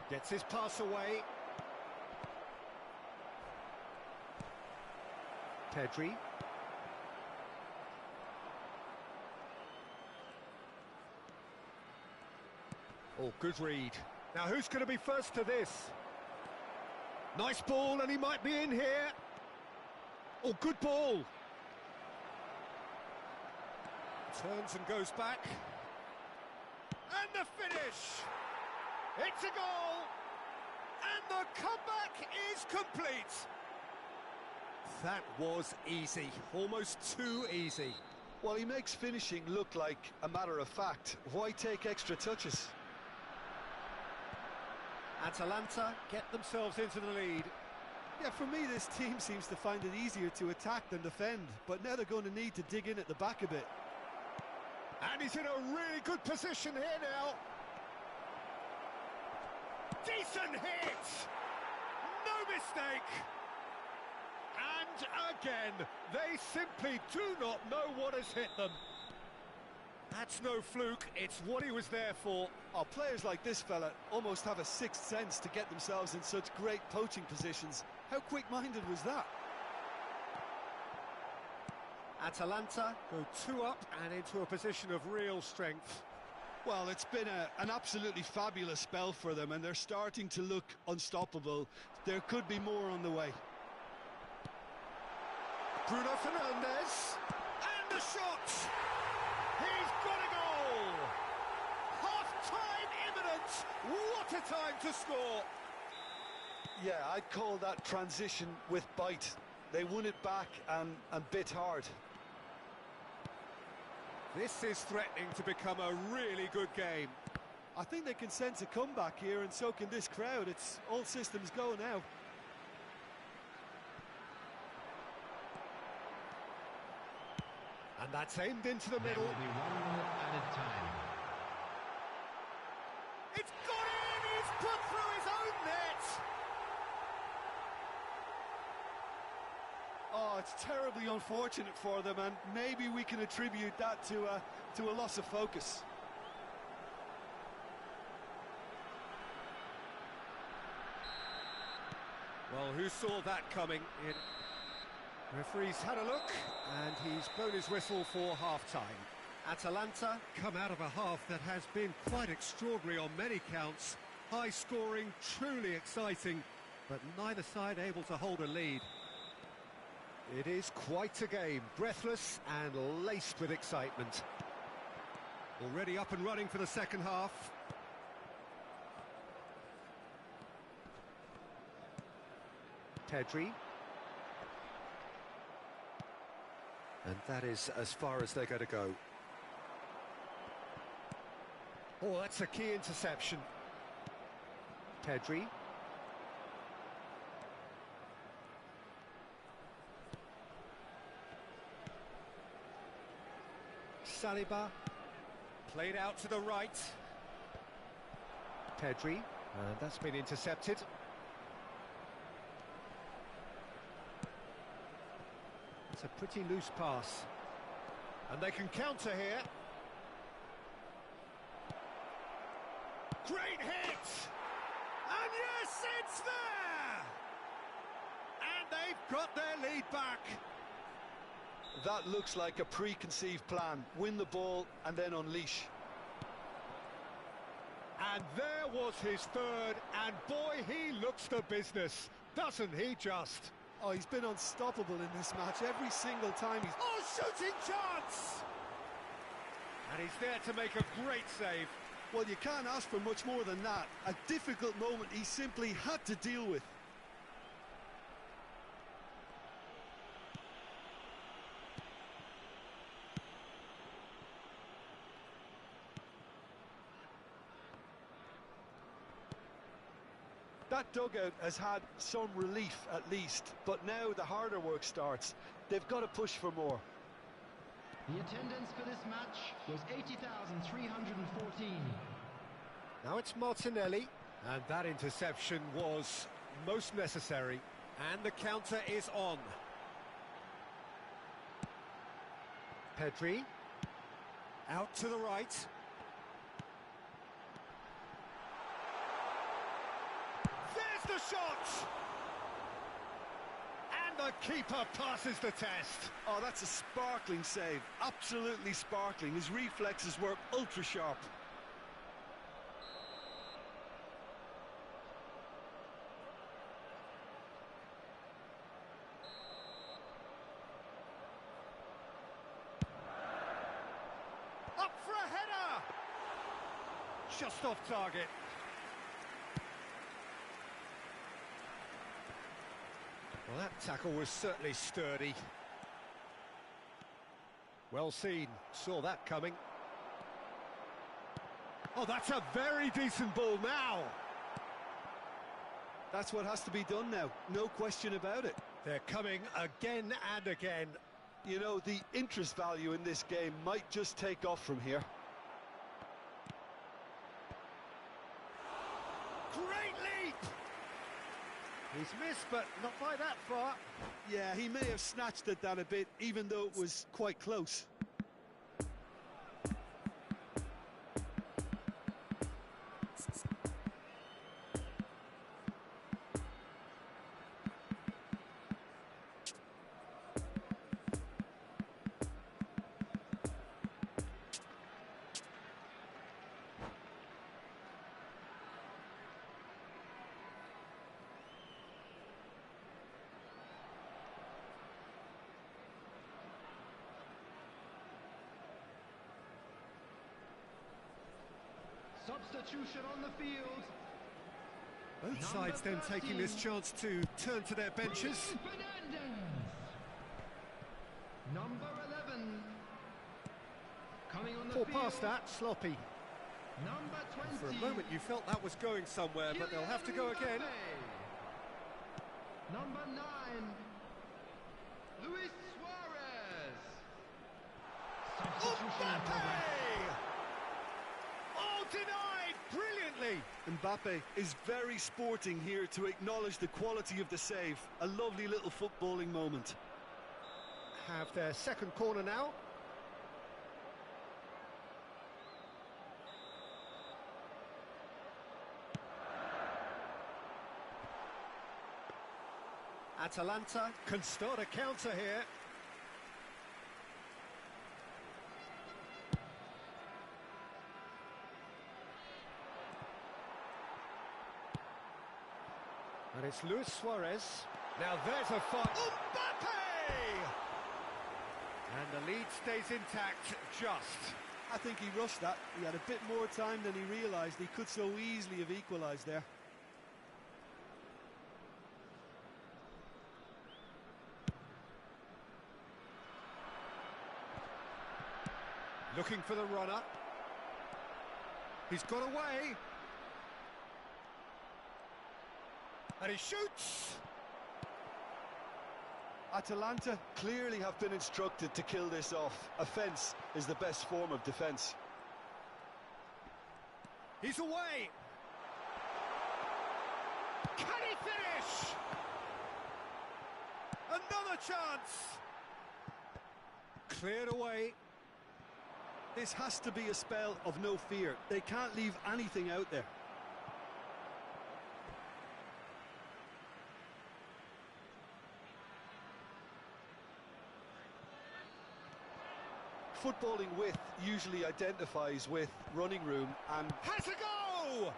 Gets his pass away. Pedri. Oh, good read. Now who's going to be first to this? Nice ball, and he might be in here. Oh, good ball. Turns and goes back. And the finish! It's a goal! And the comeback is complete! That was easy, almost too easy. Well, he makes finishing look like a matter of fact. Why take extra touches? Atalanta get themselves into the lead. Yeah, for me, this team seems to find it easier to attack than defend, but now they're going to need to dig in at the back a bit. And he's in a really good position here now. Decent hit! No mistake! And again, they simply do not know what has hit them. That's no fluke, it's what he was there for. Oh, players like this fella almost have a sixth sense to get themselves in such great poaching positions. How quick-minded was that? Atalanta go 2 up and into a position of real strength. Well, it's been an absolutely fabulous spell for them, and they're starting to look unstoppable. There could be more on the way. Bruno Fernandes, and the shot! He's got a goal! Half-time imminent! What a time to score! Yeah, I'd call that transition with bite. They won it back and bit hard. This is threatening to become a really good game. I think they can sense a comeback here, and so can this crowd. It's all systems go now. And that's aimed into the middle. There will be 1 minute added time. It's got in! He's put through his own net! Oh, it's terribly unfortunate for them, and maybe we can attribute that to a loss of focus. Well, who saw that coming? Referee's had a look, and he's blown his whistle for half-time. Atalanta come out of a half that has been quite extraordinary on many counts. High scoring, truly exciting, but neither side able to hold a lead. It is quite a game, breathless and laced with excitement. Already up and running for the second half. Pedri. And that is as far as they're going to go. Oh, that's a key interception. Pedri. Saliba. Played out to the right. Pedri. And that's been intercepted. It's a pretty loose pass. And they can counter here. Great hit! And yes, it's there! And they've got their lead back. That looks like a preconceived plan. Win the ball and then unleash. And there was his third, and boy, he looks the business, doesn't he just? Oh, he's been unstoppable in this match every single time he's... Oh, shooting chance! And he's there to make a great save. Well, you can't ask for much more than that. A difficult moment he simply had to deal with. That dugout has had some relief at least, but now the harder work starts. They've got to push for more. The attendance for this match was 80,314. Now it's Martinelli, and that interception was most necessary, and the counter is on. Pedri, out to the right. There's the shot! And the keeper passes the test. Oh, that's a sparkling save. Absolutely sparkling. His reflexes were ultra sharp. Up for a header! Just off target. Well, that tackle was certainly sturdy. Well seen, saw that coming. Oh, that's a very decent ball now. That's what has to be done now, no question about it. They're coming again and again. You know, the interest value in this game might just take off from here. Great leap! He's missed, but not by that far. Yeah, he may have snatched at that a bit, even though it was quite close. Substitution on the field. Both sides then taking this chance to turn to their benches. Number 11. Coming on the Poor field. pass that, sloppy. Number 20. For a moment you felt that was going somewhere, but they'll have to go again. Number 9. Luis Suarez. Substitution in progress. Oh, denied brilliantly. Mbappe is very sporting here to acknowledge the quality of the save. A lovely little footballing moment. Have their second corner now. Atalanta can start a counter here. And it's Luis Suarez. Now there's a fight. Mbappe! And the lead stays intact, just. I think he rushed that. He had a bit more time than he realised. He could so easily have equalised there. Looking for the runner. He's got away. And he shoots! Atalanta clearly have been instructed to kill this off. Offence is the best form of defence. He's away! Can he finish? Another chance! Cleared away. This has to be a spell of no fear. They can't leave anything out there. Footballing width usually identifies with running room and... Has a goal! go!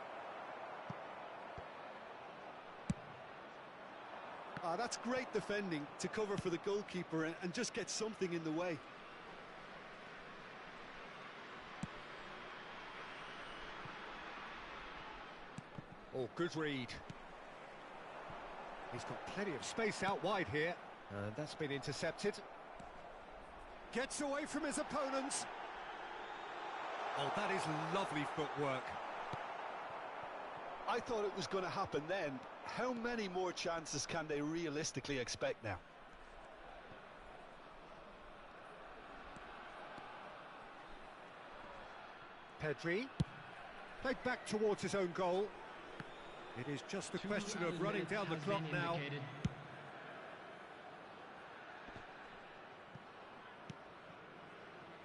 Ah, that's great defending to cover for the goalkeeper and just get something in the way. Oh, good read. He's got plenty of space out wide here. And that's been intercepted. Gets away from his opponents. Oh, that is lovely footwork. I thought it was going to happen then. How many more chances can they realistically expect now? Pedri. Played back towards his own goal. It is just a question of running down the clock now.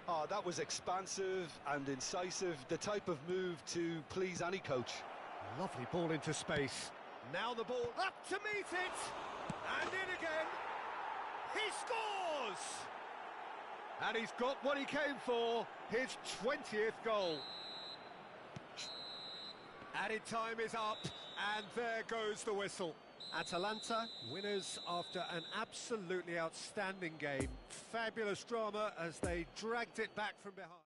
Oh, that was expansive and incisive, the type of move to please any coach. Lovely ball into space. Now the ball up to meet it! And in again! He scores! And he's got what he came for, his 20th goal. Added time is up, and there goes the whistle. Atalanta, winners after an absolutely outstanding game. Fabulous drama as they dragged it back from behind.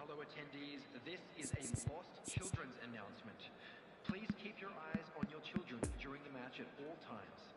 Hello attendees, this is a lost children's announcement. Please keep your eyes on your children during the match at all times.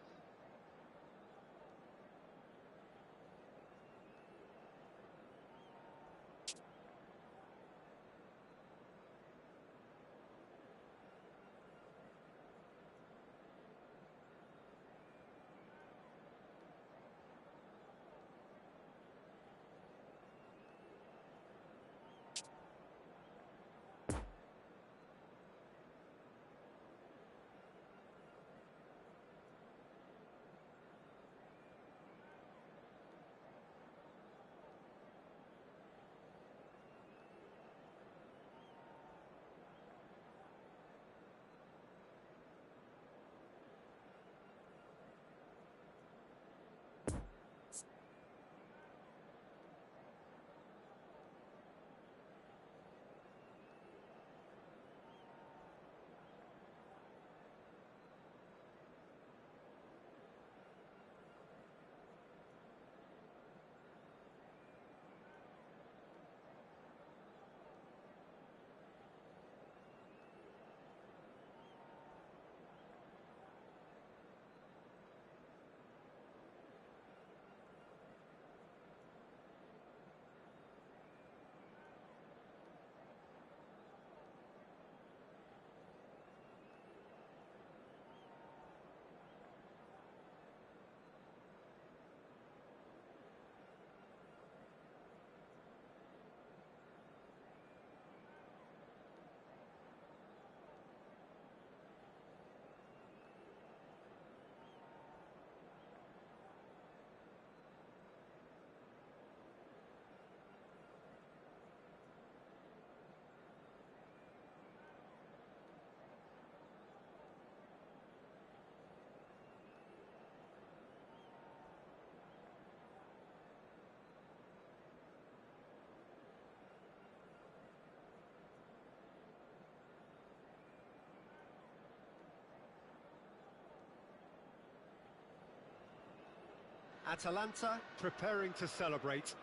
Atalanta preparing to celebrate.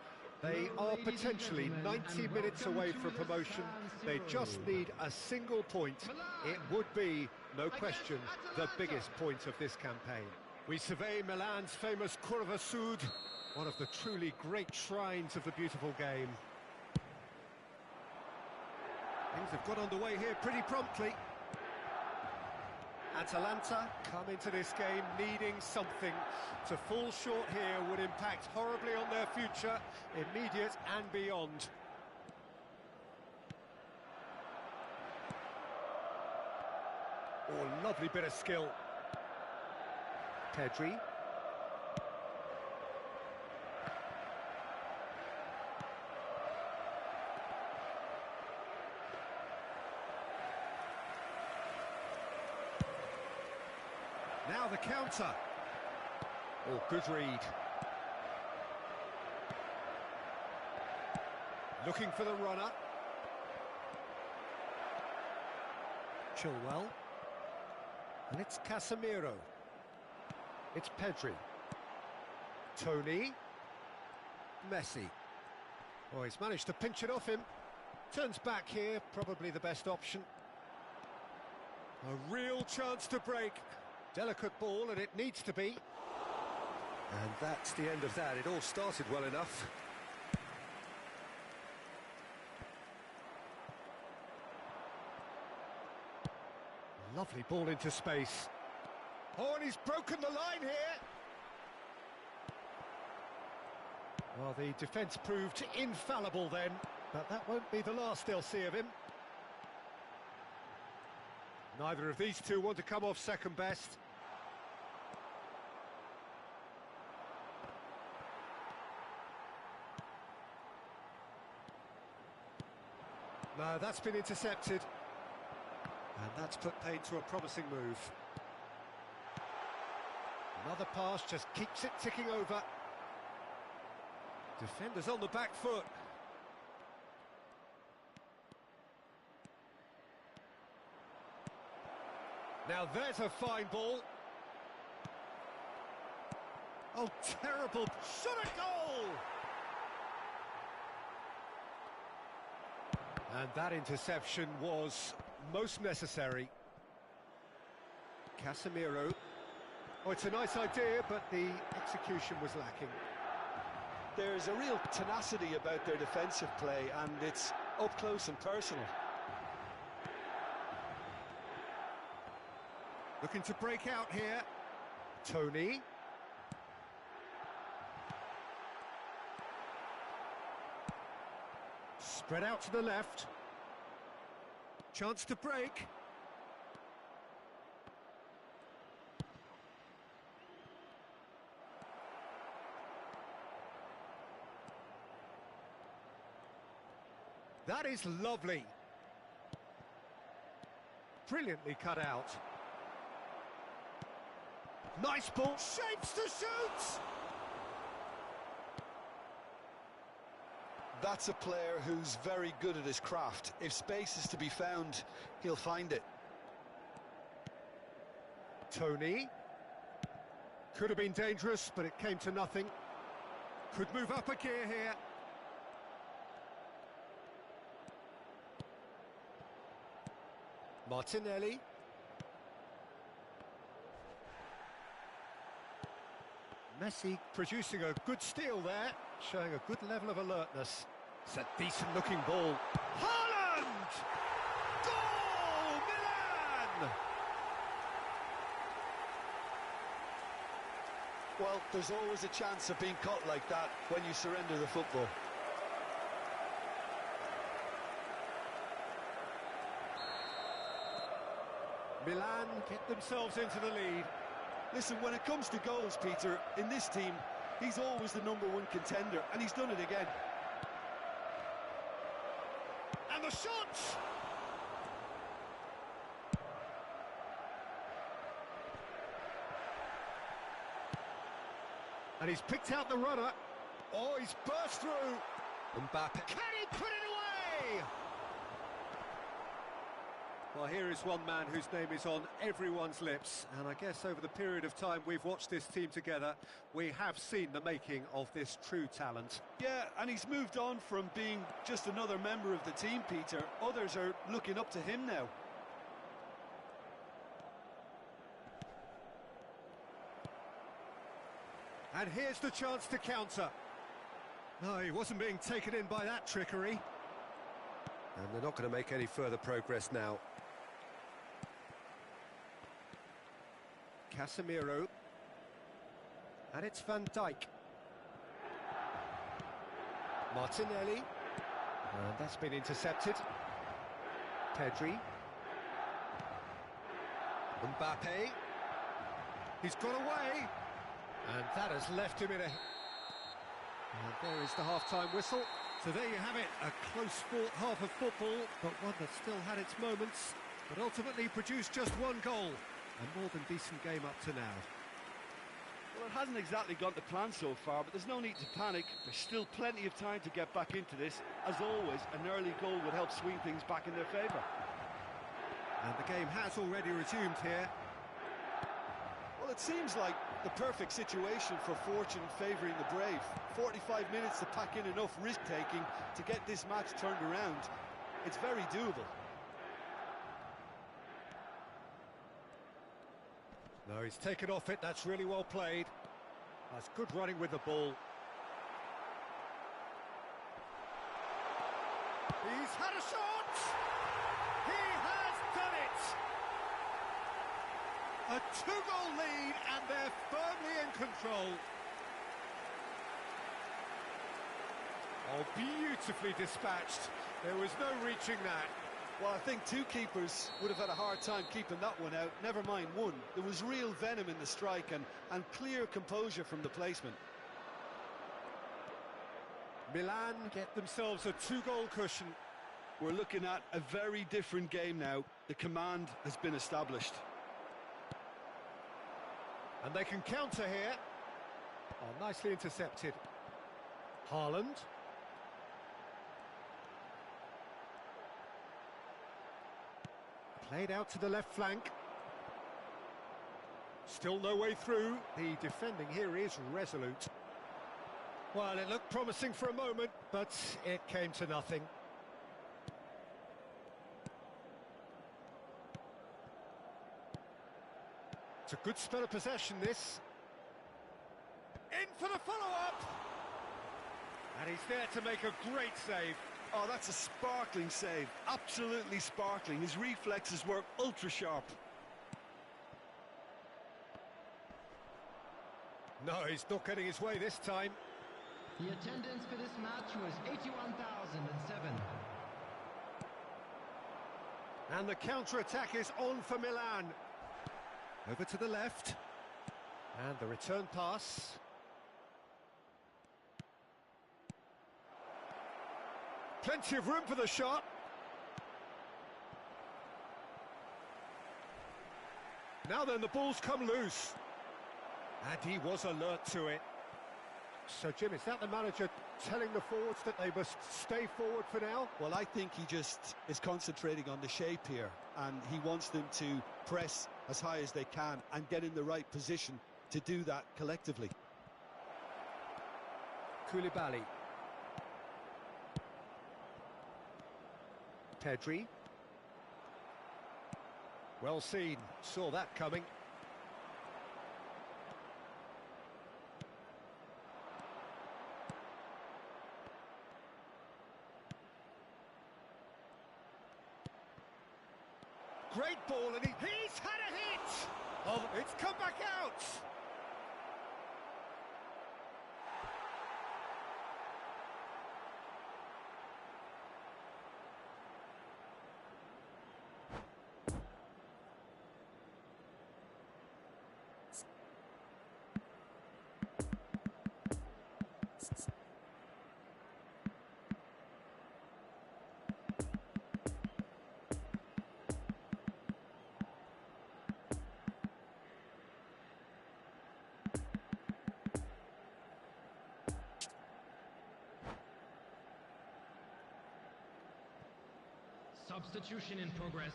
They are potentially 90 minutes away from promotion. They just need a single point. It would be, no question, the biggest point of this campaign. We survey Milan's famous Curva Sud, one of the truly great shrines of the beautiful game. Things have got underway here pretty promptly. Atalanta come into this game needing something. To fall short here would impact horribly on their future, immediate and beyond. Oh, lovely bit of skill. Pedri. Now the counter. Oh, good read. Looking for the runner. Chilwell. And it's Casemiro. It's Pedri. Tony. Messi. Oh, he's managed to pinch it off him. Turns back here, probably the best option. A real chance to break. Delicate ball, and it needs to be. And that's the end of that. It all started well enough. Lovely ball into space. Oh, and he's broken the line here. Well, the defence proved infallible then, but that won't be the last they'll see of him. Neither of these two want to come off second best. No, that's been intercepted. And that's put paid to a promising move. Another pass just keeps it ticking over. Defenders on the back foot. Now there's a fine ball. Oh, terrible shot at goal! And that interception was most necessary. Casemiro. Oh, it's a nice idea, but the execution was lacking. There's a real tenacity about their defensive play, and it's up close and personal. Looking to break out here. Tony. Spread out to the left. Chance to break. That is lovely. Brilliantly cut out. Nice ball, shapes to shoot! That's a player who's very good at his craft. If space is to be found, he'll find it. Tony. Could have been dangerous, but it came to nothing. Could move up a gear here. Martinelli. Messi producing a good steal there, showing a good level of alertness. It's a decent-looking ball. Haaland! Goal! Milan! Well, there's always a chance of being caught like that when you surrender the football. Milan get themselves into the lead. Listen, when it comes to goals, Peter, in this team, he's always the #1 contender, and he's done it again. And the shot! And he's picked out the runner. Oh, he's burst through. Mbappe. Can he put it away? Well, here is one man whose name is on everyone's lips, and I guess over the period of time we've watched this team together, we have seen the making of this true talent. Yeah, and he's moved on from being just another member of the team, Peter. Others are looking up to him now. And here's the chance to counter. No, he wasn't being taken in by that trickery. And they're not going to make any further progress now. Casemiro. And it's Van Dijk. Martinelli. And that's been intercepted. Pedri. Mbappe. He's got away. And that has left him in a... And there is the half-time whistle. So there you have it, a close-fought half of football, but one that still had its moments, but ultimately produced just one goal. A more than decent game up to now. Well, it hasn't exactly gone to plan so far, but there's no need to panic. There's still plenty of time to get back into this. As always, an early goal would help swing things back in their favour. And the game has already resumed here. Well, it seems like the perfect situation for fortune favouring the brave. 45 minutes to pack in enough risk-taking to get this match turned around. It's very doable. No, he's taken off it, that's really well played. That's good running with the ball. He's had a shot! He has done it! A two-goal lead and they're firmly in control. Oh, beautifully dispatched. There was no reaching that. Well, I think two keepers would have had a hard time keeping that one out, never mind one. There was real venom in the strike and clear composure from the placement. Milan get themselves a two-goal cushion. We're looking at a very different game now. The command has been established. And they can counter here. Oh, nicely intercepted. Haaland. Played out to the left flank. Still no way through. The defending here is resolute. Well, it looked promising for a moment, but it came to nothing. It's a good spell of possession, this. In for the follow-up! And he's there to make a great save. Oh, that's a sparkling save. Absolutely sparkling. His reflexes were ultra-sharp. No, he's not getting his way this time. The attendance for this match was 81,007. And the counter-attack is on for Milan. Over to the left. And the return pass. Plenty of room for the shot. Now then, the ball's come loose. And he was alert to it. So, Jim, is that the manager telling the forwards that they must stay forward for now? Well, I think he just is concentrating on the shape here, and he wants them to press as high as they can and get in the right position to do that collectively. Koulibaly. Pedri. Well seen, saw that coming. Great ball, and he's had a hit! Oh, it's come back out! Substitution in progress.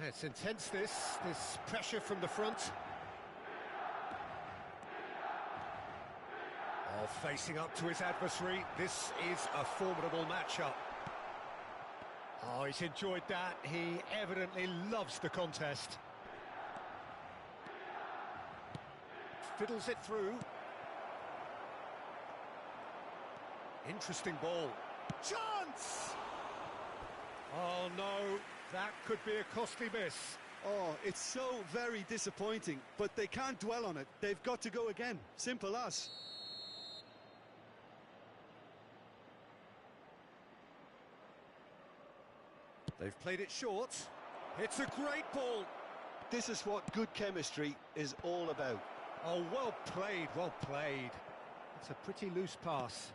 It's intense, this pressure from the front. Oh, facing up to his adversary, this is a formidable matchup. Oh, he's enjoyed that. He evidently loves the contest. Fiddles it through. Interesting ball. Chance! Oh no, that could be a costly miss. Oh, it's so very disappointing, but they can't dwell on it. They've got to go again. Simple as. They've played it short. It's a great ball. This is what good chemistry is all about. Oh, well played, well played. It's a pretty loose pass.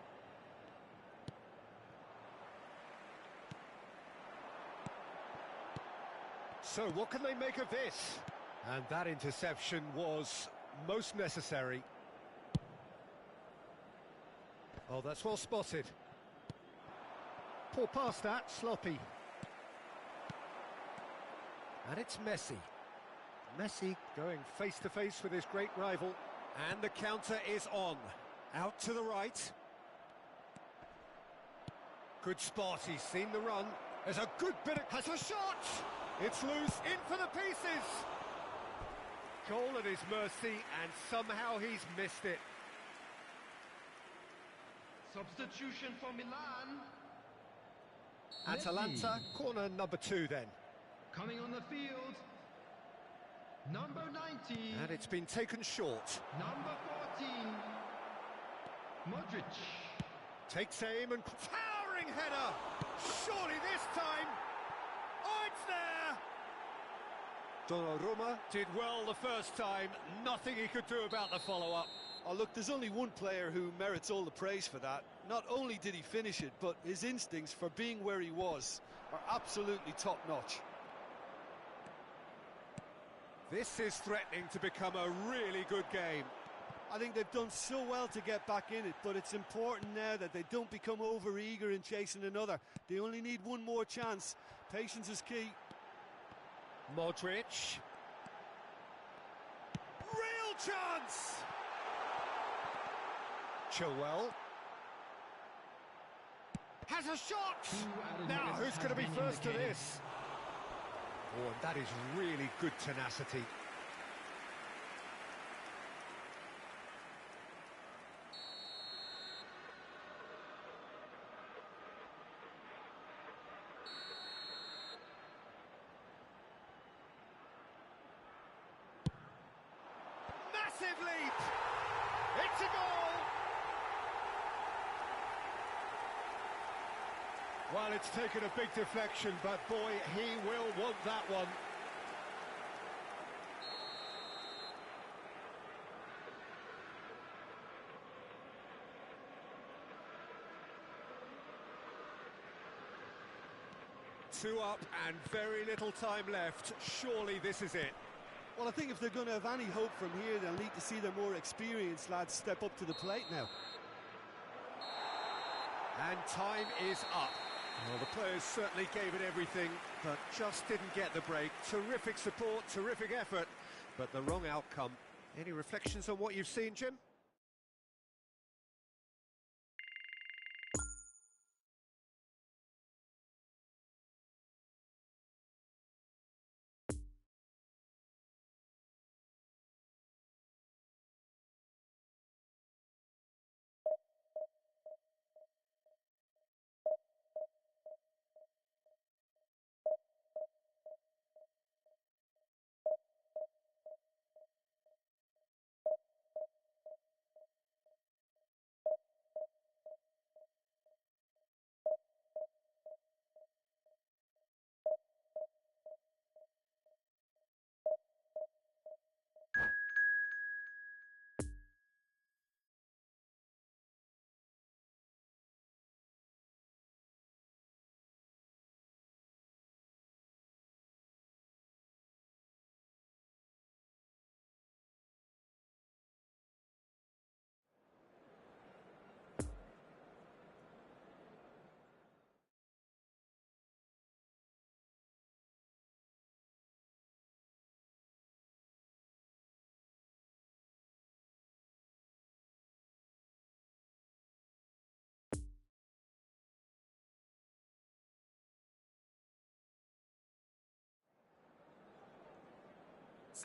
So what can they make of this? And that interception was most necessary. Oh, that's well spotted. Poor pass that, sloppy. And it's Messi. Messi going face-to-face with his great rival. And the counter is on. Out to the right. Good spot, he's seen the run. There's a good bit of... has a shot! It's loose, in for the pieces! Goal at his mercy, and somehow he's missed it. Substitution for Milan. Atalanta, corner number 2 then. Coming on the field. Number 19. And it's been taken short. Number 14. Modric. Takes aim and... towering header! Surely this time... oh, it's there! Donnarumma did well the first time. Nothing he could do about the follow-up. Oh, look, there's only one player who merits all the praise for that. Not only did he finish it, but his instincts for being where he was are absolutely top-notch. This is threatening to become a really good game. I think they've done so well to get back in it, but it's important now that they don't become over-eager in chasing another. They only need one more chance. Patience is key. Modric. Real chance! Chilwell. Has a shot! Now, who's going to be first to this? Oh, and that is really good tenacity. Massive leap! It's a goal! Well, it's taken a big deflection, but boy, he will want that one. Two up and very little time left. Surely this is it. Well, I think if they're going to have any hope from here, they'll need to see their more experienced lads step up to the plate now. And time is up. Well, the players certainly gave it everything, but just didn't get the break. Terrific support, terrific effort, but the wrong outcome. Any reflections on what you've seen, Jim?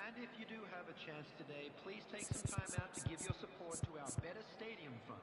And if you do have a chance today, please take some time out to give your support to our Better Stadium Fund.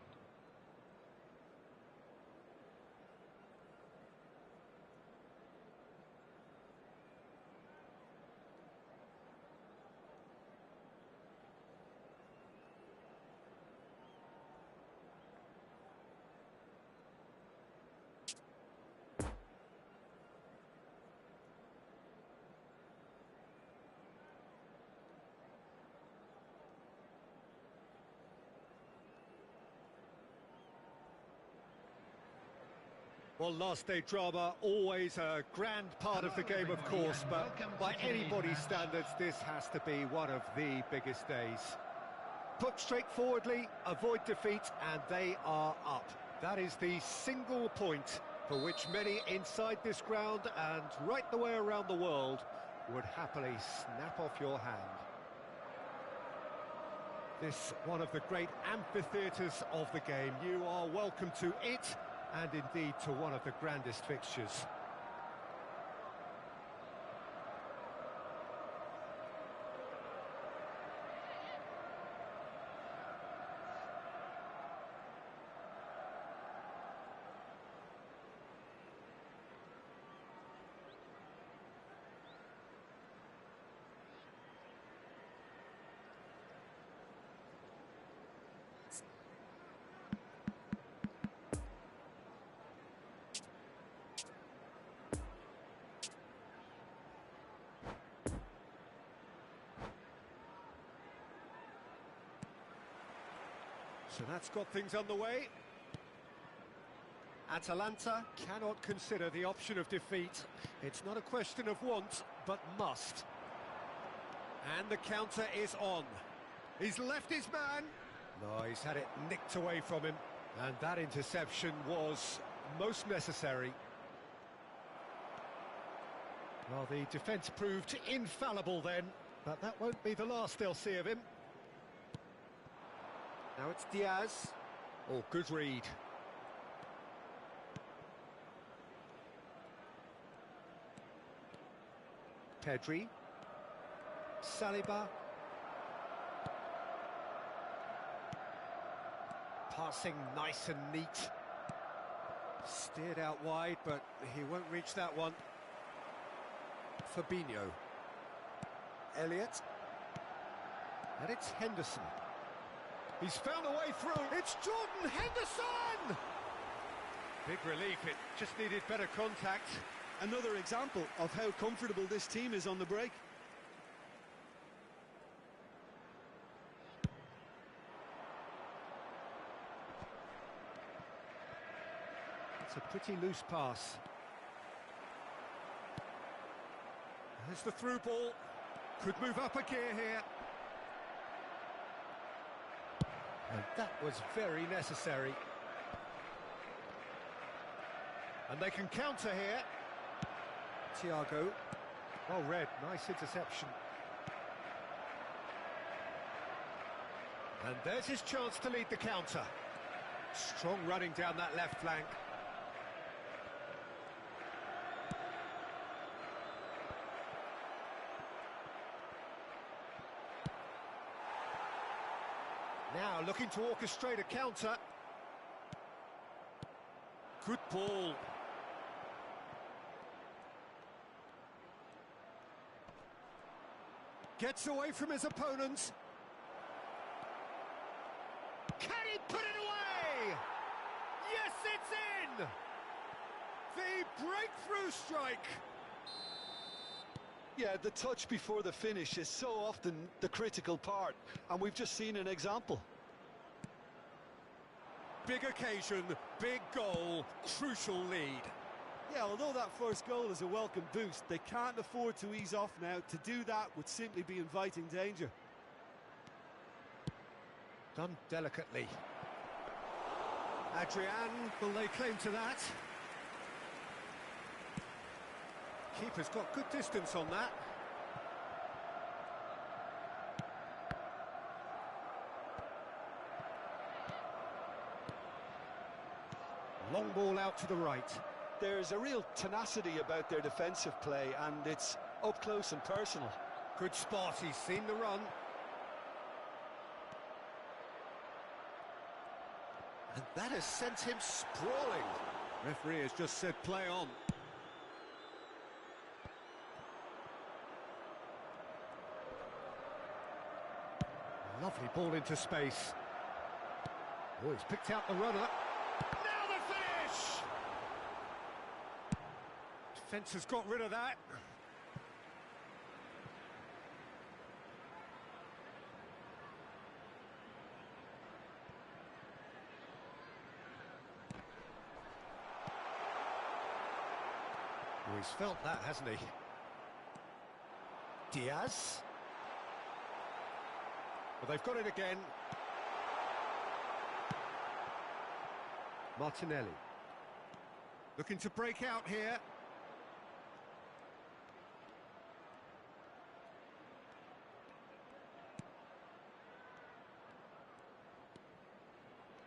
Well, last day drama, always a grand part of the game, of course, but by anybody's standards, this has to be one of the biggest days. Put straightforwardly, avoid defeat, and they are up. That is the single point for which many inside this ground and right the way around the world would happily snap off your hand. This one of the great amphitheatres of the game. You are welcome to it, and indeed to one of the grandest fixtures. So that's got things underway. Atalanta cannot consider the option of defeat. It's not a question of want, but must. And the counter is on. He's left his man. No, he's had it nicked away from him. And that interception was most necessary. Well, the defence proved infallible then, but that won't be the last they'll see of him. Now it's Diaz. Oh, good read. Pedri. Saliba. Passing nice and neat. Steered out wide, but he won't reach that one. Fabinho. Elliott. And it's Henderson. He's found a way through. It's Jordan Henderson! Big relief, it just needed better contact. Another example of how comfortable this team is on the break. It's a pretty loose pass. There's the through ball. Could move up a gear here. And that was very necessary. And they can counter here. Thiago. Well read, nice interception. And there's his chance to lead the counter. Strong running down that left flank. Now looking to orchestrate a counter. Good ball. Gets away from his opponents. Can he put it away? Yes, it's in! The breakthrough strike. Yeah, the touch before the finish is so often the critical part, and we've just seen an example. Big occasion, big goal, crucial lead. Yeah, although that first goal is a welcome boost, they can't afford to ease off now. To do that would simply be inviting danger. Done delicately. Adrian, will they claim to that? Keeper's got good distance on that. Long ball out to the right. There's a real tenacity about their defensive play, and it's up close and personal. Good spot, he's seen the run. And that has sent him sprawling. Referee has just said play on. Lovely ball into space. Oh, he's picked out the runner. Now the finish! Defence has got rid of that. Oh, he's felt that, hasn't he? Diaz. Well, they've got it again. Martinelli. Looking to break out here.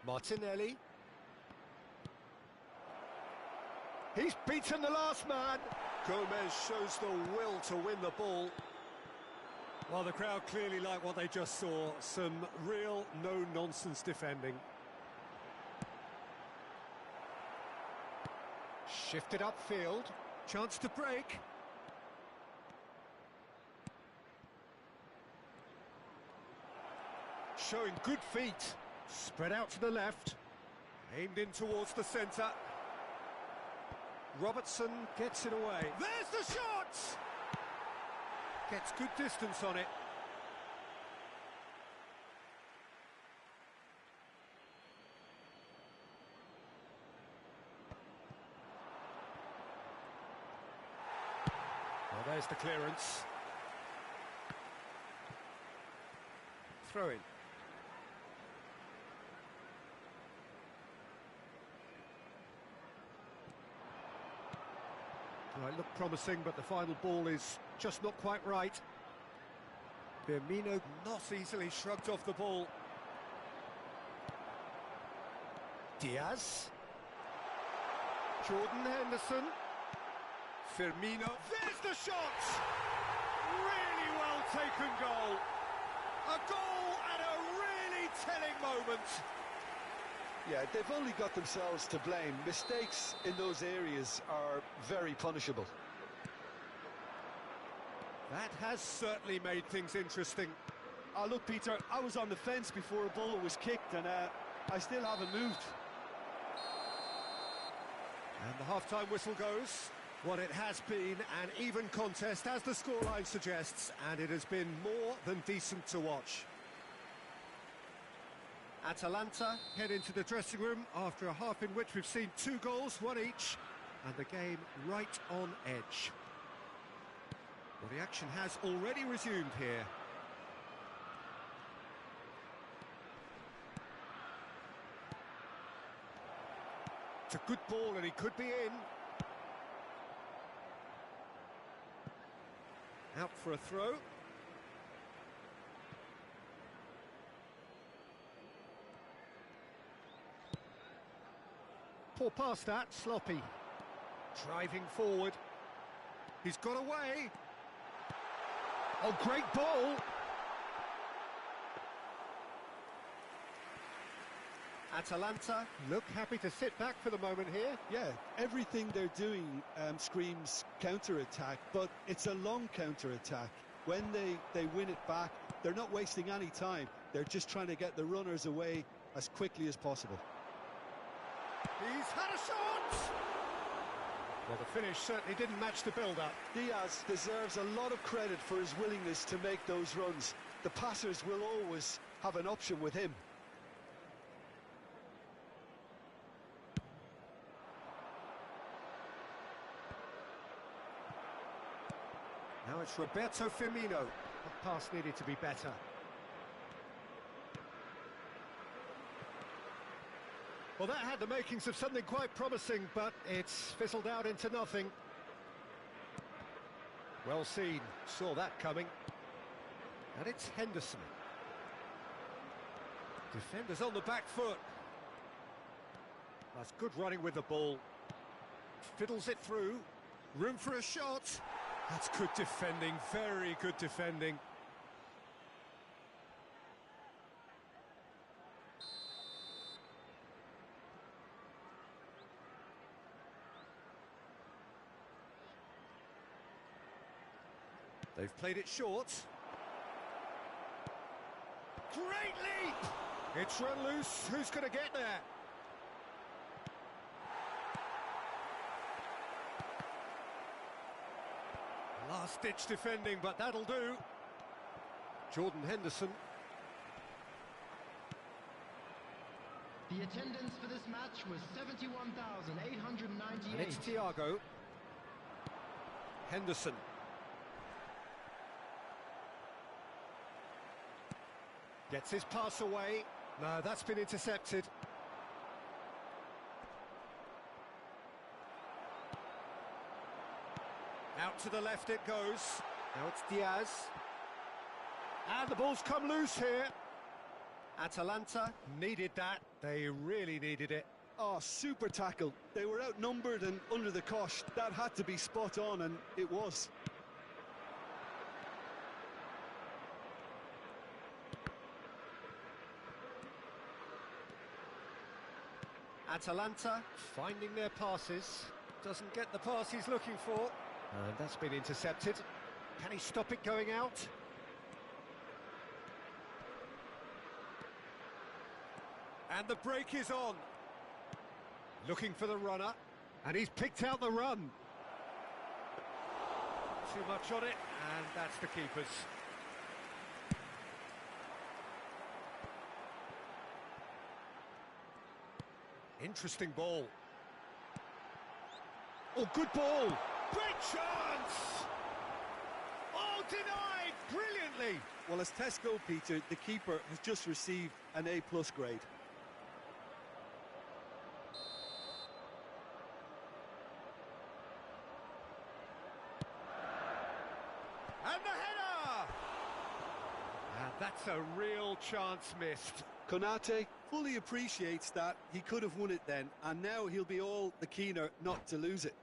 Martinelli. He's beaten the last man. Gomez shows the will to win the ball. Well, the crowd clearly like what they just saw. Some real no-nonsense defending. Shifted upfield. Chance to break. Showing good feet. Spread out to the left. Aimed in towards the centre. Robertson gets it away. There's the shot! Gets good distance on it. Well, there's the clearance. Throw in. Well, it looked promising, but the final ball is just not quite right. Firmino not easily shrugged off the ball. Diaz. Jordan Henderson. Firmino. There's the shot! Really well taken goal. A goal at a really telling moment. Yeah, they've only got themselves to blame. Mistakes in those areas are very punishable. That has certainly made things interesting. Oh, look, Peter, I was on the fence before a ball was kicked, and I still haven't moved. And the half-time whistle goes. What it has been an even contest, as the scoreline suggests, and it has been more than decent to watch. Atalanta head into the dressing room after a half in which we've seen 2 goals, 1 each, and the game right on edge. Well, the action has already resumed here. It's a good ball and he could be in. Out for a throw. Poor pass that, sloppy. Driving forward. He's got away. Oh, great ball. Atalanta look happy to sit back for the moment here. Yeah, everything they're doing screams counter-attack, but it's a long counter-attack. When they win it back, they're not wasting any time. They're just trying to get the runners away as quickly as possible. He's had a shot! Well, the finish certainly didn't match the build-up. Diaz deserves a lot of credit for his willingness to make those runs. The passers will always have an option with him. Now it's Roberto Firmino. That pass needed to be better. Well, that had the makings of something quite promising, but it's fizzled out into nothing. Well seen, saw that coming. And it's Henderson. Defenders on the back foot. That's good running with the ball. Fiddles it through. Room for a shot. That's good defending, very good defending. They've played it short. Great leap! It's run loose. Who's going to get there? Last-ditch defending, but that'll do. Jordan Henderson. The attendance for this match was 71,898. And it's Thiago. Henderson. Gets his pass away. No, that's been intercepted. Out to the left it goes. Now it's Diaz. And the ball's come loose here. Atalanta needed that. They really needed it. Oh, super tackle. They were outnumbered and under the cosh. That had to be spot on, and it was. Atalanta finding their passes. Doesn't get the pass he's looking for. And that's been intercepted. Can he stop it going out? And the break is on. Looking for the runner. And he's picked out the run. Too much on it, and that's the keeper's. Interesting ball. Oh, good ball. Great chance! Oh, denied brilliantly. Well, as tests go, Peter, the keeper has just received an A+ grade. And the header! And that's a real chance missed. Konate fully appreciates that he could have won it then, and now he'll be all the keener not to lose it.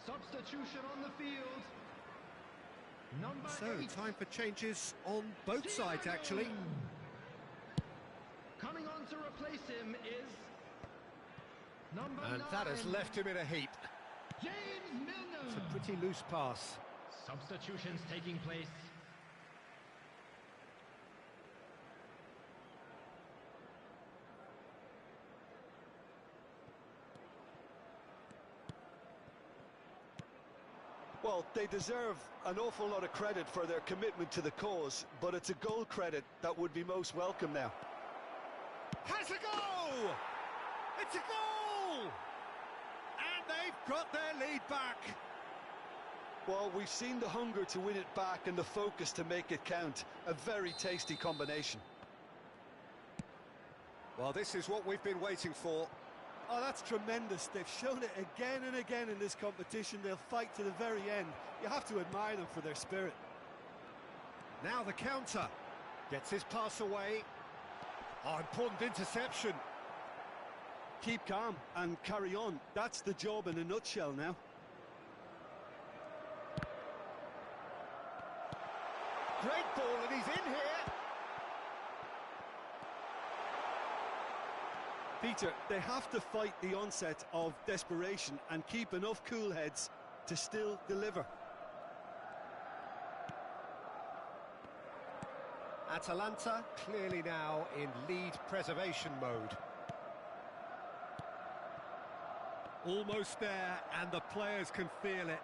Substitution on the field. Number So, 8. time for changes on both sides, actually. Coming on to replace him is number 9. And that has left him in a heap. James Milner. It's a pretty loose pass. Substitutions taking place. Well, they deserve an awful lot of credit for their commitment to the cause, but it's a goal credit that would be most welcome now. Has a goal! It's a goal! And they've got their lead back. Well, we've seen the hunger to win it back and the focus to make it count. A very tasty combination. Well, this is what we've been waiting for. Oh, that's tremendous. They've shown it again and again in this competition. They'll fight to the very end. You have to admire them for their spirit. Now the counter. Gets his pass away. Oh, important interception. Keep calm and carry on. That's the job in a nutshell now. Great ball, and he's in here. Peter, they have to fight the onset of desperation and keep enough cool heads to still deliver. Atalanta clearly now in lead preservation mode. Almost there, and the players can feel it.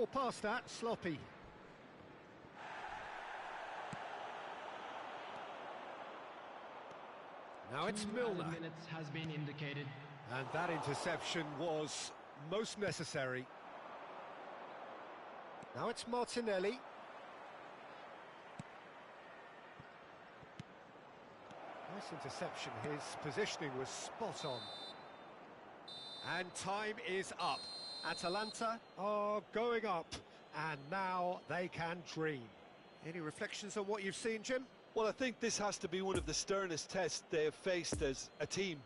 Ball past that, sloppy. Now it's Milner. Minutes has been indicated. And that interception was most necessary. Now it's Martinelli. Nice interception, his positioning was spot on. And time is up. Atalanta are going up, and now they can dream. Any reflections on what you've seen, Jim? Well, I think this has to be one of the sternest tests they have faced as a team.